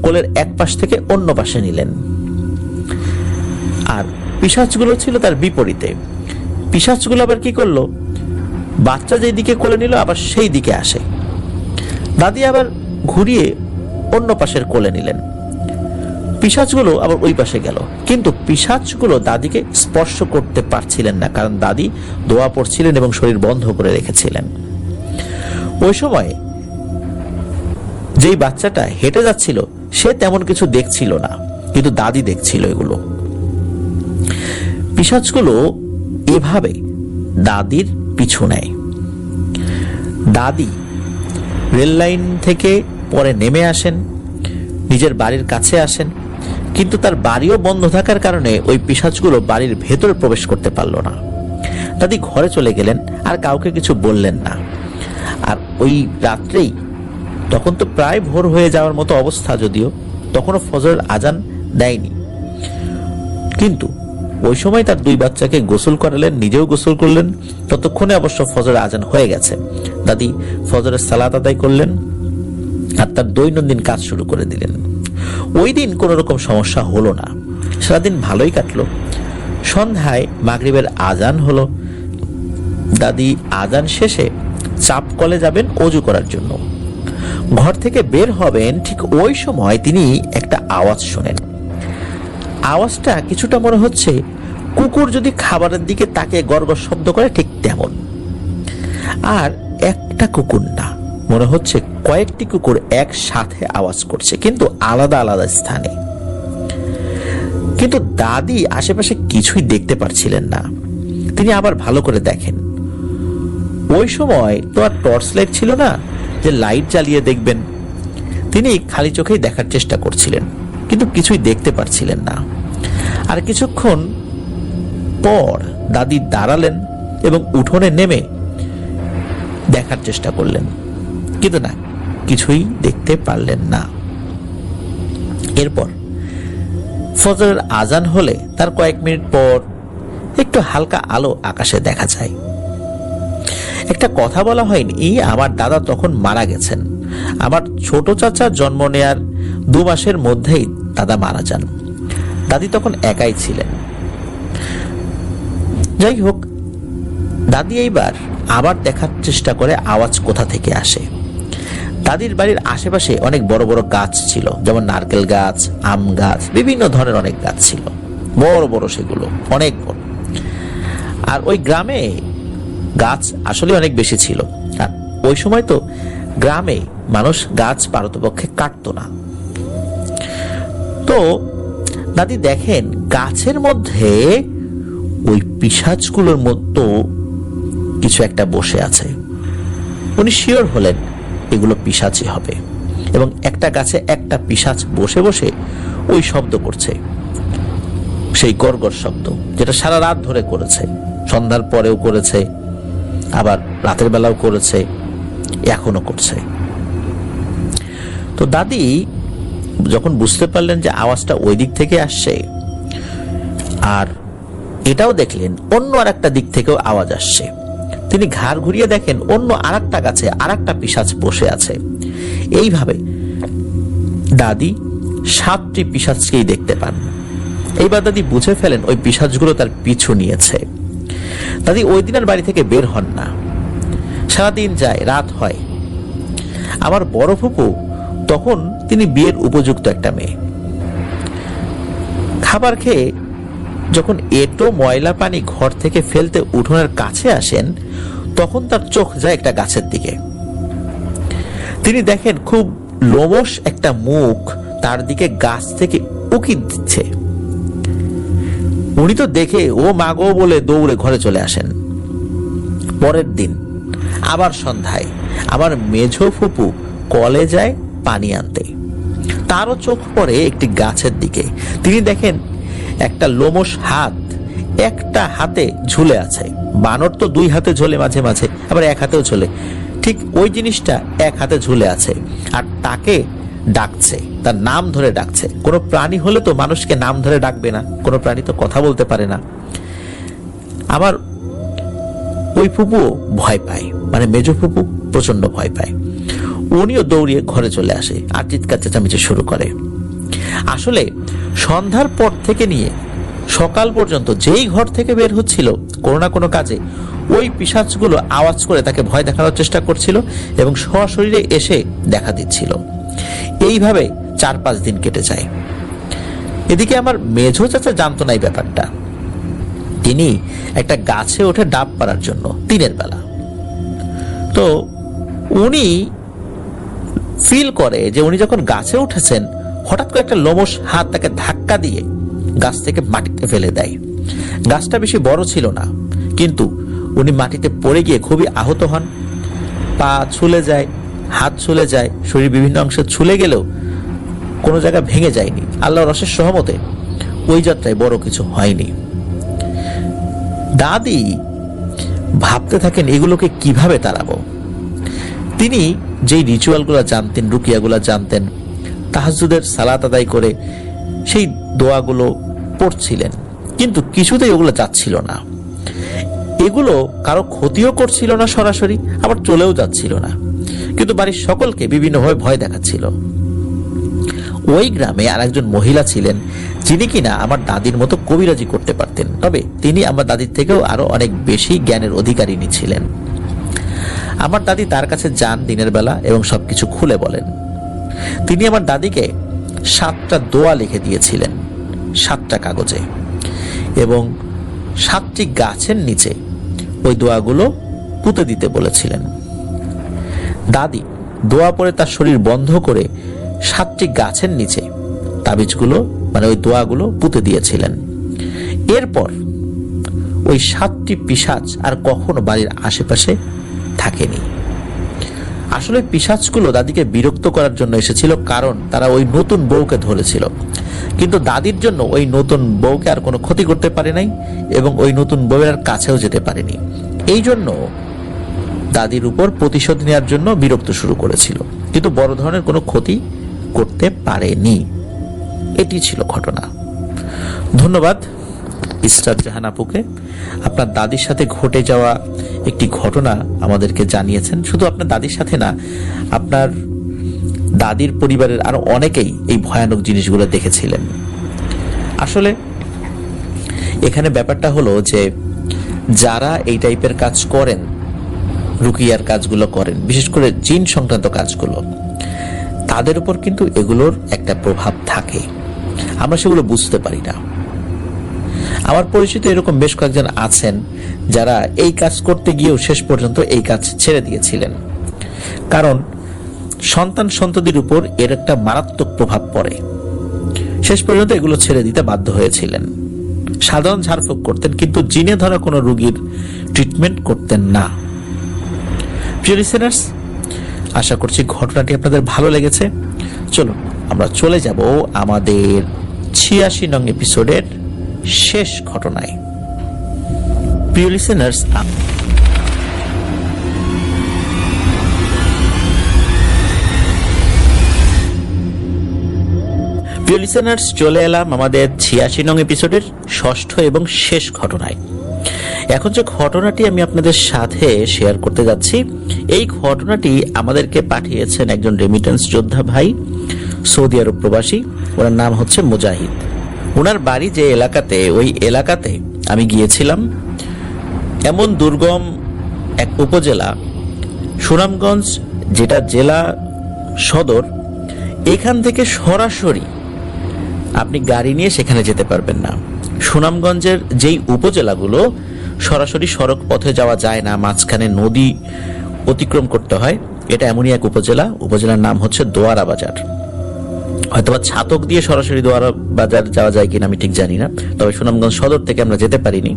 কোলের এক পাশ থেকে অন্য পাশে নিলেন। আর পিশাচগুলো ছিল তার বিপরীতে। পিশাচগুলো আবার কি করলো, বাচ্চা যেই দিকে কোলে নিল আবার সেই দিকে আসে। দাদি আবার ঘুরিয়ে অন্য পাশের কোলে নিলেন। পিশাচগুলো আবার ওই পাশে গেল, কিন্তু পিশাচগুলো দাদিকে স্পর্শ করতে পারছিলেন না, কারণ দাদি দোয়া পড়ছিলেন এবং শরীর বন্ধ করে রেখেছিলেন। ওই সময় যেই বাচ্চাটা হেঁটে যাচ্ছিল সে তেমন কিছু দেখছিল না, কিন্তু দাদি দেখছিল এগুলো। পিশাচগুলো এভাবে দাদির পিছু নেয়। দাদি রেল লাইন থেকে পরে নেমে আসেন, নিজের বাড়ির কাছে আসেন, কিন্তু তার বাড়িও বন্ধ থাকার কারণে ওই পিশাচগুলো বাড়ির ভেতরে প্রবেশ করতে পারল না। দাদি ঘরে চলে গেলেন, আর কাউকে কিছু বললেন না। আর ওই রাত্রেই, তখন তো প্রায় ভোর হয়ে যাওয়ার মতো অবস্থা, যদিও তখনও ফজরের আজান দেয়নি, কিন্তু ওই সময় তার 2 বাচ্চাকে গোসল করালেন, নিজেও গোসল করলেন। ততক্ষণে অবশ্য ফজরের আজান হয়ে গেছে। দাদি ফজরের সালাত আদায় করলেন আর তার দৈনন্দিন কাজ শুরু করে দিলেন। ওই দিন কোনো রকম সমস্যা হলো না, সারাদিন ভালোই কাটলো। সন্ধ্যায় মাগরিবের আজান হলো। দাদি আজান শেষে চাপ কলে যাবেন অজু করার জন্য। ঘর থেকে বের হবেন, ঠিক ওই সময় তিনি একটা আওয়াজ শোনেন। আওয়াজটা কিছুটা মনে হচ্ছে কুকুর যদি খাবারের দিকে তাকে গড়গড় শব্দ করে, ঠিক তেমন। আর একটা কুকুর না, মনে হচ্ছে কয়েকটি কুকুর একসাথে আওয়াজ করছে, কিন্তু আলাদা আলাদা স্থানে। কিন্তু দাদি আশেপাশে কিছুই দেখতে পারছিলেন না। তিনি আবার ভালো করে দেখেন। ওই সময় তো আর টর্চ লাইট ছিল না যে লাইট জ্বালিয়ে দেখবেন। তিনি খালি চোখেই দেখার চেষ্টা করছিলেন, কিন্তু কিছুই দেখতে পারছিলেন না। আর কিছুক্ষণ পর দাদি দাঁড়ালেন এবং উঠোনে নেমে দেখার চেষ্টা করলেন, কিন্তু না, কিছুই দেখতে পারলেন না। এরপর ফজরের আজান হলে তার কয়েক মিনিট পর একটু হালকা আলো আকাশে দেখা যায়। একটা কথা বলা হয়নি, আমার দাদা তখন মারা গেছেন। আমার ছোট চাচা জন্ম নেয়ার 2 মাসের মধ্যেই দাদা মারা যান। দাদি তখন একাই ছিলেন। যাই হোক, দাদি এইবার আবার দেখার চেষ্টা করে আওয়াজ কোথা থেকে আসে। দাদির বাড়ির আশেপাশে অনেক বড় বড় গাছ ছিল, যেমন নারকেল গাছ, আম গাছ, বিভিন্ন ধরনের অনেক গাছ ছিল, বড় বড়, সেগুলো অনেক বড়। আর ওই গ্রামে গাছ আসলে অনেক বেশি ছিল। আর ওই সময় তো গ্রামে মানুষ গাছ পারতপক্ষে কাটতো না। তো দাদি দেখেন গাছের মধ্যে ওই পিশাচগুলোর মতো কিছু একটা বসে আছে। উনি শিওর হলেন এগুলো পিশাচই হবে, এবং একটা গাছে একটা পিশাচ বসে বসে ওই শব্দ করছে, সেই গড়গড় শব্দ, যেটা সারা রাত ধরে করেছে, সন্ধ্যার পরেও করেছে, আবার রাতের বেলাও করেছে, এখনো করছে। তো দাদি যখন বুঝতে পারলেন যে আওয়াজটা ওই দিক থেকে আসছে, আর এটাও দেখলেন অন্য আরেকটা দিক থেকেও আওয়াজ আসছে, তিনি ঘাড় ঘুরিয়ে দেখেন অন্য আরেকটা গাছে আরেকটা পিশাচ বসে আছে। এইভাবে দাদি 7টি পিশাচকেই দেখতে পান। এইবার দাদি বুঝে ফেলেন ওই পিশাচগুলো তার পিছু নিয়েছে। দাদি ওই দিন আর বাড়ি থেকে বের হন না। সারাদিন যায়, রাত হয়। আমার বড় ফুপু তখন তিনি বিয়ের উপযুক্ত একটা মেয়ে। খাবার খেয়ে যখন এটো ময়লা পানি ঘর থেকে ফেলতে উঠোনের কাছে আসেন, তখন তার চোখ যায় একটা গাছের দিকে। তিনি দেখেন খুব লোমশ একটা মুখ তার দিকে গাছ থেকে উকি দিচ্ছে। উনি তো দেখে ও মাগো বলে দৌড়ে ঘরে চলে আসেন। পরের দিন আবার সন্ধ্যায় আমার মেঝো ফুপু কলে যায় পানি আনতে। তারও চোখ পড়ে একটি গাছের দিকে। তিনি দেখেন একটা লোমশ হাত একটা হাতে ঝুলে আছে। বানর তো 2 হাতে ঝোলে, মাঝে মাঝে আবার 1 হাতেও ঝোলে। ঠিক ওই জিনিসটা 1 হাতে ঝুলে আছে, আর তাকে ডাকছে, তার নাম ধরে ডাকছে। কোনো প্রাণী হলে তো মানুষকে নাম ধরে ডাকবে না, কোনো প্রাণী তো কথা বলতে পারে না। আমার ওই ফুপুও ভয় পায়, মানে মেজো ফুপু প্রচন্ড ভয় পায়। উনিও দৌড়িয়ে ঘরে চলে আসে আর চিৎকার চেঁচামেচি শুরু করে। আসলে সন্ধ্যার পর থেকে নিয়ে সকাল পর্যন্ত যেই ঘর থেকে বের হচ্ছিল, কোনো না কোনো কাজে ওই পিশাচগুলো আওয়াজ করে তাকে ভয় দেখানোর চেষ্টা করছিল এবং সশরীরে এসে দেখা দিচ্ছিল। এইভাবে 4-5 দিন কেটে যায়। এদিকে আমার মেঝো চাচা জানতো না এই ব্যাপারটা। তিনি একটা গাছে ওঠে ডাব পাড়ার জন্য দিনের বেলা। তো উনি ফিল করে যে উনি যখন গাছে উঠেছেন, হঠাৎ করে একটা লোমশ হাত তাকে ধাক্কা দিয়ে গাছ থেকে মাটিতে ফেলে দেয়। গাছটা বেশি বড় ছিল না, কিন্তু উনি মাটিতে পড়ে গিয়ে খুবই আহত হন। পা ছুলে যায়, হাত ছুলে যায়, শরীর বিভিন্ন অংশে ছুলে গেলেও কোনো জায়গা ভেঙে যায়নি। আল্লাহর অশেষ সহমতে ওই যাত্রায় বড় কিছু হয়নি। দাদি ভাবতে থাকেন এগুলোকে কিভাবে তাড়াবো। তিনি যেই রিচুয়ালগুলো জানতেন, রুকিয়াগুলো জানতেন, তাহাজ্জুদের সালাত আদায় করে সেই দোয়াগুলো পড়ছিলেন, কিন্তু কিছুতেই ওগুলো যাচ্ছিল না। এগুলো কারো ক্ষতিও করছিল না সরাসরি, আবার চলেও যাচ্ছিল না, কিন্তু বাড়ির সকলকে বিভিন্নভাবে ভয় দেখাচ্ছিল। ওই গ্রামে আরেকজন মহিলা ছিলেন যিনি কিনা আমার দাদির মতো কবিরাজি করতে পারতেন, তবে তিনি আমার দাদির থেকেও আরো অনেক বেশি জ্ঞানের অধিকারিণী ছিলেন। আমার দাদি তার কাছে যান দিনের বেলা এবং সবকিছু খুলে বলেন। তিনি আমার দাদিকে 7টা দোয়া লিখে দিয়েছিলেন 7টা কাগজে, এবং 7টি গাছের নিচে ওই দোয়াগুলো পুঁতে দিতে বলেছিলেন। দাদি দোয়া পড়ে তার শরীর বন্ধ করে 7টি গাছের নিচে তাবিজগুলো মানে ওই দোয়াগুলো পুঁতে দিয়েছিলেন। এরপর ওই 7টি পিশাচ আর কখনো বাড়ির আশেপাশে থাকেনি। আসলে পিশাচগুলো দাদিকে বিরক্ত করার জন্য এসেছিল, কারণ তারা ওই নতুন বউকে ধরেছিল, কিন্তু দাদির জন্য ওই নতুন বউকে আর কোনো ক্ষতি করতে পারে নাই এবং ওই নতুন বউয়ের আর কাছেও যেতে পারেনি। এই জন্য দাদির উপর প্রতিশোধ নেওয়ার জন্য বিরক্ত শুরু করেছিল, কিন্তু বড় ধরনের কোনো ক্ষতি করতে পারেনি। এটি ছিল ঘটনা। ধন্যবাদ ইসরাত জাহান আপুকে, আপনার দাদির সাথে ঘটে যাওয়া একটি ঘটনা আমাদেরকে জানিয়েছেন। শুধু আপনার দাদির সাথে না, আপনার দাদির পরিবারের আরো অনেকেই এই ভয়ানক জিনিসগুলো দেখেছিলেন। আসলে এখানে ব্যাপারটা হলো যে যারা এই টাইপের কাজ করেন, রুকিয়ার কাজগুলো করেন, বিশেষ করে জিন সংক্রান্ত কাজগুলো, তাদের উপর কিন্তু এগুলোর একটা প্রভাব থাকে, আমরা সেগুলো বুঝতে পারি না। আমার পরিচিত এরকম বেশ কয়েকজন আছেন যারা এই কাজ করতে গিয়েও শেষ পর্যন্ত এই কাজ ছেড়ে দিয়েছিলেন, কারণ সন্তান সন্ততির উপর এর একটা মারাত্মক প্রভাব পড়ে। শেষ পর্যন্ত এগুলো ছেড়ে দিতে বাধ্য হয়েছিলেন। সাধারণ ঝাড়ফুঁক করতেন, কিন্তু জিনে ধরা কোনো রোগীর ট্রিটমেন্ট করতেন না। প্রিয় লিসেনার্স, আশা করছি ঘটনাটি আপনাদের ভালো লেগেছে। চলুন আমরা চলে যাব আমাদের 86 নং এপিসোডের শেষ ঘটনায়। প্রিয় লিসেনার্স, চলে এলাম আমাদের 86 নং এপিসোডের ষষ্ঠ এবং শেষ ঘটনায়। এখন যে ঘটনাটি আমি আপনাদের সাথে শেয়ার করতে যাচ্ছি, এই ঘটনাটি আমাদেরকে পাঠিয়েছেন একজন রেমিটেন্স যোদ্ধা ভাই, সৌদি আরব প্রবাসী। ওনার নাম হচ্ছে মুজাহিদ। ওনার বাড়ি যে এলাকাতে, ওই এলাকাতে আমি গিয়েছিলাম। এমন দুর্গম এক উপজেলা, সুনামগঞ্জ যেটা জেলা সদর, এখান থেকে সরাসরি আপনি গাড়ি নিয়ে সেখানে যেতে পারবেন না। সুনামগঞ্জের যেই উপজেলাগুলো সরাসরি সড়ক পথে যাওয়া যায় না, মাঝখানে নদী অতিক্রম করতে হয়, এটা এমনই এক উপজেলা। উপজেলার নাম হচ্ছে দোয়ারা বাজার। হয়তোবা ছাতক দিয়ে সরাসরি দোয়ারা বাজার যাওয়া যায় কিনা আমি ঠিক জানি না, তবে সুনামগঞ্জ সদর থেকে আমরা যেতে পারিনি,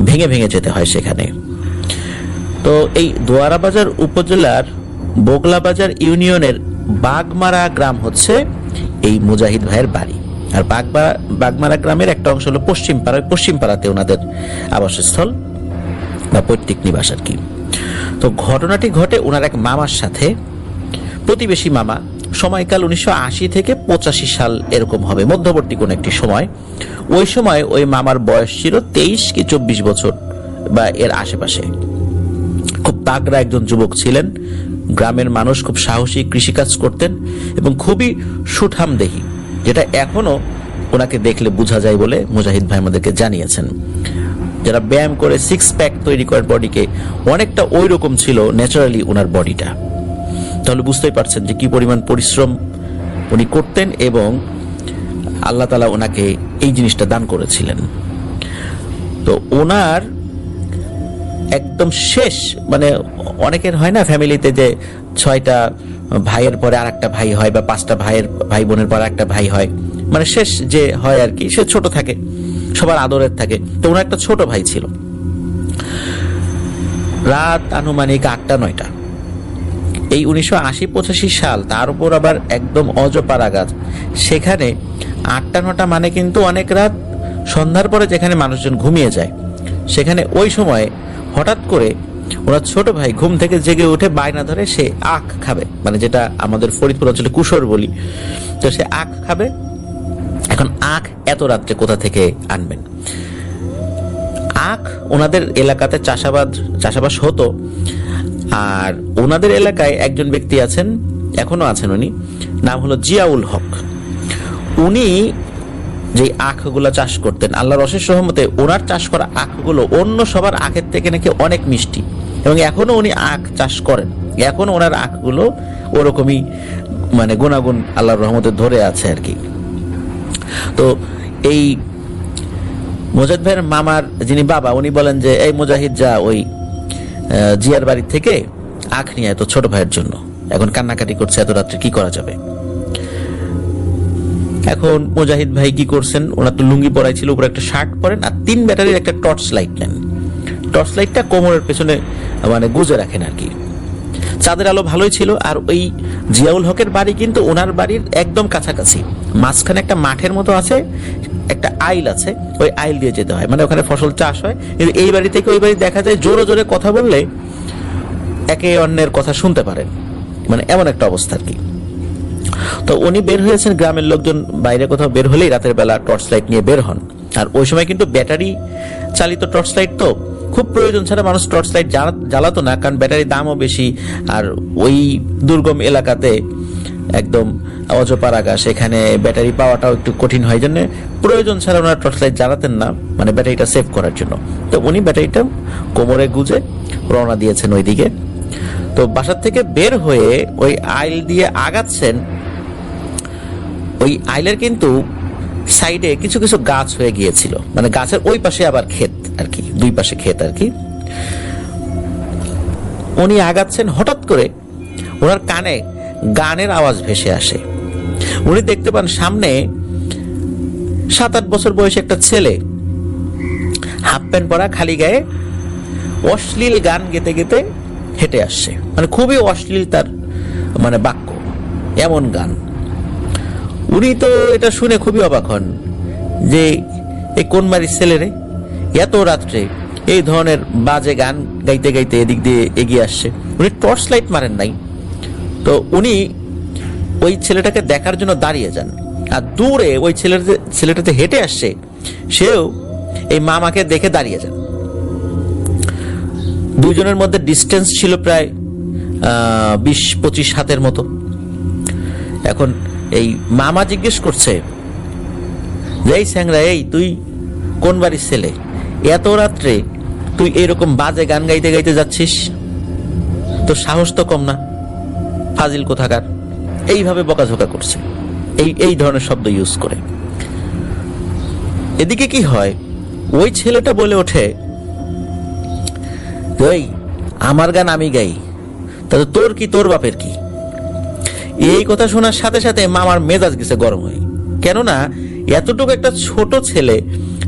ভেঙে ভেঙে যেতে হয় সেখানে। তো এই দোয়ারা বাজার উপজেলার বগলা বাজার ইউনিয়নের বাগমারা গ্রাম হচ্ছে এই মুজাহিদ ভাইয়ের বাড়ি। আর বাগমারা গ্রামের একটা অংশ হলো পশ্চিম পাড়াতে ওনাদের আবাসস্থল বা পৈতৃক নিবাস আর কি। তো ঘটনাটি ঘটে ওনার এক মামার সাথে, প্রতিবেশী মামা। সময়কাল 1980 থেকে 85 সাল এরকম হবে, মধ্যবর্তী কোন একটি সময়। ওই সময় ওই মামার বয়স ছিল 23 কি 24 বছর বা এর আশেপাশে। খুব তাগড়া একজন যুবক ছিলেন। গ্রামের মানুষ খুব সাহসী, কৃষিকাজ করতেন এবং খুবই সুঠামদেহী, যেটা এখনো ওনাকে দেখলে বোঝা যায় বলে মুজাহিদ ভাই আমাদেরকে জানিয়েছেন। যারা ব্যায়াম করে 6 প্যাক তৈরি করেন বডিকে, অনেকটা ওই রকম ছিল ন্যাচারালি ওনার বডিটা। তাহলে বুঝতেই পারছেন যে কি পরিমাণ পরিশ্রম উনি করতেন এবং আল্লাহ তাআলা ওনাকে এই জিনিসটা দান করেছিলেন। তো ওনার একদম শেষ, মানে অনেকের হয় না ফ্যামিলিতে যে 6টা ভাইয়ের পরে আর একটা ভাই হয়, বা 5টা ভাই বোনের পর একটা ভাই হয়, মানে শেষ যে হয় আর কি, সে ছোট থাকে, সবার আদরের থাকে। তো ওনার একটা ছোট ভাই ছিল। রাত আনুমানিক 8টা 9টা এই 1980-85 সাল, তার উপর আবার একদম অজপাড়া গাছ, সেখানে 8টা-9টা মানে কিন্তু অনেক রাত, সন্ধ্যার পরে যেখানে মানুষজন ঘুমিয়ে যায়, সেখানে ওই সময় হঠাৎ করে ওনার ছোট ভাই ঘুম থেকে জেগে উঠে বায়না ধরে সে আখ খাবে, মানে যেটা আমাদের ফরিদপুর অঞ্চলে কুসর বলি, তো সে আখ খাবে। এখন আখ এত রাত্রে কোথা থেকে আনবেন? আখ ওনাদের এলাকাতে চাষাবাস হতো, আর ওনাদের এলাকায় একজন ব্যক্তি আছেন, এখনো আছেন, উনি নাম হলো জিয়াউল হক। উনি যে আখগুলো চাষ করতেন, আল্লাহর অশেষ রহমতে ওনার চাষ করা আখগুলো অন্য সবার আখের থেকে নাকি অনেক মিষ্টি, এবং এখনো উনি আখ চাষ করেন, এখনো ওনার আখগুলো ওরকমই মানে গুণাগুণ আল্লাহর রহমতে ধরে আছে আর কি। তো এই মুজাহিদ ভাইয়ের মামার যিনি বাবা, উনি বলেন যে এই মুজাহিদ যা ওই জিয়ার বাড়ি থেকে আখ নিয়ে এত ছোট ভাইয়ের জন্য, এখন কান্নাকাটি করছে এত রাত্রে কি করা যাবে। এখন মুজাহিদ ভাই কি করছেন, ওনার তো লুঙ্গি পরাই ছিল, উপরে একটা শার্ট পরেন আর 3 ব্যাটারির একটা টর্চ লাইট নেন। টর্চ লাইটটা কোমরের পেছনে মানে গুজে রাখেন আর কি। চাঁদের আলো ভালোই ছিল, আর ওই জিয়াউল হকের বাড়ি কিন্তু ওনার বাড়ির একদম কাছাকাছি, মাঝখানে একটা মাঠের মতো আছে, একটা আইল আছে, ওই আইল দিয়ে যেতে হয়, মানে ওখানে ফসল চাষ হয়। কিন্তু এই বাড়ি থেকে ওই বাড়ি দেখা যায় জোরে জোরে কথা বললে একে অন্যের কথা শুনতে পারেন, মানে এমন একটা অবস্থা আর কি। তো উনি বের হয়েছেন, গ্রামের লোকজন বাইরে কোথাও বের হলেই রাতের বেলা টর্চ লাইট নিয়ে বের হন। আর ওই সময় কিন্তু ব্যাটারি চালিত টর্চ লাইট তো খুব প্রয়োজন ছাড়া মানুষ টর্চ লাইট জ্বালাতো না, কারণ ব্যাটারির দামও বেশি, আর ওই দুর্গম এলাকাতে একদম অজপাড়া গাছ, সেখানে ব্যাটারি পাওয়াটাও একটু কঠিন হয়, জন্য প্রয়োজন ছাড়া ওনারা টর্চ লাইট জ্বালাতেন না, মানে ব্যাটারিটা সেভ করার জন্য। তো উনি ব্যাটারিটা কোমরে গুজে রওনা দিয়েছেন ওইদিকে। তো বাসার থেকে বের হয়ে ওই আইল দিয়ে আগাচ্ছেন। ওই আইলের কিন্তু সাইডে কিছু কিছু গাছ হয়ে গিয়েছিল, মানে গাছের ওই পাশে আবার ক্ষেত আর কি, 2 পাশে ক্ষেত আর কি। উনি আগাচ্ছেন, হঠাৎ করে ওনার কানে গানের আওয়াজ ভেসে আসে। উনি দেখতে পান সামনে 7-8 বছর বয়সী একটা ছেলে, হাফ প্যান্ট পরা, খালি গায়ে, অশ্লীল গান গেতে গেতে হেঁটে আসছে, মানে খুবই অশ্লীল তার মানে বাক্য, এমন গান। উনি তো এটা শুনে খুবই অবাক হন যে এই কোন বাড়ির ছেলে রে, এত রাত্রে এই ধরনের বাজে গান গাইতে গাইতে এদিক দিয়ে এগিয়ে আসছে। উনি টর্চ লাইট মারেন নাই, তো উনি ওই ছেলেটাকে দেখার জন্য দাঁড়িয়ে যান, আর দূরে ওই ছেলেটাতে হেঁটে আসছে, সেও এই মামাকে দেখে দাঁড়িয়ে যান। দুজনের মধ্যে ডিস্টেন্স ছিল প্রায় 20-25 হাতের মতো। এখন এই মামা জিজ্ঞেস করছে যে এই স্যাংরা, এই তুই কোন বাড়ির ছেলে, এত রাত্রে তুই এরকম বাজে গান গাইতে গাইতে যাচ্ছিস, তোর সাহস তো কম না, ফাজিল কোথাকার, এইভাবে বকাঝোকা করছে, এই ধরনের শব্দ ইউজ করে। এদিকে কি হয়, ওই ছেলেটা বলে ওঠে, ওই আমার গান আমি গাই, তাহলে তোর কি, তোর বাপের কি? এই কথা শোনার সাথে সাথে মামার মেজাজ গেছে গরম হয়ে, কেননা এতটুকু একটা ছোট ছেলে,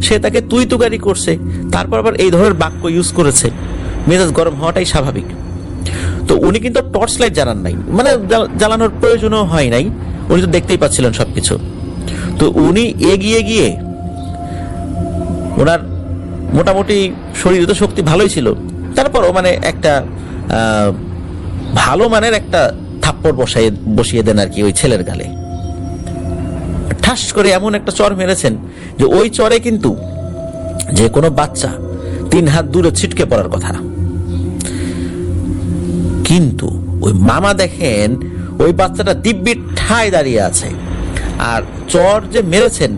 সে তাকে তুই তুকারি করছে, তারপর আবার এই ধরনের বাক্য ইউজ করেছে, মেজাজ গরম হওয়াটাই স্বাভাবিক। তো উনি কিন্তু টর্চ লাইট জ্বালান নাই, মানে জ্বালানোর প্রয়োজনও হয় নাই, উনি তো দেখতেই পাচ্ছিলেন সবকিছু। তো উনি এগিয়ে গিয়ে, ওনার মোটামুটি শরীরে তো শক্তি ভালোই ছিল, তারপরও মানে একটা ভালো মানের একটা থাপ্পড় বসিয়ে দেন আর কি ওই ছেলের গালে। ঠাস করে এমন একটা চর মেরেছেন যে ওই চরে কিন্তু যে কোনো বাচ্চা 3 হাত দূরে ছিটকে পড়ার কথা। কিন্তু ওই মামা দেখেন ওই বাচ্চাটা দিব্যি ঠায় দাঁড়িয়ে আছে, আর চর যে মেরেছেন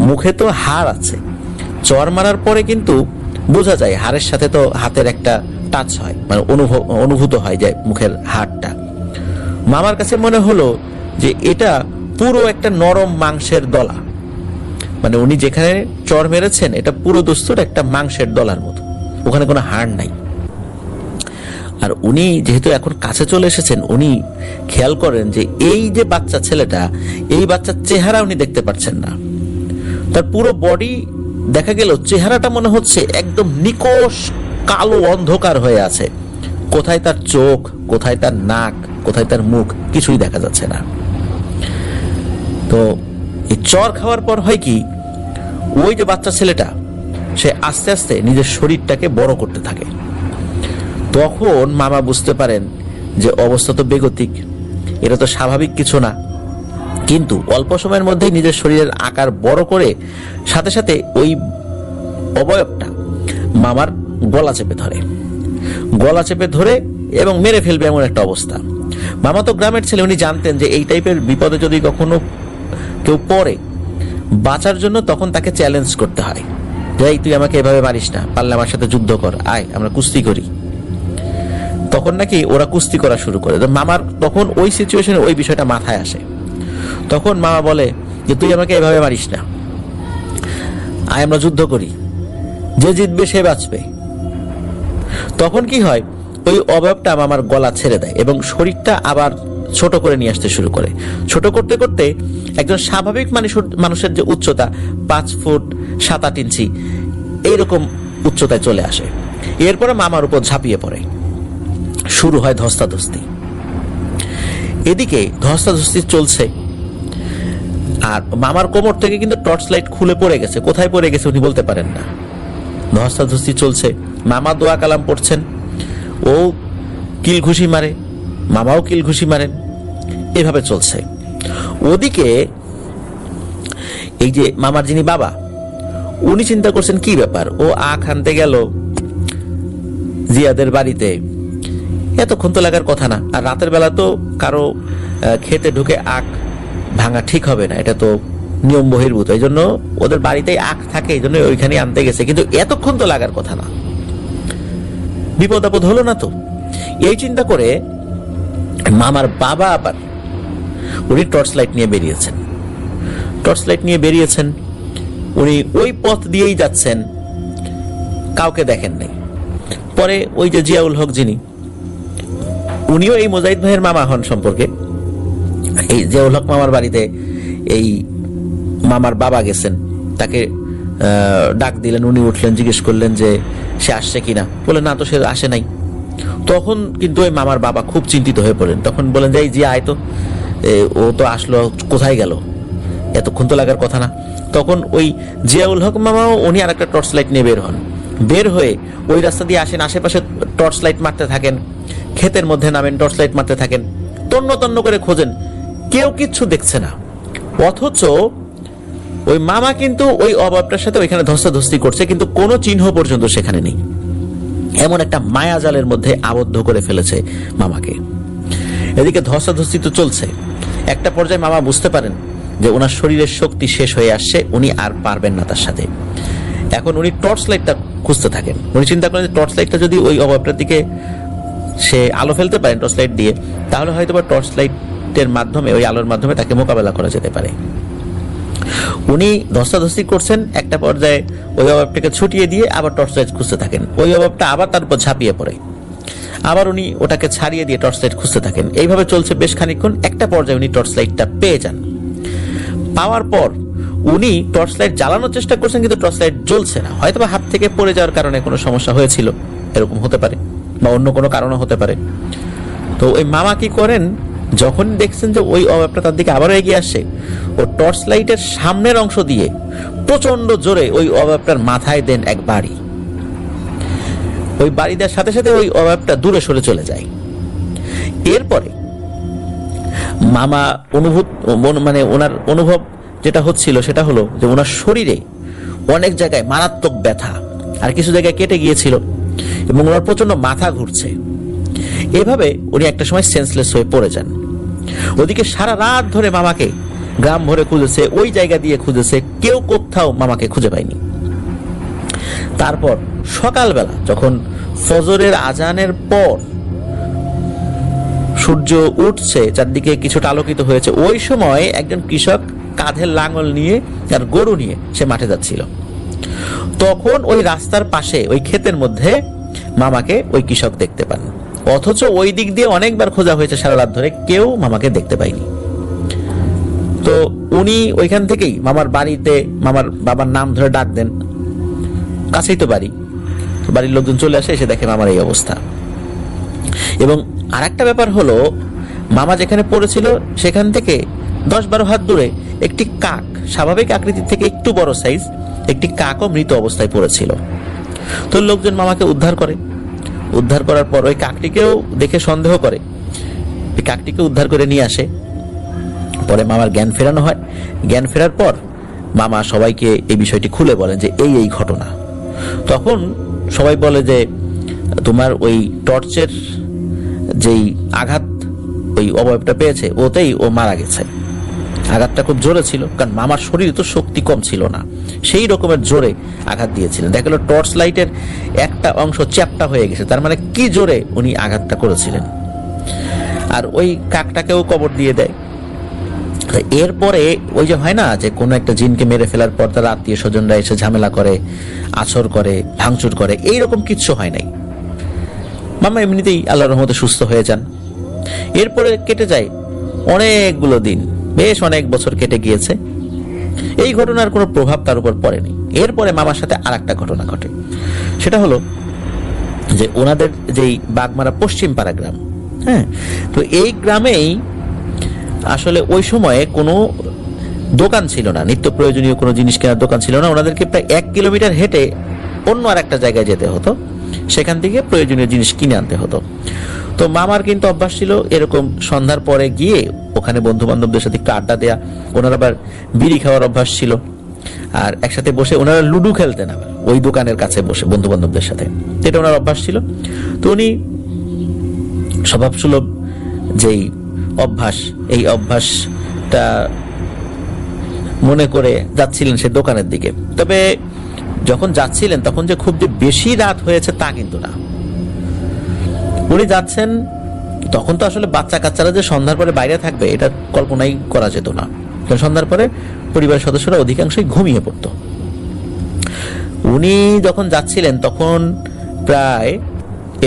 মুখে তো হাড় আছে, চর মারার পরে কিন্তু বোঝা যায় হাড়ের সাথে তো হাতের একটা টাচ হয়, মানে অনুভূত হয় যে মুখের হাড়টা। মামার কাছে মনে হলো যে এটা পুরো একটা নরম মাংসের দলা, মানে উনি যেখানে চর মেরেছেন এটা পুরো দস্তুর একটা মাংসের দলার মতো, ওখানে কোনো হাড় নাই। আর উনি যেহেতু এখন কাছে চলে এসেছেন, উনি খেয়াল করেন যে এই যে বাচ্চা ছেলেটা, এই বাচ্চার চেহারা উনি দেখতে পাচ্ছেন না, তার পুরো বডি দেখা গেল চেহারাটা মনে হচ্ছে একদম নিকষ কালো অন্ধকার হয়ে আছে, কোথায় তার চোখ, কোথায় তার নাক, কোথায় তার মুখ, কিছুই দেখা যাচ্ছে না। তো এই চর খাওয়ার পর হয় কি, ওই যে বাচ্চা ছেলেটা সে আস্তে আস্তে নিজের শরীরটাকে বড় করতে থাকে। তখন মামা বুঝতে পারেন যে অবস্থা তো বেগতিক, এটা তো স্বাভাবিক কিছু না। কিন্তু অল্প সময়ের মধ্যেই নিজের শরীরের আকার বড় করে সাথে সাথে ওই অবয়বটা মামার গলা চেপে ধরে এবং মেরে ফেলবে এমন একটা অবস্থা। মামা তো গ্রামের ছেলে, উনি জানতেন যে এই টাইপের বিপদে যদি কখনো কেউ পড়ে, বাঁচার জন্য তখন তাকে চ্যালেঞ্জ করতে হয় যে এই তুই আমাকে এভাবে মারিস না, পারলে আমার সাথে যুদ্ধ কর, আয় আমরা কুস্তি করি। তখন নাকি ওরা কুস্তি করা শুরু করে। মামার তখন ওই সিচুয়েশনে ওই বিষয়টা মাথায় আসে। তখন মামা বলে যে তুই আমাকে এভাবে মারিস না, আয় আমরা যুদ্ধ করি, যে জিতবে সে বাঁচবে। তখন কি হয়, ওই অবয়বটা মামার গলা ছেড়ে দেয় এবং শরীরটা আবার ছোট করে নিয়ে আসতে শুরু করে। ছোট করতে করতে একজন স্বাভাবিক মানুষের যে উচ্চতা 5 ফুট 7-8 ইঞ্চি এইরকম উচ্চতায় চলে আসে। এরপরে মামার উপর ঝাঁপিয়ে পড়ে, শুরু হয় ধস্তাধস্তি। এদিকে ধস্তাধস্তি চলছে, আর মামার কোমর থেকে কিন্তু টর্চ লাইট খুলে পড়ে গেছে। কোথায় পড়ে গেছে উনি বলতে পারেন না। ধস্তাধস্তি চলছে, মামা দোয়া কালাম পড়ছেন, ও কিল ঘুষি মারে, মামাও কিল ঘুষি মারেন, এভাবে চলছে। ওদিকে এই যে মামার যিনি বাবা, উনি চিন্তা করছেন কি ব্যাপার, ও আখ আনতে গেল জিয়াদের বাড়িতে, এতক্ষণ তো লাগার কথা না। আর রাতের বেলা তো কারো খেতে ঢুকে আখ ভাঙা ঠিক হবে না, এটা তো নিয়ম বহির্ভূত। এই জন্য ওদের বাড়িতেই আখ থাকে, এই জন্য ওইখানে আনতে গেছে, কিন্তু এতক্ষণ তো লাগার কথা না, বিপদ আপদ হলো না তো। এই চিন্তা করে মামার বাবা আবার উনি টর্চ লাইট নিয়ে বেরিয়েছেন। উনি ওই পথ দিয়েই যাচ্ছেন, কাউকে দেখেন নাই। পরে ওই যে জিয়াউল হক যিনি, উনিও এই মোজাহিদ ভাইয়ের মামা হন সম্পর্কে। এই জিয়াউল হক মামার বাড়িতে এই মামার বাবা গেছেন, তাকে ডাক দিলেন, উনি উঠলেন, জিজ্ঞেস করলেন যে সে আসছে কিনা, বললেন না তো সে আসে নাই। তখন কিন্তু ওই মামার বাবা খুব চিন্তিত হয়ে পড়লেন। তখন বলেন যে এই জিয়া আয় তো, ও তো আসলো, কোথায় গেল, এতক্ষণ তো লাগার কথা না। তখন ওই জিয়াউল হক মামাও উনি আর একটা টর্চ লাইট নিয়ে বের হয়ে ওই রাস্তা দিয়ে আসেন, আশেপাশে টর্চ লাইট মারতে থাকেন, ক্ষেতের মধ্যে নামেন, টর্চ লাইট মারতে থাকেন, তন্ন করে খোঁজেন, কেউ কিচ্ছু দেখছে না। অথচ ওই মামা কিন্তু ওই অবয়বটার সাথে ওইখানে ধস্তাধস্তি করছে, কিন্তু কোনো চিহ্ন পর্যন্ত সেখানে নেই। এমন একটা মায়াজালের মধ্যে আবদ্ধ করে ফেলেছে মামাকে। এদিকে ধস্তাধস্তি তো চলছে, একটা পর্যায়ে মামা বুঝতে পারেন যে ওনার শরীরের শক্তি শেষ হয়ে আসছে, উনি আর পারবেন না তার সাথে। এখন উনি টর্চ লাইটটা খুঁজতে থাকেন। উনি চিন্তা করেন টর্চ লাইটটা যদি ওই অবয়বটার দিকে সে আলো ফেলতে পারেন টর্চ লাইট দিয়ে, তাহলে হয়তো বা টর্চ লাইটের মাধ্যমে, ওই আলোর মাধ্যমে তাকে মোকাবেলা করা যেতে পারে। উনি ধস্তাধস্তি করছেন, একটা পর্যায়ে ওই অবয়বটাকে ছুটিয়ে দিয়ে আবার টর্চ লাইট খুঁজতে থাকেন। ওই অবয়বটা আবার তার উপর ঝাঁপিয়ে পড়ে, আবার উনি ওটাকে ছাড়িয়ে দিয়ে টর্চ লাইট খুঁজতে থাকেন। এইভাবে চলছে বেশ খানিকক্ষণ। একটা পর্যায়ে উনি টর্চ লাইটটা পেয়ে যান। পাওয়ার পর উনি টর্চ লাইট জ্বালানোর চেষ্টা করছেন, কিন্তু টর্চ লাইট জ্বলছে না। হয়তো বা হাত থেকে পড়ে যাওয়ার কারণে কোনো সমস্যা হয়েছিল, এরকম হতে পারে, বা অন্য কোনো কারণও হতে পারে। তো ওই মামা কি করেন, যখন দেখছেন যে ওই অবয়বটা তার দিকে আবারও এগিয়ে আসছে, ও টর্চ লাইটের সামনের অংশ দিয়ে প্রচন্ড জোরে ওই অবয়বটার মাথায় দেন এক বাড়ি। ওই বাড়ি দেওয়ার সাথে সাথে ওই অবয়বটা দূরে সরে চলে যায়। এরপরে মামা ওনার অনুভব যেটা হচ্ছিল সেটা হলো যে ওনার শরীরে অনেক জায়গায় মারাত্মক ব্যথা, আর কিছু জায়গায় কেটে গিয়েছিল, এবং ওনার প্রচন্ড মাথা ঘুরছে। এভাবে উনি একটা সময় সেন্সলেস হয়ে পড়ে যান। ওদিকে সারা রাত ধরে মামাকে গ্রাম ভরে খুঁজেছে, ওই জায়গা দিয়ে খুঁজেছে, কেউ কোথাও মামাকে খুঁজে পায়নি। তারপর সকালবেলা যখন ফজরের আজানের পর সূর্য উঠছে, চারদিকে কিছুটা আলোকিত হয়েছে, ওই সময় একজন কৃষক কাঁধে লাঙল নিয়ে আর গরু নিয়ে সে মাঠে যাচ্ছিল। তখন ওই রাস্তার পাশে ওই ক্ষেতের মধ্যে মামাকে ওই কৃষক দেখতে পান। অথচ ওই দিক দিয়ে অনেকবার খোঁজা হয়েছে সারা রাত ধরে, কেউ মামাকে দেখতে পায়নি। তো উনি ওইখান থেকেই মামার বাড়িতে মামার বাবার নাম ধরে ডাক দেন, কাছেই তো বাড়ি। বাড়ির লোকজন চলে আসে, এসে দেখে মামার এই অবস্থা। এবং আরেকটা ব্যাপার হলো, মামা যেখানে পড়েছিল সেখান থেকে 10-12 হাত দূরে একটি কাক, স্বাভাবিক আকৃতির থেকে একটু বড় সাইজ একটি কাকও মৃত অবস্থায় পড়েছিল। তো লোকজন মামাকে উদ্ধার করে। উদ্ধার করার পর ওই কাকটিকেও দেখে সন্দেহ করে, এই কাকটিকে উদ্ধার করে নিয়ে আসে। পরে মামার জ্ঞান ফেরানো হয়। জ্ঞান ফেরার পর মামা সবাইকে এই বিষয়টি খুলে বলেন যে এই ঘটনা। তখন সবাই বলে যে তোমার ওই টর্চের যেই আঘাত ওই অবয়বটা পেয়েছে ওতেই ও মারা গেছে। আঘাতটা খুব জোরে ছিল, কারণ মামার শরীরে তো শক্তি কম ছিল না, সেই রকমের জোরে আঘাত দিয়েছিলেন। দেখা গেল টর্চ লাইটের একটা অংশ চ্যাপ্টা হয়ে গেছে, তার মানে কি জোরে উনি আঘাতটা করেছিলেন। আর ওই কাকটাকেও কবর দিয়ে দেয়। এরপরে ওই যে হয় না যে কোনো একটা জিনকে মেরে ফেলার পর তার আত্মীয় স্বজনরা এসে ঝামেলা করে, আছর করে, ভাঙচুর করে, এইরকম কিচ্ছু হয় নাই। মামা এমনিতেই আল্লাহর রহমতে সুস্থ হয়ে যান। এরপরে কেটে যায় অনেকগুলো দিন, বেশ অনেক বছর কেটে গিয়েছে। এই ঘটনার কোনো প্রভাব তার উপর পড়েনি। এরপরে মামার সাথে আর একটা ঘটনা ঘটে। সেটা হলো যে ওনাদের যেই বাগমারা পশ্চিম পাড়া গ্রাম, হ্যাঁ, তো এই গ্রামেই আসলে ওই সময়ে কোনো দোকান ছিল না, নিত্য প্রয়োজনীয় কোনো জিনিস কেনার দোকান ছিল না। ওনাদেরকে প্রায় 1 কিলোমিটার হেঁটে অন্য আর একটা জায়গায় যেতে হতো, সেখান থেকে প্রয়োজনীয় জিনিস কিনে আনতে হতো। তো মামার কিন্তু অভ্যাস ছিল এরকম সন্ধ্যার পরে গিয়ে ওখানে বন্ধু বান্ধবদের সাথে একটু আড্ডা দেয়া। ওনার আবার বিড়ি খাওয়ার অভ্যাস ছিল, আর একসাথে বসে ওনারা লুডু খেলতেন আবার ওই দোকানের কাছে বসে বন্ধু বান্ধবদের সাথে, এটা ওনার অভ্যাস ছিল। তো উনি স্বভাবসুলভ যেই অভ্যাস, এই অভ্যাসটা মনে করে যাচ্ছিলেন সে দোকানের দিকে। তবে যখন যাচ্ছিলেন তখন যে খুব যে বেশি রাত হয়েছে তা কিন্তু না। উনি যাচ্ছেন তখন তো আসলে বাচ্চা কাচ্চারা যে সন্ধ্যার পরে বাইরে থাকবে এটা কল্পনাই করা যেত না, কারণ সন্ধ্যার পরে পরিবারের সদস্যরা অধিকাংশই ঘুমিয়ে পড়তো। উনি যখন যাচ্ছিলেন তখন প্রায়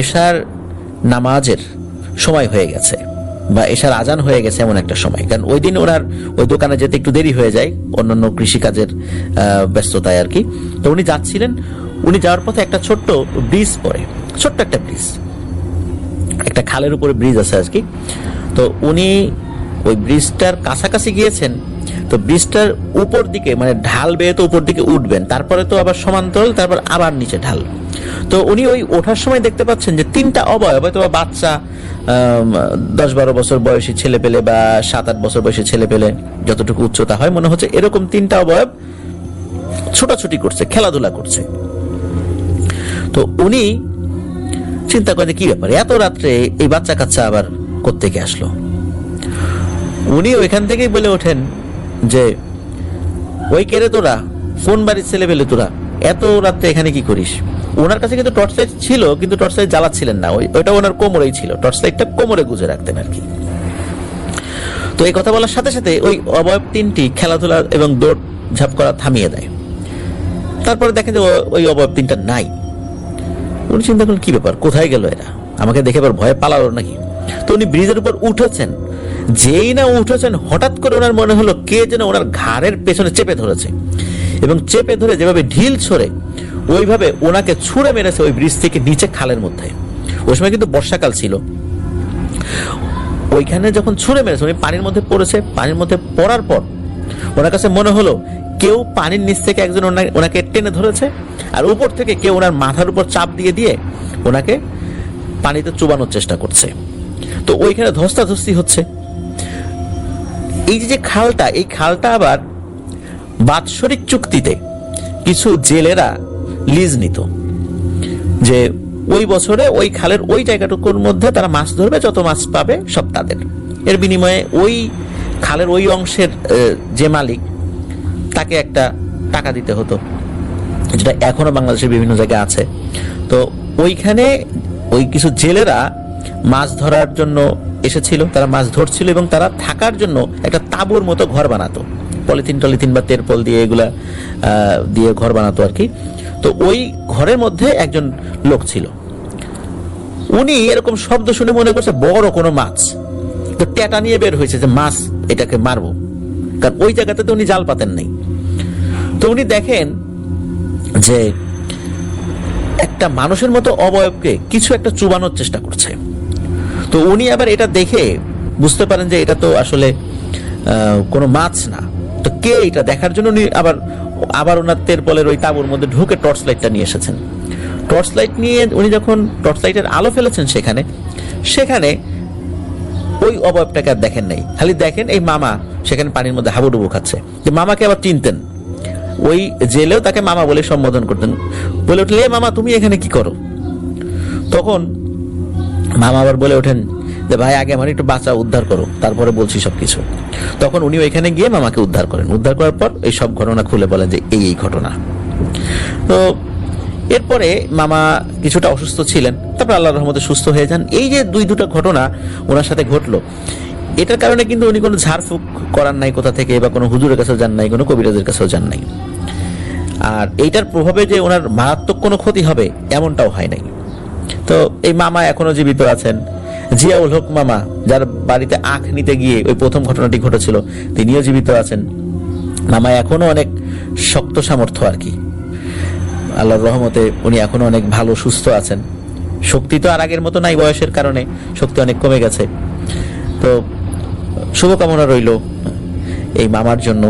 এশার নামাজের সময় হয়ে গেছে বা এশার আজান হয়ে গেছে এমন একটা সময়, কারণ ওই দিন ওনার ওই দোকানে যেতে একটু দেরি হয়ে যায় অন্যান্য কৃষিকাজের ব্যস্ততায় আর কি। তো উনি যাচ্ছিলেন, উনি যাওয়ার পথে একটা ছোট্ট ব্রিজ পড়ে, ছোট্ট একটা ব্রিজ, একটা খালের উপরে ব্রিজ আছে আর কি। তো উনি ওই ব্রিজটার কাছাকাছি গিয়েছেন। তো ব্রিজটার উপর দিকে মানে ঢাল বেয়ে তো উপর দিকে উঠবেন, তারপরে তো আবার সমান্তরাল, তারপর আবার নিচে ঢাল। তো উনি ওই ওঠার সময় দেখতে পাচ্ছেন যে 3টা অবয়ব, হয়তো বাচ্চা 10-12 বছর বয়সী ছেলে পেলে বা 7-8 বছর বয়সী ছেলে পেলে যতটুকু উচ্চতা হয় মনে হচ্ছে, এরকম 3টা অবয়ব ছোটাছুটি করছে, খেলাধুলা করছে। তো উনি চিন্তা করেন কি ব্যাপার, এত রাত্রে এই বাচ্চা কাচ্চা আবার কোত্থেকে আসলো। উনি ওইখান থেকেই বলে ওঠেন যে ওই কেড়ে তোরা, কোন বাড়ির ছেলে পেলে তোরা, এত রাত্রে এখানে কি করিস। ওনার কাছে কিন্তু টর্চ লাইট ছিল, কিন্তু টর্চ লাইট জ্বালাচ্ছিলেন না, ওইটা ওনার কোমরেই ছিল, টর্চ লাইটটা কোমরে গুজে রাখতেন আর কি। তো এই কথা বলার সাথে সাথে ওই অবয়ব 3টি খেলাধুলা এবং দৌড় ঝাঁপ করা থামিয়ে দেয়। তারপরে দেখেন যে ওই অবয়ব 3টা নাই। উনি চিন্তা করলেন কি ব্যাপার, কোথায় গেল এরা, আমাকে দেখে আবার ভয়ে পালালো নাকি। তো উনি ব্রিজের উপর উঠেছেন, যেই না উঠেছেন হঠাৎ করে ওনার মনে হলো কে যেন ওনার ঘাড়ের পেছনে চেপে ধরেছে, এবং চেপে ধরে যেভাবে ঢিল ছড়ে ওইভাবে ওনাকে ছুঁড়ে মেরেছে ওই ব্রিজ থেকে নিচে খালের মধ্যে। ওই সময় কিন্তু বর্ষাকাল ছিল। ওইখানে যখন ছুঁড়ে মেরেছে উনি পানির মধ্যে পড়েছে। পানির মধ্যে পড়ার পর ওনার কাছে মনে হলো কেউ পানির নিচ থেকে একজন ওনাকে টেনে ধরেছে, আর উপর থেকে কেউ ওনার মাথার উপর চাপ দিয়ে দিয়ে ওনাকে পানিতে চুবানোর চেষ্টা করছে। তো ওইখানে ধস্তাধস্তি হচ্ছে। এই যে খালটা, এই খালটা আবার বাৎসরিক চুক্তিতে কিছু জেলেরা লিজ নিত, যে ওই বছরে ওই খালের ওই জায়গাটুকুর মধ্যে তারা মাছ ধরবে, যত মাছ পাবে সব তাদের। এর বিনিময়ে ওই খালের ওই অংশের যে মালিক তাকে একটা টাকা দিতে হতো, যেটা এখনো বাংলাদেশের বিভিন্ন জায়গায় আছে। তো ওইখানে ওই কিছু জেলেরা মাছ ধরার জন্য এসেছিল, তারা মাছ ধরছিল এবং তারা থাকার জন্য একটা তাঁবুর মতো ঘর বানাতো, পলিথিন টলিথিন বা তেরপল দিয়ে এগুলা দিয়ে ঘর বানাতো আর কি। তো ওই ঘরের মধ্যে একজন লোক ছিল, উনি এরকম শব্দ শুনে মনে করছে বড় কোনো মাছ, তো ট্যাটা নিয়ে বের হয়েছে যে মাছ এটাকে মারবো, কারণ ওই জায়গাতে তো উনি জাল পাতেন নাই। তো উনি দেখেন যে একটা মানুষের মতো অবয়বকে কিছু একটা চুবানোর চেষ্টা করছে। তো উনি আবার এটা দেখে বুঝতে পারেন যে এটা তো আসলে কোনো মাছ না। তো কে এটা দেখার জন্য উনি আবার আবার ওনার তেরপলের ওই তাঁবুর মধ্যে ঢুকে টর্চ লাইটটা নিয়ে এসেছেন। টর্চ লাইট নিয়ে উনি যখন টর্চ লাইটের আলো ফেলেছেন সেখানে সেখানে ওই অবয়বটাকে আর দেখেন নাই, খালি দেখেন এই মামা সেখানে পানির মধ্যে হাবুডুবু খাচ্ছে। যে মামাকে আবার চিনতেন, ওই জেলেও তাকে মামা বলে সম্বোধন করতেন। বলে উঠলেন, এ মামা তুমি এখানে কি করো? তখন মামা আবার বলে ওঠেন যে ভাই আগে আমার একটু বাঁচা, উদ্ধার করো, তারপরে বলছি সবকিছু। তখন উনি ওইখানে গিয়ে মামাকে উদ্ধার করেন। উদ্ধার করার পর এই সব ঘটনা খুলে বলেন যে এই ঘটনা। তো এরপরে মামা কিছুটা অসুস্থ ছিলেন, তারপর আল্লাহর রহমতে সুস্থ হয়ে যান। এই যে দুটা ঘটনা ওনার সাথে ঘটলো, এটার কারণে কিন্তু উনি কোনো ঝাড়ফুঁক করার নাই কোথা থেকে, বা কোনো হুজুরের কাছেও যান নাই, কোনো কবিরাজের কাছেও যান নাই। আর এইটার প্রভাবে যে ওনার মারাত্মক কোনো ক্ষতি হবে এমনটাও হয় নাই। তো এই মামা এখনো জীবিত আছেন। জিয়াউল হক মামা, যার বাড়িতে আখ নিতে গিয়ে ওই প্রথম ঘটনাটি ঘটেছিল, তিনিও জীবিত আছেন। মামা এখনো অনেক শক্ত সামর্থ্য আর কি, আল্লাহর রহমতে উনি এখনো অনেক ভালো সুস্থ আছেন। শক্তি তো আর আগের মতো নাই, বয়সের কারণে শক্তি অনেক কমে গেছে। তো শুভকামনা রইল এই মামার জন্য।